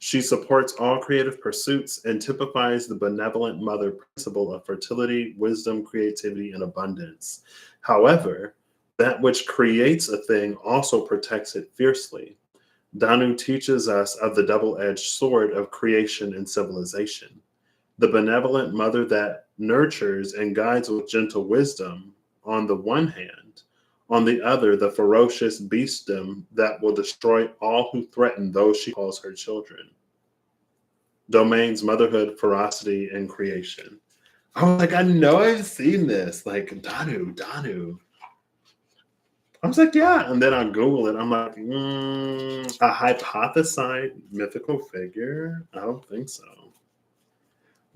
Speaker 1: She supports all creative pursuits and typifies the benevolent mother principle of fertility, wisdom, creativity, and abundance. However, that which creates a thing also protects it fiercely. Danu teaches us of the double edged sword of creation and civilization. The benevolent mother that nurtures and guides with gentle wisdom on the one hand, on the other, the ferocious beastdom that will destroy all who threaten those she calls her children. Domains, motherhood, ferocity, and creation. I was like, I know I've seen this. Like, Danu. I was like, yeah. And then I Google it. I'm like, a hypothesized mythical figure? I don't think so.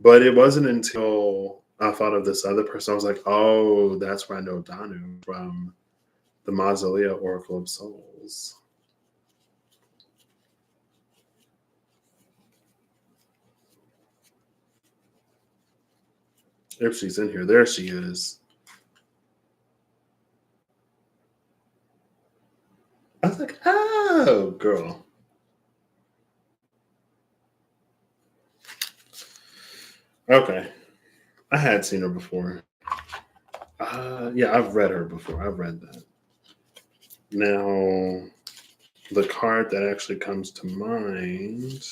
Speaker 1: But it wasn't until I thought of this other person, I was like, oh, that's where I know Danu from the Mausolea Oracle of Souls. If she's in here, there she is. I was like, oh, girl. Okay. I had seen her before. Yeah, I've read her before. I've read that. Now, the card that actually comes to mind.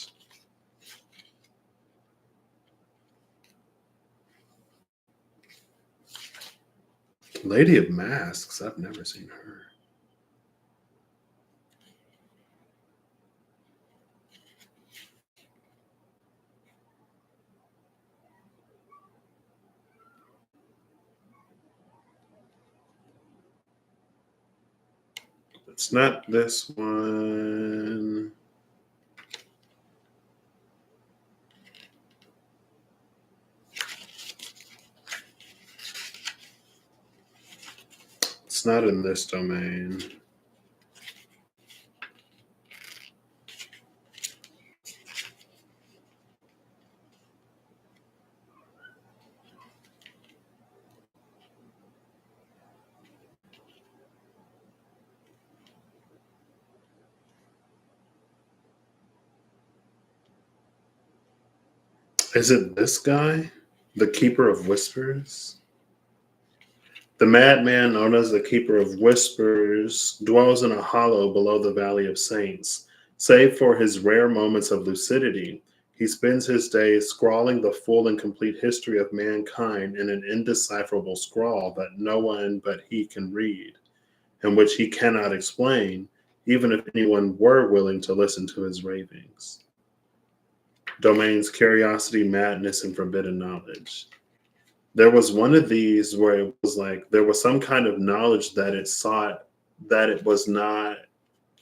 Speaker 1: Lady of Masks. I've never seen her. It's not this one. It's not in this domain. Is it this guy? The Keeper of Whispers? The madman known as the Keeper of Whispers dwells in a hollow below the Valley of Saints. Save for his rare moments of lucidity, he spends his days scrawling the full and complete history of mankind in an indecipherable scrawl that no one but he can read, and which he cannot explain, even if anyone were willing to listen to his ravings. Domains curiosity, madness, and forbidden knowledge. There was one of these where it was like there was some kind of knowledge that it sought that it was not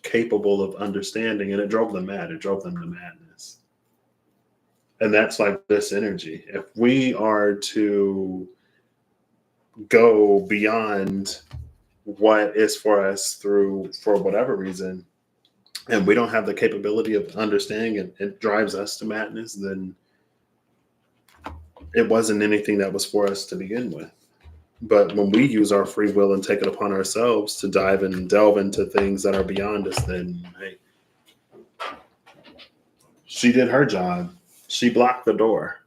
Speaker 1: capable of understanding, and it drove them mad. It drove them to madness. And that's like this energy. If we are to go beyond what is for us through for whatever reason, and we don't have the capability of understanding it, it drives us to madness, then it wasn't anything that was for us to begin with. But when we use our free will and take it upon ourselves to dive and delve into things that are beyond us, then hey, she did her job. She blocked the door.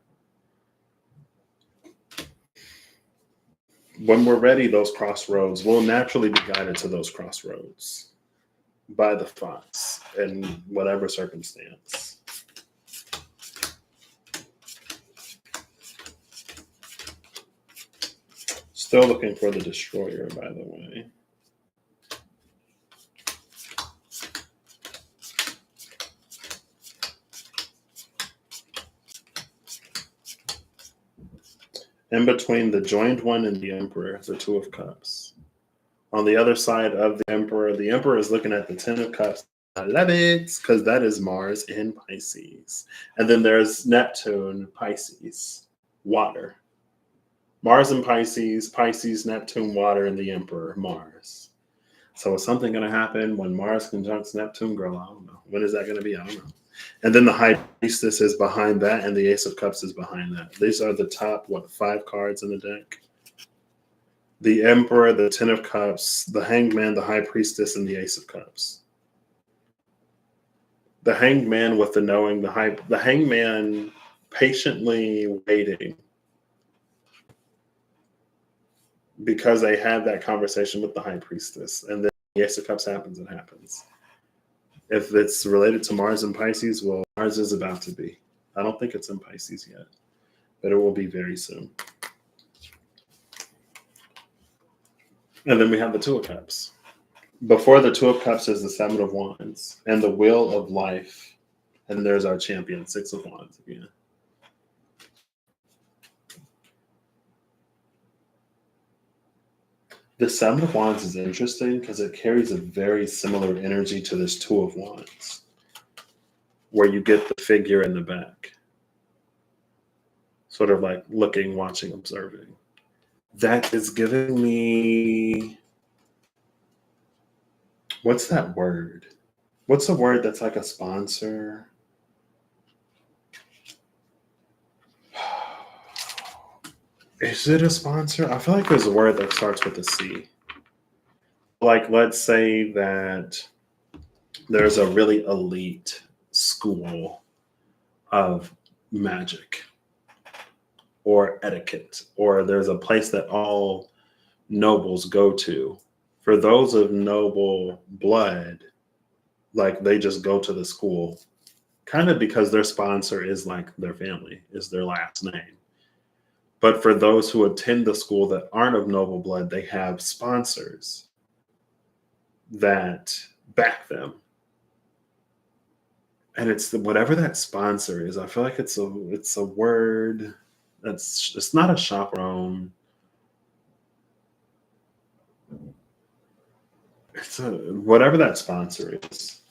Speaker 1: When we're ready, those crossroads will naturally be guided to those crossroads by the thoughts in whatever circumstance. Still looking for the destroyer, by the way. In between the joined one and the emperor, the two of cups. On the other side of the emperor is looking at the Ten of Cups. I love it because that is Mars in Pisces. And then there's Neptune, Pisces, water. Mars in Pisces, Pisces, Neptune, water, and the emperor, Mars. So is something going to happen when Mars conjuncts Neptune? Girl, I don't know. When is that going to be? I don't know. And then the High Priestess is behind that, and the Ace of Cups is behind that. These are the top, 5 cards in the deck? The Emperor, the Ten of Cups, the Hangman, the High Priestess, and the Ace of Cups. The Hangman with the knowing, the Hangman patiently waiting because they had that conversation with the High Priestess. And then the Ace of Cups happens, it happens. If it's related to Mars and Pisces, well, Mars is about to be. I don't think it's in Pisces yet, but it will be very soon. And then we have the Two of Cups. Before the Two of Cups is the Seven of Wands and the Wheel of Life. And there's our champion, Six of Wands again. The Seven of Wands is interesting because it carries a very similar energy to this Two of Wands, where you get the figure in the back. Sort of like looking, watching, observing. That is giving me... What's that word? What's a word that's like a sponsor? Is it a sponsor? I feel like there's a word that starts with a C. Like, let's say that there's a really elite school of magic or etiquette, or there's a place that all nobles go to. For those of noble blood, like they just go to the school kind of because their sponsor is like their family, is their last name. But for those who attend the school that aren't of noble blood, they have sponsors that back them. And it's whatever that sponsor is. I feel like it's a word it's not a chaperone. It's whatever that sponsor is.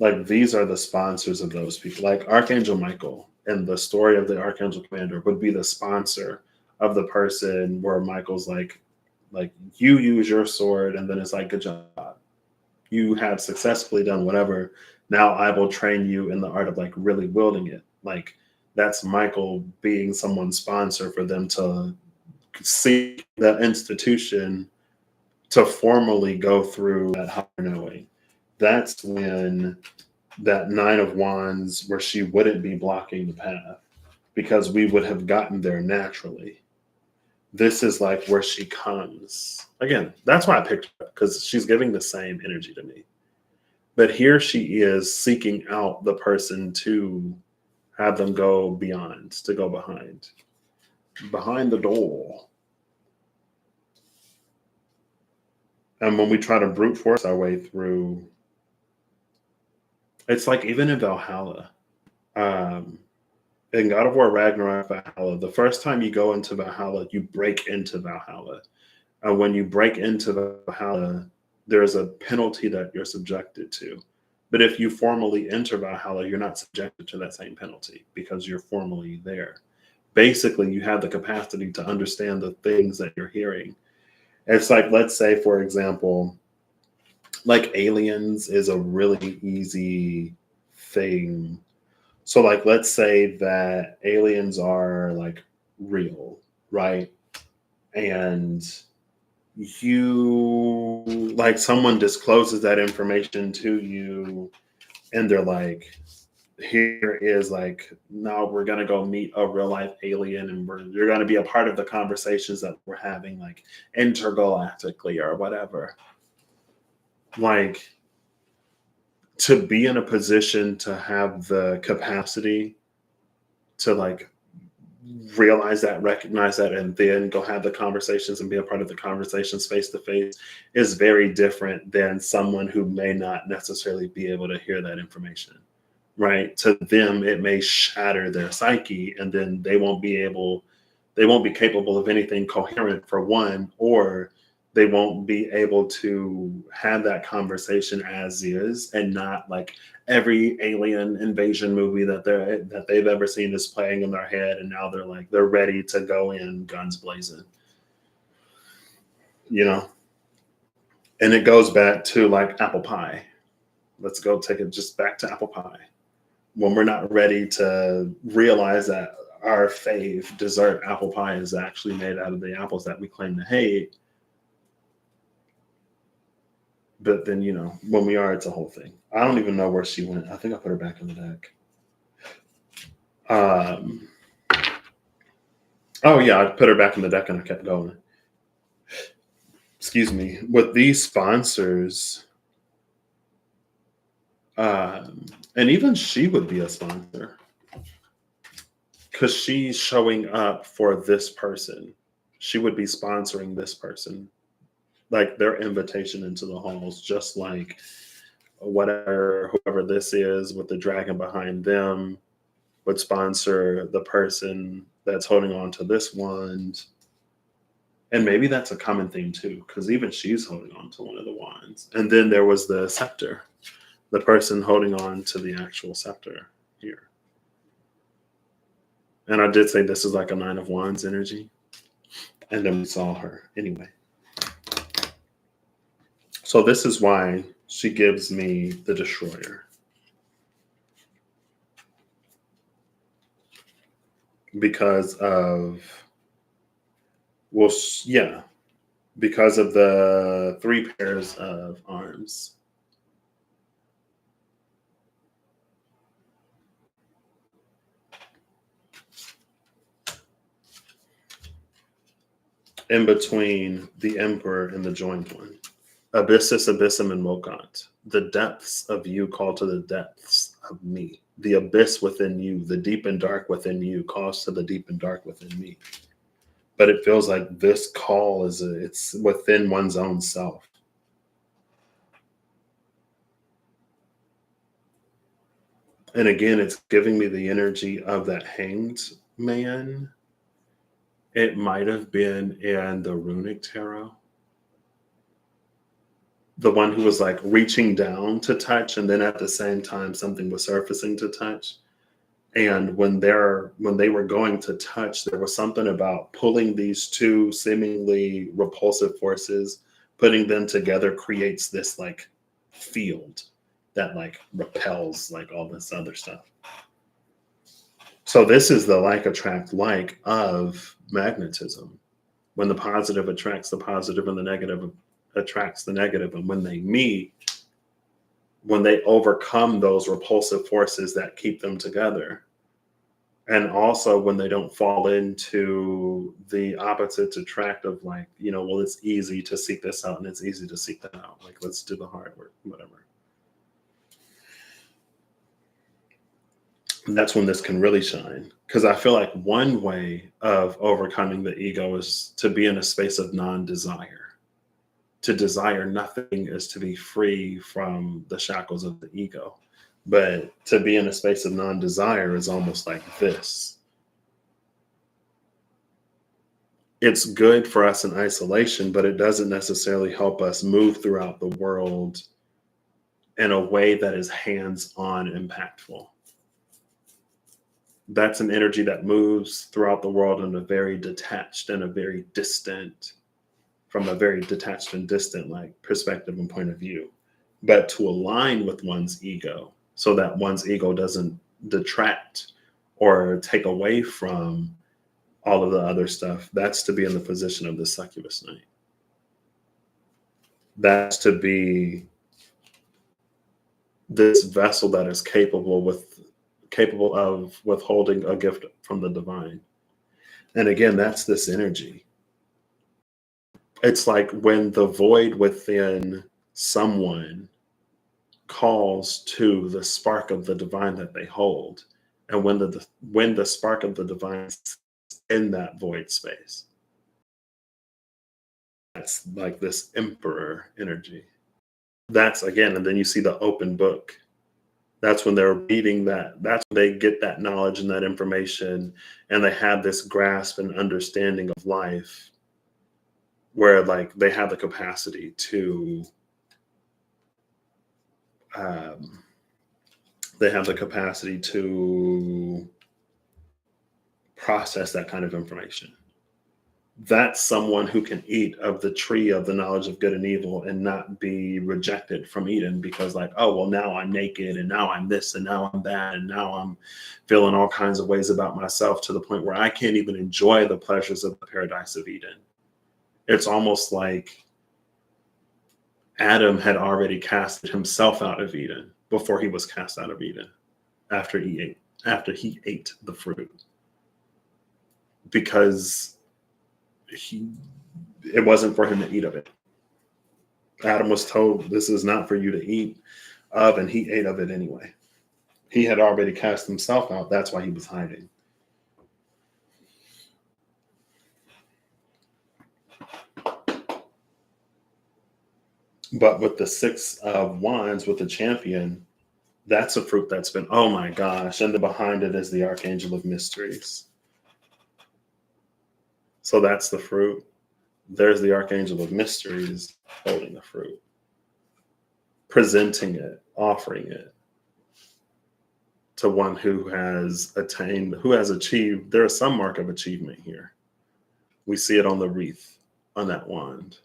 Speaker 1: Like, these are the sponsors of those people. Like Archangel Michael and the story of the Archangel Commander would be the sponsor of the person where Michael's like you use your sword, and then it's like, good job. You have successfully done whatever. Now I will train you in the art of like really wielding it. Like, that's Michael being someone's sponsor for them to seek that institution to formally go through that higher knowing. That's when that Nine of Wands, where she wouldn't be blocking the path because we would have gotten there naturally. This is like where she comes. Again, that's why I picked her, because she's giving the same energy to me. But here she is seeking out the person to have them go beyond, to go behind the door. And when we try to brute force our way through, it's like even in Valhalla, in God of War Ragnarok, Valhalla, the first time you go into Valhalla, you break into Valhalla. When you break into Valhalla, there's a penalty that you're subjected to. But if you formally enter Valhalla, you're not subjected to that same penalty because you're formally there. Basically, you have the capacity to understand the things that you're hearing. It's like, let's say, for example, like aliens is a really easy thing. So like, let's say that aliens are like real, right? And you, like, someone discloses that information to you and they're like, here is like, now we're going to go meet a real life alien and you're going to be a part of the conversations that we're having, like intergalactically or whatever. Like, to be in a position to have the capacity to like realize that, recognize that, and then go have the conversations and be a part of the conversations face to face is very different than someone who may not necessarily be able to hear that information, right? To them, it may shatter their psyche, and then they won't be capable of anything coherent, for one, or They won't be able to have that conversation as is, and not like every alien invasion movie that they've ever seen is playing in their head, and now they're ready to go in guns blazing, you know. And it goes back to like apple pie. Let's go take it just back to apple pie. When we're not ready to realize that our fave dessert apple pie is actually made out of the apples that we claim to hate. But then, when we are, it's a whole thing. I don't even know where she went. I think I put her back in the deck. Oh, yeah, I put her back in the deck and I kept going. Excuse me. With these sponsors, and even she would be a sponsor because she's showing up for this person. She would be sponsoring this person, like their invitation into the halls, just like whoever this is with the dragon behind them would sponsor the person that's holding on to this wand. And maybe that's a common theme too, because even she's holding on to one of the wands. And then there was the scepter, the person holding on to the actual scepter here. And I did say this is like a 9 of Wands energy. And then we saw her anyway. So this is why she gives me the Destroyer. Because of, because of the 3 pairs of arms. In between the Emperor and the joined one. Abyssus, abyssum, and Mokant. The depths of you call to the depths of me. The abyss within you, the deep and dark within you calls to the deep and dark within me. But it feels like this call it's within one's own self. And again, it's giving me the energy of that hanged man. It might have been in the runic tarot. The one who was like reaching down to touch, and then at the same time, something was surfacing to touch. And when they were going to touch, there was something about pulling these two seemingly repulsive forces, putting them together creates this like field that like repels like all this other stuff. So this is the like attract like of magnetism. When the positive attracts the positive and the negative attracts the negative. And when they meet, when they overcome those repulsive forces that keep them together, and also when they don't fall into the opposites attract of like, well, it's easy to seek this out and it's easy to seek that out. Like, let's do the hard work, whatever. That's when this can really shine. Because I feel like one way of overcoming the ego is to be in a space of non-desire. To desire nothing is to be free from the shackles of the ego. But to be in a space of non-desire is almost like this. It's good for us in isolation, but it doesn't necessarily help us move throughout the world in a way that is hands-on impactful. That's an energy that moves throughout the world in a very detached and a very distant, from a very detached and distant like perspective and point of view. But to align with one's ego so that one's ego doesn't detract or take away from all of the other stuff, that's to be in the position of the succubus knight. That's to be this vessel that is capable of withholding a gift from the divine. And again, that's this energy. It's like when the void within someone calls to the spark of the divine that they hold. And when the spark of the divine is in that void space, that's like this emperor energy. That's again, and then you see the open book. That's when they're reading that. That's when they get that knowledge and that information, and they have this grasp and understanding of life. where like they have the capacity to um, they have the capacity to process that kind of information. That's someone who can eat of the tree of the knowledge of good and evil and not be rejected from Eden because, like, oh, well, now I'm naked and now I'm this and now I'm that and now I'm feeling all kinds of ways about myself to the point where I can't even enjoy the pleasures of the paradise of Eden. It's almost like Adam had already casted himself out of Eden before he was cast out of Eden after he ate the fruit, because it wasn't for him to eat of it. Adam was told, this is not for you to eat of, and he ate of it anyway. He had already cast himself out. That's why he was hiding. But with the 6 of Wands, with the champion, that's a fruit that's been, oh my gosh. And then behind it is the Archangel of Mysteries. So that's the fruit. There's the Archangel of Mysteries holding the fruit, presenting it, offering it to one who has attained, who has achieved. There is some mark of achievement here. We see it on the wreath on that wand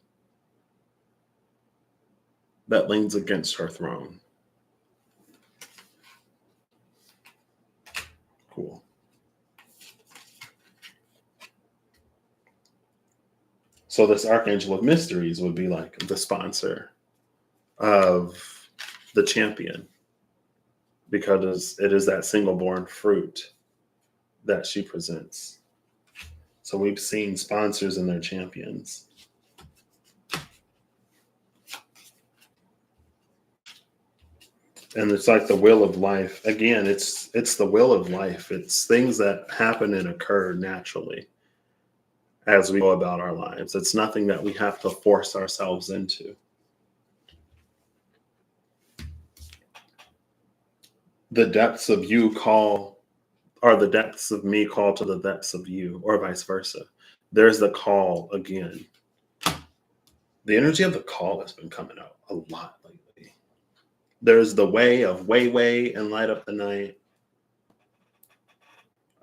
Speaker 1: that leans against her throne. Cool. So this Archangel of Mysteries would be like the sponsor of the champion, because it is that single-born fruit that she presents. So we've seen sponsors and their champions. And it's like the will of life. Again, it's the will of life. It's things that happen and occur naturally as we go about our lives. It's nothing that we have to force ourselves into. The depths of you call, or the depths of me call to the depths of you, or vice versa. There's the call again. The energy of the call has been coming out a lot lately. There's the way of way and light up the night.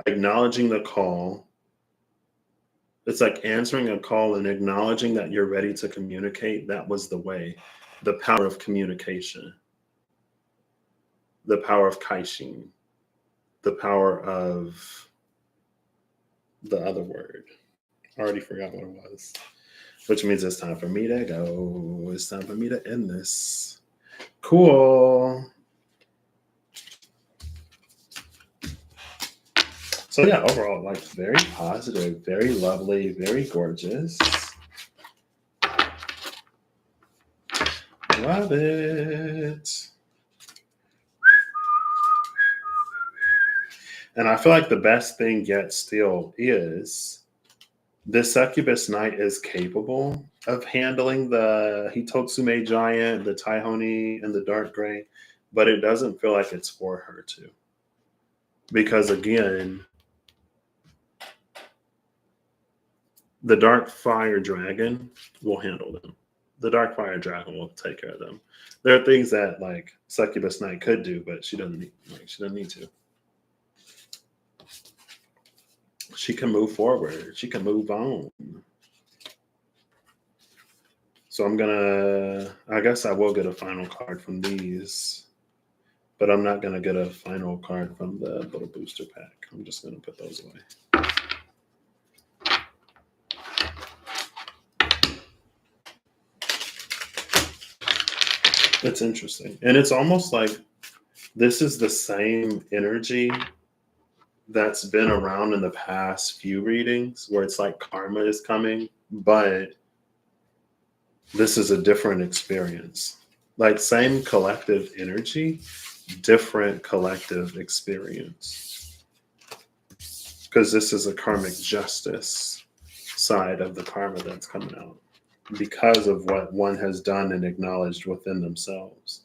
Speaker 1: Acknowledging the call. It's like answering a call and acknowledging that you're ready to communicate. That was the way. The power of communication. The power of kaishin. The power of the other word. I already forgot what it was. Which means it's time for me to go. It's time for me to end this. Cool. So yeah, overall, like very positive, very lovely, very gorgeous. Love it. And I feel like the best thing yet still is this succubus knight is capable of handling the Hitotsume giant, the Taihoni, and the dark gray, but it doesn't feel like it's for her to. Because again, the dark fire dragon will handle them. The dark fire dragon will take care of them. There are things that like succubus knight could do, but she doesn't need to. She can move forward. She can move on. So I guess I will get a final card from these, but I'm not going to get a final card from the little booster pack. I'm just going to put those away. It's interesting. And it's almost like this is the same energy that's been around in the past few readings, where it's like karma is coming, but this is a different experience. Like same collective energy, different collective experience. Because this is a karmic justice side of the karma that's coming out because of what one has done and acknowledged within themselves.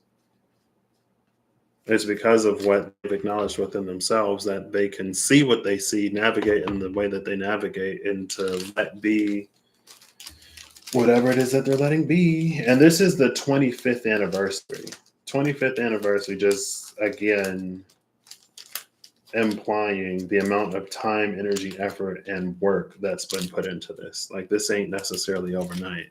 Speaker 1: It's because of what they've acknowledged within themselves that they can see what they see, navigate in the way that they navigate, and to let be whatever it is that they're letting be. And this is the 25th anniversary. 25th anniversary, just again implying the amount of time, energy, effort, and work that's been put into this. Like, this ain't necessarily overnight,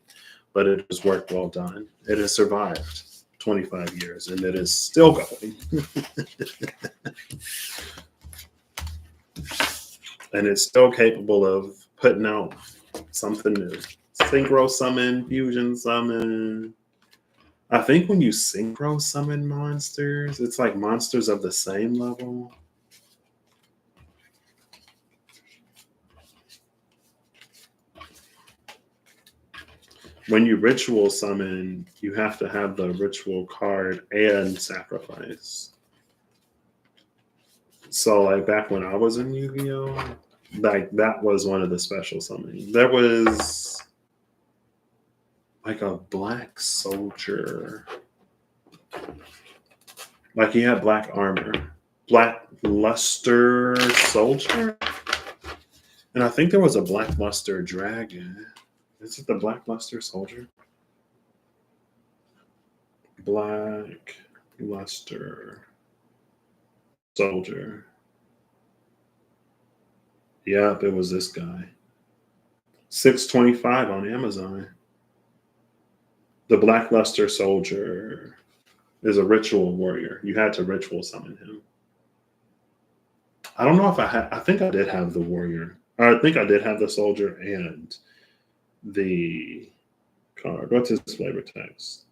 Speaker 1: but it is work well done. It has survived 25 years and it is still going. And it's still capable of putting out something new. Synchro summon, fusion summon. I think when you synchro summon monsters, it's like monsters of the same level. When you ritual summon, you have to have the ritual card and sacrifice. So, like, back when I was in Yu-Gi-Oh, like, that was one of the special summoning. There was like a black soldier. Like, he had black armor. Black luster soldier? And I think there was a black luster dragon. Is it the black luster soldier? Black luster soldier. Yep, it was this guy. $6.25 on Amazon. The black luster soldier is a ritual warrior. You had to ritual summon him. I don't know if I think I did have the warrior. I think I did have the soldier and the card. What's his flavor text?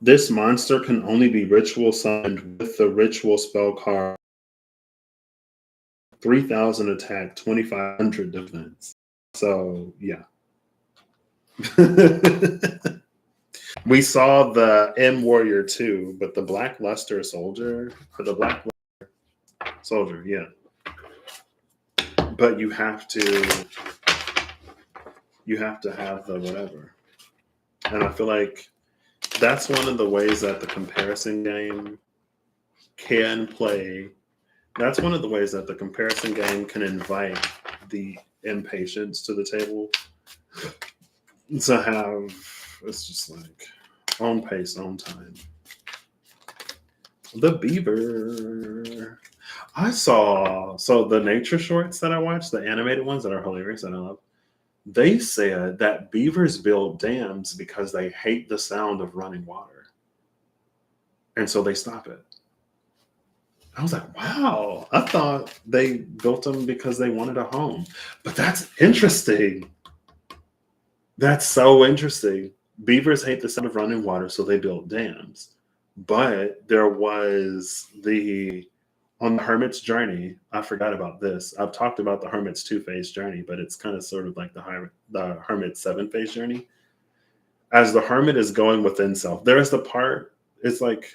Speaker 1: This monster can only be ritual summoned with the ritual spell card. 3,000 attack, 2,500 defense. So, yeah. We saw the M Warrior too, but the Black Luster Soldier, or the Black Soldier, yeah. But you have to have the whatever. And I feel like that's one of the ways that the comparison game can play. That's one of the ways that the comparison game can invite the impatience to the table. To have, it's just like own pace, own time. The beaver. I saw, so the nature shorts that I watched, the animated ones that are hilarious and I love, they said that beavers build dams because they hate the sound of running water. And so they stop it. I was like, wow, I thought they built them because they wanted a home. But that's interesting. That's so interesting. Beavers hate the sound of running water, so they built dams. But there was on the Hermit's journey, I forgot about this. I've talked about the Hermit's 2-phase journey, but it's kind of sort of like the Hermit's 7-phase journey. As the Hermit is going within self, there is the part, it's like,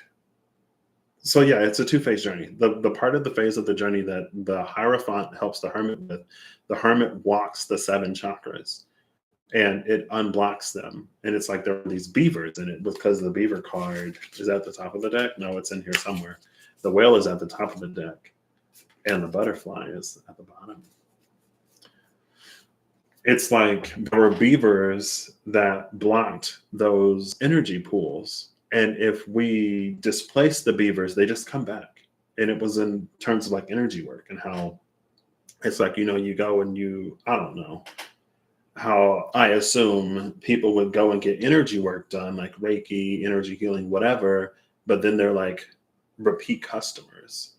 Speaker 1: so yeah, it's a 2-phase journey. The part of the phase of the journey that the Hierophant helps the Hermit with, the Hermit walks the 7 chakras and it unblocks them. And it's like there are these beavers in it because the beaver card is at the top of the deck. No, it's in here somewhere. The whale is at the top of the deck and the butterfly is at the bottom. It's like there were beavers that blocked those energy pools. And if we displace the beavers, they just come back. And it was in terms of like energy work and how it's like, you go and I don't know how I assume people would go and get energy work done, like Reiki, energy healing, whatever. But then they're like repeat customers.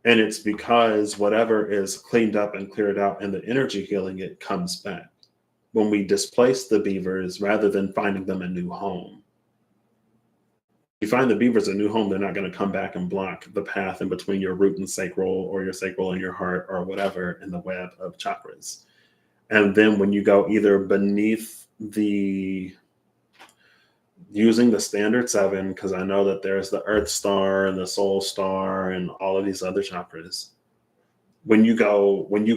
Speaker 1: And it's because whatever is cleaned up and cleared out in the energy healing, it comes back. When we displace the beavers, rather than finding them a new home, you find the beavers a new home, they're not going to come back and block the path in between your root and sacral or your sacral and your heart or whatever in the web of chakras. And then when you go either beneath using the standard 7, because I know that there's the Earth Star and the Soul Star and all of these other chakras. When you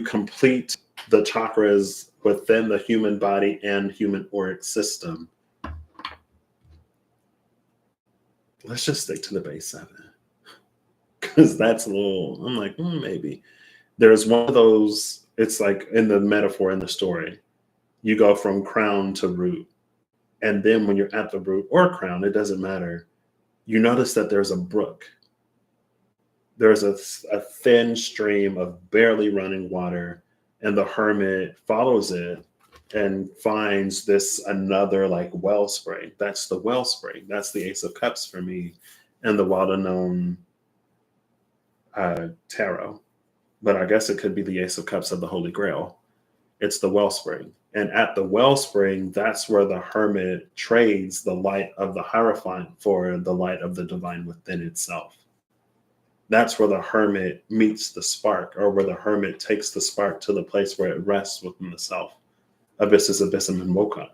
Speaker 1: complete the chakras within the human body and human auric system, let's just stick to the base 7. Because that's a little, I'm like, maybe. There's one of those, it's like in the metaphor in the story, you go from crown to root. And then when you're at the root or crown, it doesn't matter. You notice that there's a brook. There's a thin stream of barely running water, and the hermit follows it and finds this another like wellspring. That's the wellspring. That's the Ace of Cups for me, and the well-known tarot. But I guess it could be the Ace of Cups of the Holy Grail. It's the wellspring. And at the wellspring, that's where the hermit trades the light of the Hierophant for the light of the divine within itself. That's where the hermit meets the spark, or where the hermit takes the spark to the place where it rests within the self. Abyssus, abyssum, and wokat.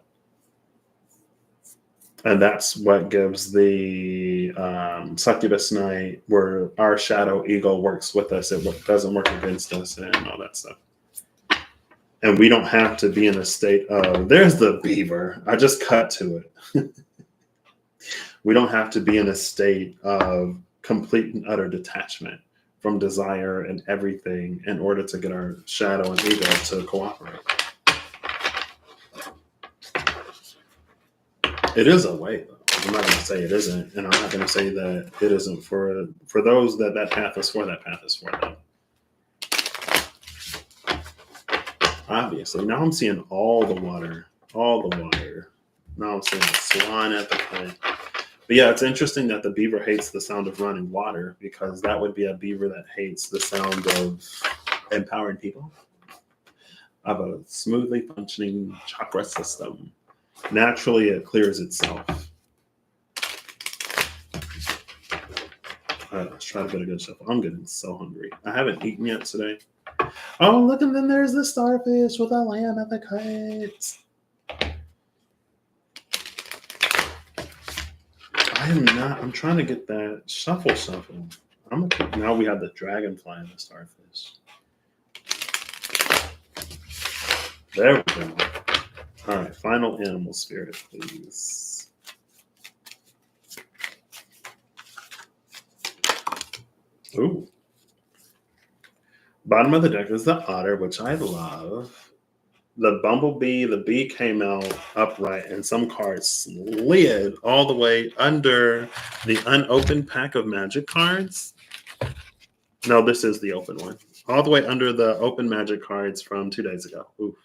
Speaker 1: And that's what gives the succubus night, where our shadow ego works with us. It doesn't work against us and all that stuff. And we don't have to be in a state of, there's the beaver. I just cut to it. We don't have to be in a state of complete and utter detachment from desire and everything in order to get our shadow and ego to cooperate. It is a way, though. I'm not going to say it isn't, and I'm not going to say that it isn't for those that path is for. That path is for them. Obviously, now I'm seeing all the water. Now I'm seeing the swan at the point. But yeah, it's interesting that the beaver hates the sound of running water, because that would be a beaver that hates the sound of empowering people, of a smoothly functioning chakra system. Naturally, it clears itself. All right, let's try to get a good shuffle. I'm getting so hungry. I haven't eaten yet today. Oh, look, and then there's the starfish with a lamb at the kite. I'm trying to get that shuffle. Now we have the dragonfly and the starfish. There we go. All right, final animal spirit, please. Ooh. Bottom of the deck is the otter, which I love. The bumblebee, the bee came out upright, and some cards slid all the way under the unopened pack of magic cards. No, this is the open one. All the way under the open magic cards from 2 days ago. Oof.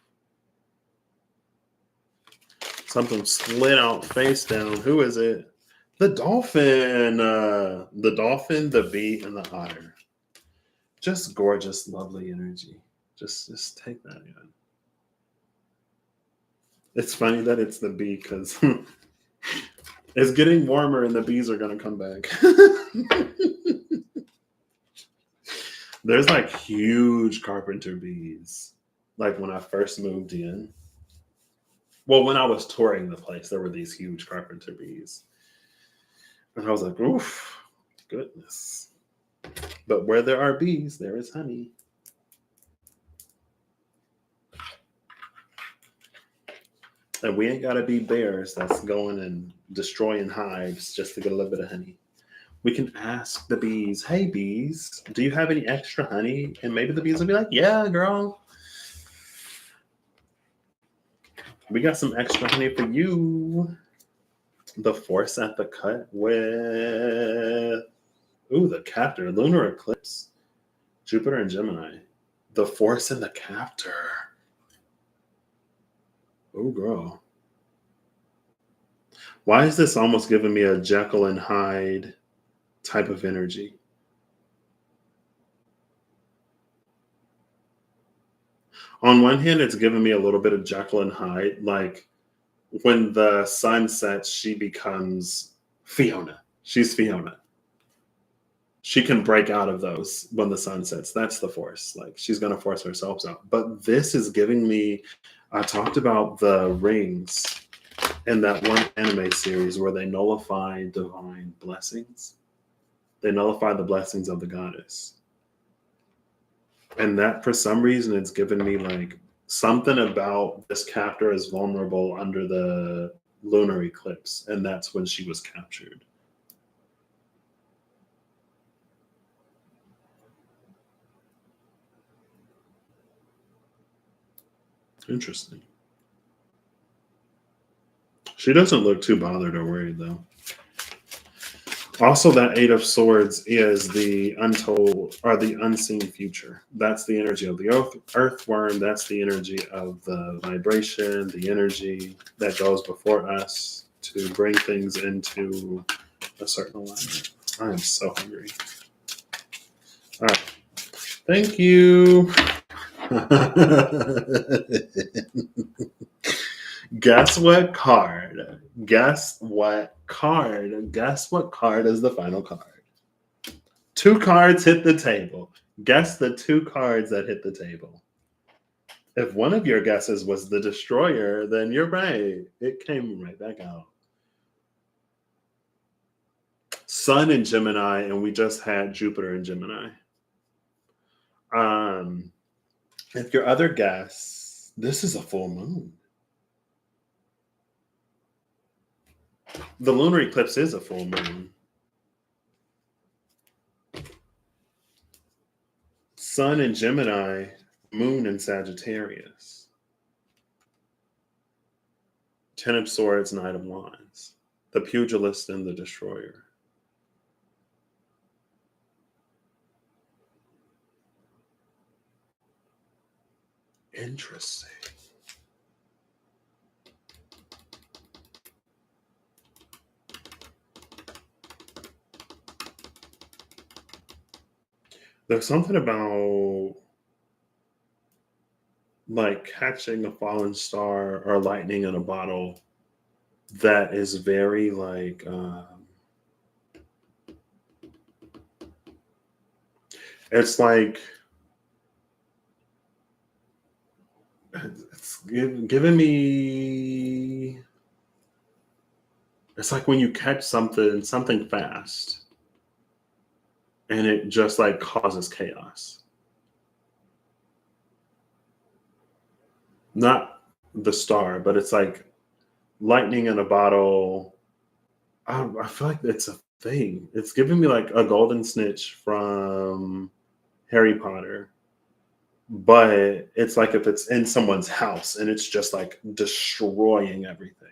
Speaker 1: Something slid out face down. Who is it? The dolphin. The dolphin, the bee, and the otter. Just gorgeous, lovely energy. Just take that in. It's funny that it's the bee, because it's getting warmer and the bees are going to come back. There's like huge carpenter bees. Like when I first moved in. Well, when I was touring the place, there were these huge carpenter bees. And I was like, oof, goodness. But where there are bees, there is honey. And we ain't got to be bears that's going and destroying hives just to get a little bit of honey. We can ask the bees, hey, bees, do you have any extra honey? And maybe the bees will be like, yeah, girl. We got some extra honey for you. The force at the cut with, the captor, lunar eclipse, Jupiter and Gemini. The force and the captor. Oh, girl. Why is this almost giving me a Jekyll and Hyde type of energy? On one hand, it's giving me a little bit of Jekyll and Hyde. Like when the sun sets, she becomes Fiona. She's Fiona. She can break out of those when the sun sets. That's the force. Like she's going to force herself out. But this is giving me, I talked about the rings in that one anime series where they nullify divine blessings. They nullify the blessings of the goddess. And that, for some reason, it's given me like something about this captor is vulnerable under the lunar eclipse. And that's when she was captured. Interesting. She doesn't look too bothered or worried, though. Also, that Eight of Swords is the untold or the unseen future. That's the energy of the earthworm. That's the energy of the vibration, the energy that goes before us to bring things into a certain alignment. I am so hungry. All right. Thank you. Guess what card? Guess what card? Guess what card is the final card? Two cards hit the table. Guess the two cards that hit the table. If one of your guesses was the destroyer, then you're right. It came right back out. Sun in Gemini, and we just had Jupiter in Gemini. If your other guess, this is a full moon. The lunar eclipse is a full moon. Sun in Gemini, moon in Sagittarius. Ten of Swords, Knight of Wands. The pugilist and the destroyer. Interesting. There's something about like catching a fallen star or lightning in a bottle that is very like it's like it's giving me, it's like when you catch something fast and it just like causes chaos. Not the star, but it's like lightning in a bottle. I feel like it's a thing. It's giving me like a golden snitch from Harry Potter, but it's like if it's in someone's house and it's just like destroying everything.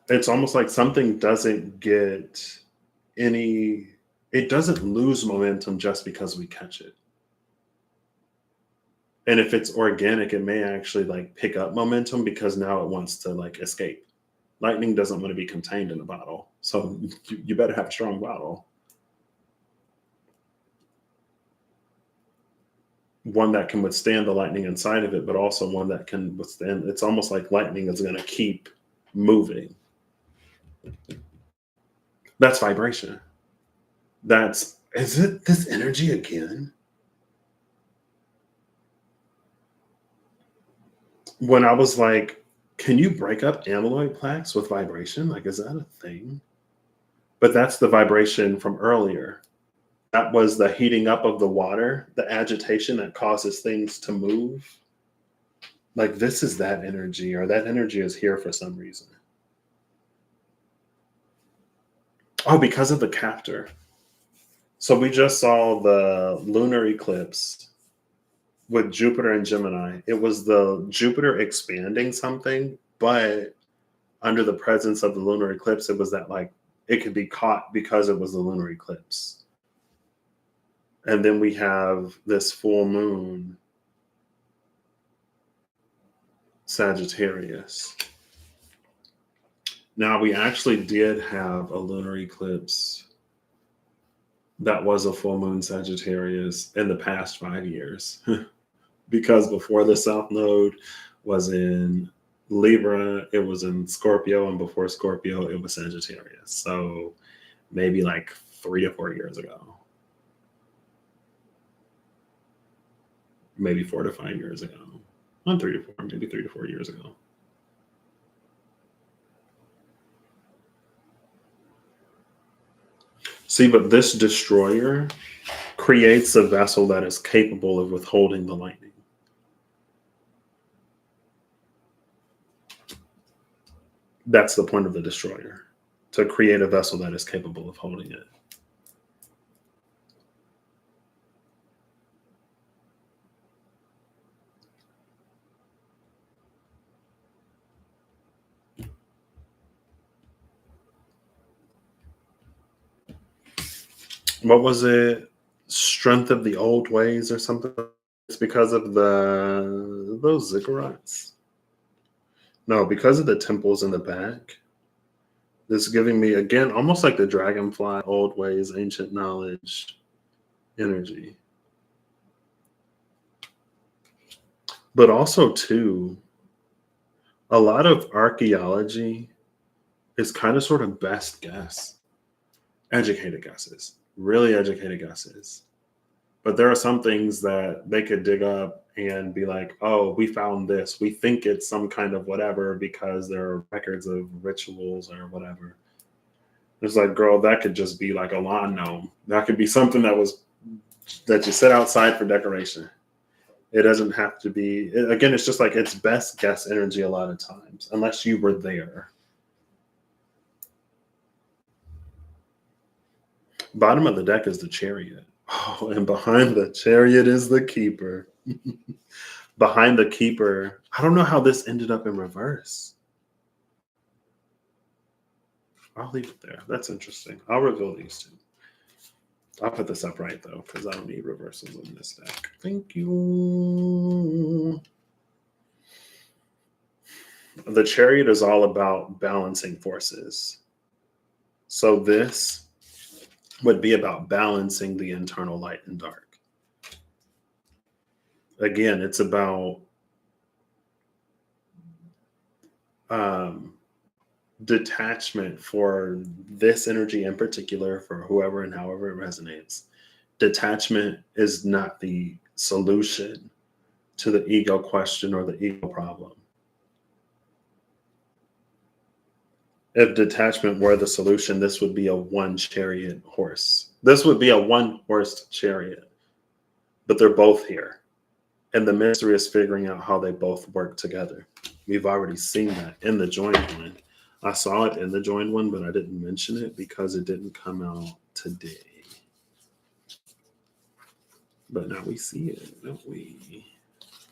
Speaker 1: It's almost like something doesn't get any, it doesn't lose momentum just because we catch it. And if it's organic, it may actually like pick up momentum because now it wants to like escape. Lightning doesn't want to be contained in a bottle. So you better have a strong bottle. One that can withstand the lightning inside of it, but also one that can withstand, it's almost like lightning is going to keep moving. That's vibration. Is it this energy again? When I was like, can you break up amyloid plaques with vibration? Like, is that a thing? But that's the vibration from earlier. That was the heating up of the water, the agitation that causes things to move. Like, this is that energy, or that energy is here for some reason. Oh, because of the captor. So we just saw the lunar eclipse with Jupiter and Gemini. It was the Jupiter expanding something, but under the presence of the lunar eclipse, it was that like it could be caught because it was the lunar eclipse. And then we have this full moon, Sagittarius. Now, we actually did have a lunar eclipse that was a full moon Sagittarius in the past 5 years. Because before the South Node was in Libra, it was in Scorpio, and before Scorpio, it was Sagittarius. So maybe like 3 to 4 years ago. Maybe 4 to 5 years ago. Not 3 to 4, maybe 3 to 4 years ago. See, but this destroyer creates a vessel that is capable of withholding the lightning. That's the point of the destroyer, to create a vessel that is capable of holding it. What was it? Strength of the old ways or something? It's because of those ziggurats. No, because of the temples in the back. This is giving me again almost like the dragonfly, old ways, ancient knowledge energy. But also too, a lot of archaeology is kind of sort of best guess. Educated guesses. Really educated guesses. But there are some things that they could dig up and be like, oh, we found this. We think it's some kind of whatever because there are records of rituals or whatever. It's like, girl, that could just be like a lawn gnome. That could be something that you set outside for decoration. It doesn't have to be, again, it's just like it's best guess energy a lot of times, unless you were there. Bottom of the deck is the chariot. Oh, and behind the chariot is the keeper. Behind the keeper, I don't know how this ended up in reverse. I'll leave it there. That's interesting. I'll reveal these two. I'll put this up right though, because I don't need reversals in this deck. Thank you. The chariot is all about balancing forces. So this would be about balancing the internal light and dark. Again, it's about detachment for this energy in particular, for whoever and however it resonates. Detachment is not the solution to the ego question or the ego problem. If detachment were the solution, this would be a one chariot horse. This would be a one horse chariot, but they're both here. And the mystery is figuring out how they both work together. We've already seen that in the joined one. I saw it in the joined one, but I didn't mention it because it didn't come out today. But now we see it, don't we?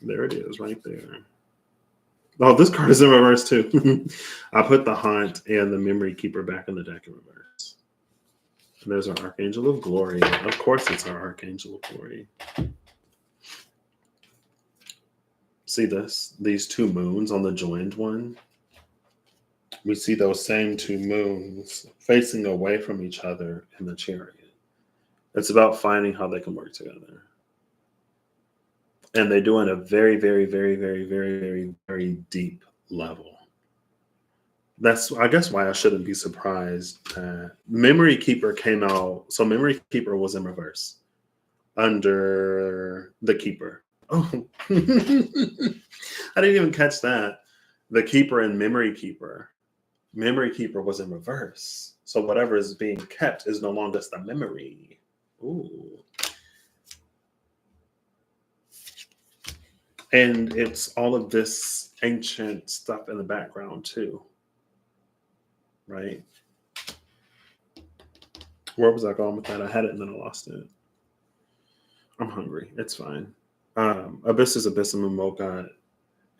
Speaker 1: There it is right there. Oh, this card is in reverse too. I put the Haunt and the Memory Keeper back in the deck in reverse. And there's our Archangel of Glory. Of course it's our Archangel of Glory. See this? These two moons on the joined one. We see those same two moons facing away from each other in the chariot. It's about finding how they can work together. And they do it at a very, very, very, very, very, very, very deep level. That's, I guess, why I shouldn't be surprised that Memory Keeper came out. So Memory Keeper was in reverse under the Keeper. Oh, I didn't even catch that. The Keeper and Memory Keeper. Memory Keeper was in reverse. So whatever is being kept is no longer just the memory. Ooh. And it's all of this ancient stuff in the background too. Right? Where was I going with that? I had it and then I lost it. I'm hungry. It's fine. Abyss is Abyssum and Mogat.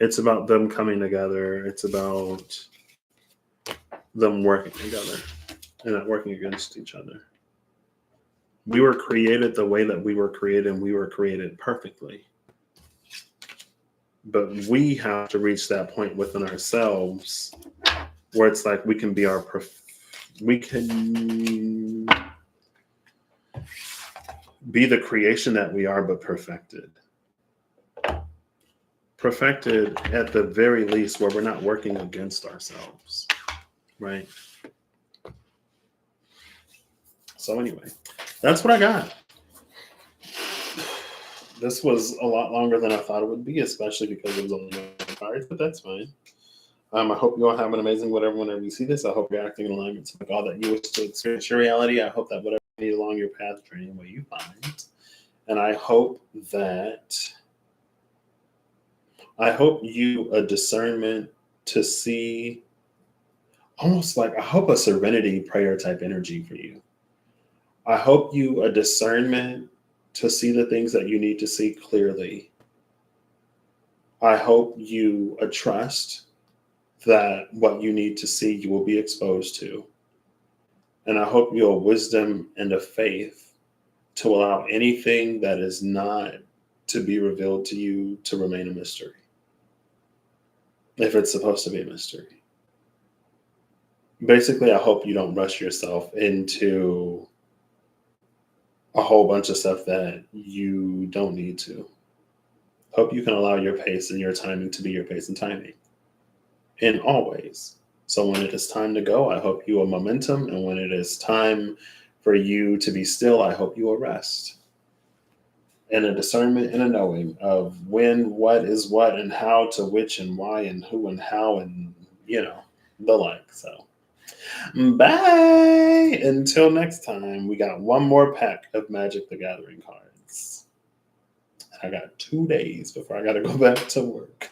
Speaker 1: It's about them coming together. It's about them working together and not working against each other. We were created the way that we were created, and we were created perfectly. But we have to reach that point within ourselves where it's like we can be we can be the creation that we are, but perfected. Perfected at the very least, where we're not working against ourselves, right? So anyway, that's what I got. This was a lot longer than I thought it would be, especially because it was only 9 cards, but that's fine. I hope you all have an amazing whenever you see this. I hope you're acting in alignment to all that you wish to experience your reality. I hope that whatever you need along your path, any way you find. And I hope you a discernment to see almost like, I hope a serenity prayer type energy for you. I hope you a discernment to see the things that you need to see clearly. I hope you a trust that what you need to see you will be exposed to. And I hope you a wisdom and a faith to allow anything that is not to be revealed to you to remain a mystery, if it's supposed to be a mystery. Basically, I hope you don't rush yourself into a whole bunch of stuff that you don't need to. Hope you can allow your pace and your timing to be your pace and timing in all ways. So when it is time to go, I hope you will momentum. And when it is time for you to be still, I hope you will rest. And a discernment and a knowing of when, what is what, and how to which and why and who and how and, the like. So bye. Until next time, we got one more pack of Magic the Gathering cards. I got 2 days before I got to go back to work.